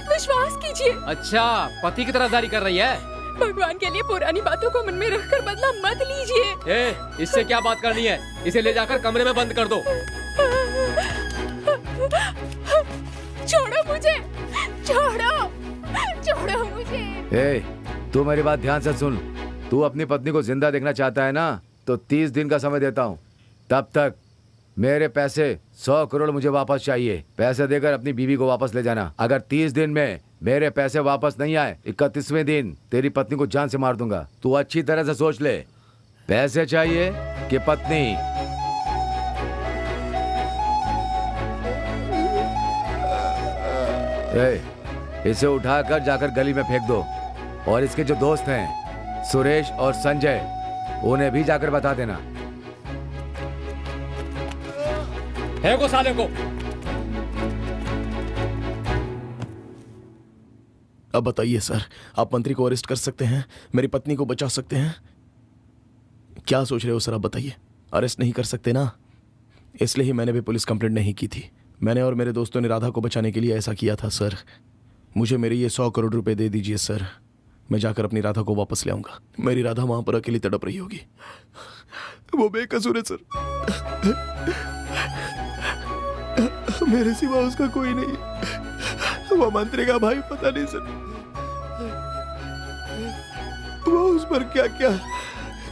Speaker 11: विश्वास कीजिए।
Speaker 9: अच्छा, पति की तरफदारी कर रही है।
Speaker 11: भगवान के लिए पुरानी बातों को मन में रखकर बदला मत लीजिए।
Speaker 9: ए, इससे क्या बात करनी है? इसे ले जाकर कमरे में बंद कर दो।
Speaker 11: छोड़ो मुझे, छोड़ो, छोड़ो मुझे।
Speaker 7: ए, तू मेरी बात ध्यान से सुन। तू अपनी पत्नी को जिंदा देखना चाहता है ना, तो 30 दिन का समय देता हूँ। तब तक मेरे पैसे 100 करोड़ मुझे वापस चाहिए। पैसे देकर अपनी बीवी को वापस ले जाना। अगर 30 दिन में मेरे पैसे वापस नहीं आए, 31वें दिन तेरी पत्नी को जान से मार दूंगा। तू अच्छी तरह से सोच ले, पैसे चाहिए कि पत्नी? इसे उठाकर जाकर गली में फेंक दो। और इसके जो दोस्त हैं सुरेश और संजय, उन्हें भी जाकर बता देना।
Speaker 9: फेंको साले को।
Speaker 3: अब बताइए सर, आप मंत्री को अरेस्ट कर सकते हैं, मेरी पत्नी को बचा सकते हैं? क्या सोच रहे हो सर, आप बताइए। अरेस्ट नहीं कर सकते ना, इसलिए ही मैंने भी पुलिस कंप्लेंट नहीं की थी। मैंने और मेरे दोस्तों ने राधा को बचाने के लिए ऐसा किया था सर। मुझे मेरे ये 100 करोड़ रुपए दे दीजिए सर, मैं जाकर अपनी राधा को वापस ले आऊंगा। मेरी राधा वहां पर अकेली तड़प रही होगी, वो बेकसूर है सर। मेरे सिवा उसका कोई नहीं। वो मंत्री का भाई पता नहीं सर, वो उस पर क्या क्या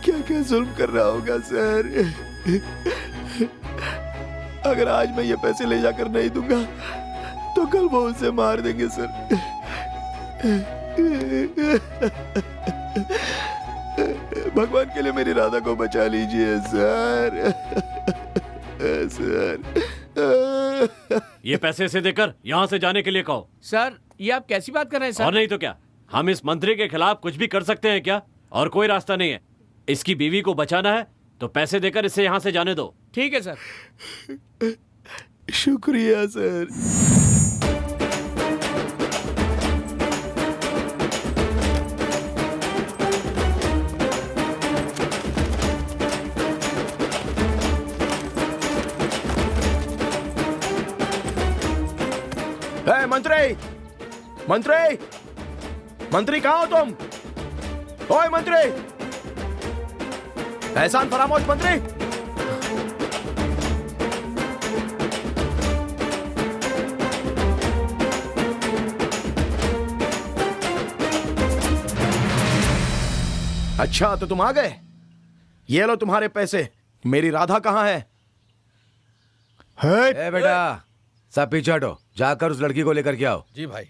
Speaker 3: क्या क्या जुल्म कर रहा होगा सर। अगर आज मैं ये पैसे ले जाकर नहीं दूंगा तो कल वो उसे मार देंगे सर। भगवान के लिए मेरी राधा को बचा लीजिए सर। सर,
Speaker 1: ये पैसे इसे देकर यहाँ से जाने के लिए कहो।
Speaker 2: सर, ये आप कैसी बात कर रहे हैं सर?
Speaker 1: और नहीं तो क्या, हम इस मंत्री के खिलाफ कुछ भी कर सकते हैं क्या? और कोई रास्ता नहीं है। इसकी बीवी को बचाना है तो पैसे देकर इसे यहाँ से जाने दो।
Speaker 2: ठीक है सर।
Speaker 3: शुक्रिया सर। मंत्री, मंत्री, मंत्री कहाँ हो तुम? ओए मंत्री, एहसान फरामोश मंत्री। अच्छा तो तुम आ गए, ये लो तुम्हारे पैसे। मेरी राधा कहाँ है?
Speaker 7: ए बेटा, सब पीछे हटो, जाकर उस लड़की को लेकर के आओ।
Speaker 10: जी भाई।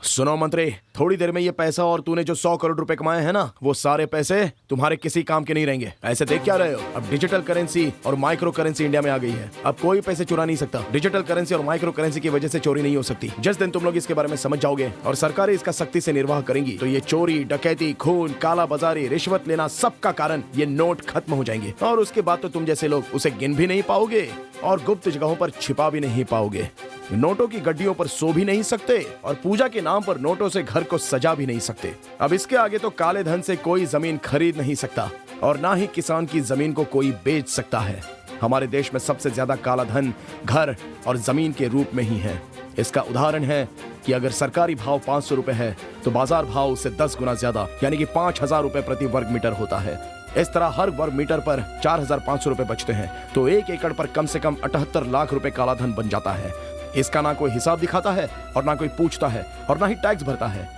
Speaker 3: सुनो मंत्री, थोड़ी देर में ये पैसा और तूने जो 100 करोड़ रुपए कमाए हैं ना, वो सारे पैसे तुम्हारे किसी काम के नहीं रहेंगे। ऐसे देख क्या रहे हो? अब डिजिटल करेंसी और माइक्रो करेंसी इंडिया में आ गई है। अब कोई पैसे चुरा नहीं सकता। डिजिटल करेंसी और माइक्रो करेंसी की वजह से चोरी नहीं हो सकती। जिस दिन तुम लोग इसके बारे में समझ जाओगे और सरकारें इसका सख्ती से निर्वाह करेंगी, तो ये चोरी, डकैती, खून, काला बाजारी, रिश्वत लेना, सबका कारण ये नोट खत्म हो जाएंगे। और उसके बाद तो तुम जैसे लोग उसे गिन भी नहीं पाओगे और गुप्त जगहों पर छिपा भी नहीं पाओगे। नोटों की गड्डियों पर सो भी नहीं सकते और पूजा के नाम पर नोटों से घर को सजा भी नहीं सकते। अब इसके आगे तो काले धन से कोई जमीन खरीद नहीं सकता और ना ही किसान की जमीन को कोई बेच सकता है। हमारे देश में सबसे ज्यादा काला धन घर और जमीन के रूप में ही है। इसका उदाहरण है कि अगर सरकारी भाव 500 रुपए है तो बाजार भाव उससे 10 गुना ज्यादा यानी कि 5000 रुपए प्रति वर्ग मीटर होता है। इस तरह हर वर्ग मीटर पर 4500 रुपए बचते हैं, तो 1 एकड़ पर कम से कम 78 लाख रुपए काला धन बन जाता है। इसका ना कोई हिसाब दिखाता है और ना कोई पूछता है और ना ही टैक्स भरता है।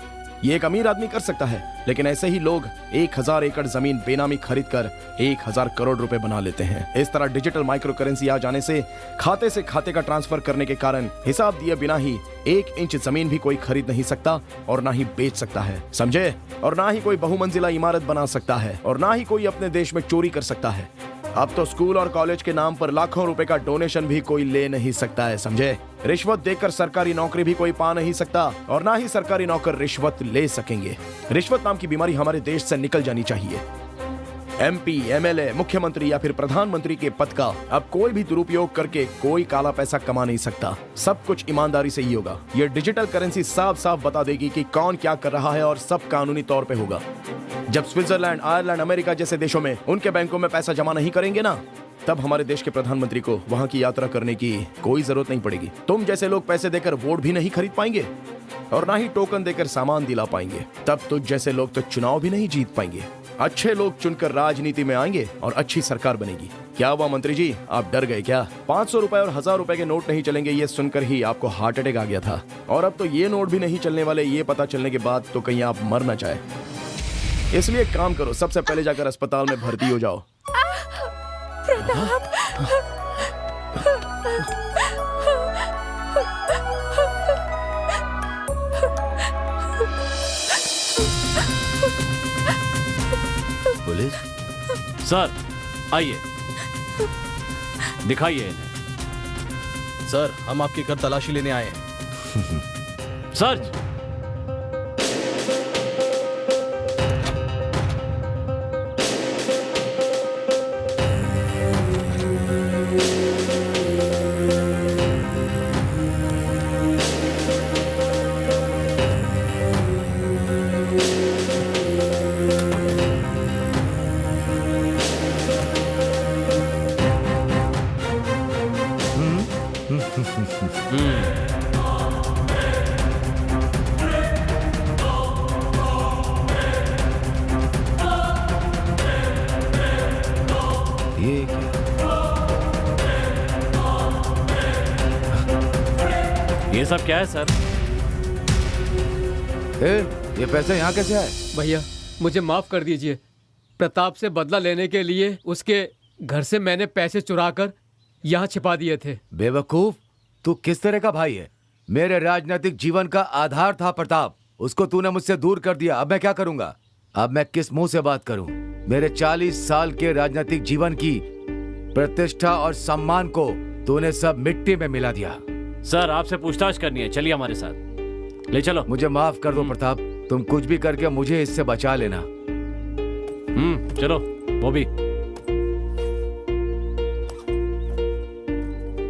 Speaker 3: ये एक अमीर आदमी कर सकता है, लेकिन ऐसे ही लोग 1000 एकड़ जमीन बेनामी खरीद कर 1000 करोड़ रुपए बना लेते हैं। इस तरह डिजिटल माइक्रो करेंसी आ जाने से खाते का ट्रांसफर करने के कारण हिसाब दिए बिना ही 1 इंच जमीन भी कोई खरीद नहीं सकता और ना ही बेच सकता है, समझे? और ना ही कोई बहुमंजिला इमारत बना सकता है और ना ही कोई अपने देश में चोरी कर सकता है। अब तो स्कूल और कॉलेज के नाम पर लाखों रुपए का डोनेशन भी कोई ले नहीं सकता है, समझे? रिश्वत देकर सरकारी नौकरी भी कोई पा नहीं सकता और ना ही सरकारी नौकर रिश्वत ले सकेंगे। रिश्वत नाम की बीमारी हमारे देश से निकल जानी चाहिए। MP, MLA, मुख्यमंत्री या फिर प्रधानमंत्री के पद का अब कोई भी दुरुपयोग करके कोई काला पैसा कमा नहीं सकता। सब कुछ ईमानदारी से ही होगा। ये डिजिटल करेंसी साफ साफ बता देगी कि कौन क्या कर रहा है और सब कानूनी तौर पे होगा। जब स्विट्जरलैंड, आयरलैंड, अमेरिका जैसे देशों में उनके बैंकों में पैसा जमा नहीं करेंगे ना, तब हमारे देश के प्रधानमंत्री को वहां की यात्रा करने की कोई जरूरत नहीं पड़ेगी। तुम जैसे लोग पैसे देकर वोट भी नहीं खरीद पाएंगे और ना ही टोकन देकर सामान दिला पाएंगे। तब तुझ जैसे लोग तो चुनाव भी नहीं जीत पाएंगे। अच्छे लोग चुनकर राजनीति में आएंगे और अच्छी सरकार बनेगी। क्या हुआ मंत्री जी, आप डर गए क्या? 500 रुपए और 1000 रुपए के नोट नहीं चलेंगे ये सुनकर ही आपको हार्ट अटैक आ गया था, और अब तो ये नोट भी नहीं चलने वाले ये पता चलने के बाद तो कहीं आप मर ना जाए। इसलिए एक काम करो, सबसे पहले जाकर अस्पताल में भर्ती हो जाओ।
Speaker 11: प्रताप,
Speaker 7: पुलिस
Speaker 1: सर आइए, दिखाइए इन्हें।
Speaker 10: सर, हम आपके घर तलाशी लेने आए हैं।
Speaker 1: सर्च। ये सब क्या है सर?
Speaker 7: ये पैसे यहाँ कैसे आए?
Speaker 9: भैया मुझे माफ कर दीजिए। प्रताप से बदला लेने के लिए उसके घर से मैंने पैसे चुराकर यहाँ छिपा दिए थे।
Speaker 7: बेवकूफ, तू किस तरह का भाई है? मेरे राजनीतिक जीवन का आधार था प्रताप, उसको तूने मुझसे दूर कर दिया। अब मैं क्या करूंगा? अब मैं किस मुंह से बात करूं? मेरे 40 साल के राजनीतिक जीवन की प्रतिष्ठा और सम्मान को तूने सब मिट्टी में मिला दिया।
Speaker 1: सर आपसे पूछताछ करनी है, चलिए हमारे साथ। ले चलो।
Speaker 7: मुझे माफ कर दो प्रताप, तुम कुछ भी करके मुझे इससे बचा लेना।
Speaker 1: चलो। वो भी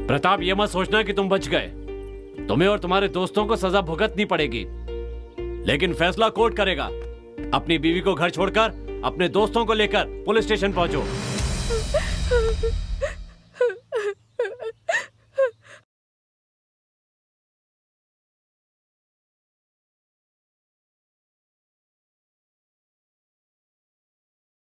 Speaker 1: प्रताप, ये मत सोचना कि तुम बच गए। तुम्हें और तुम्हारे दोस्तों को सजा भुगतनी पड़ेगी, लेकिन फैसला कोर्ट करेगा। अपनी बीवी को घर छोड़कर अपने दोस्तों को लेकर पुलिस स्टेशन पहुंचो।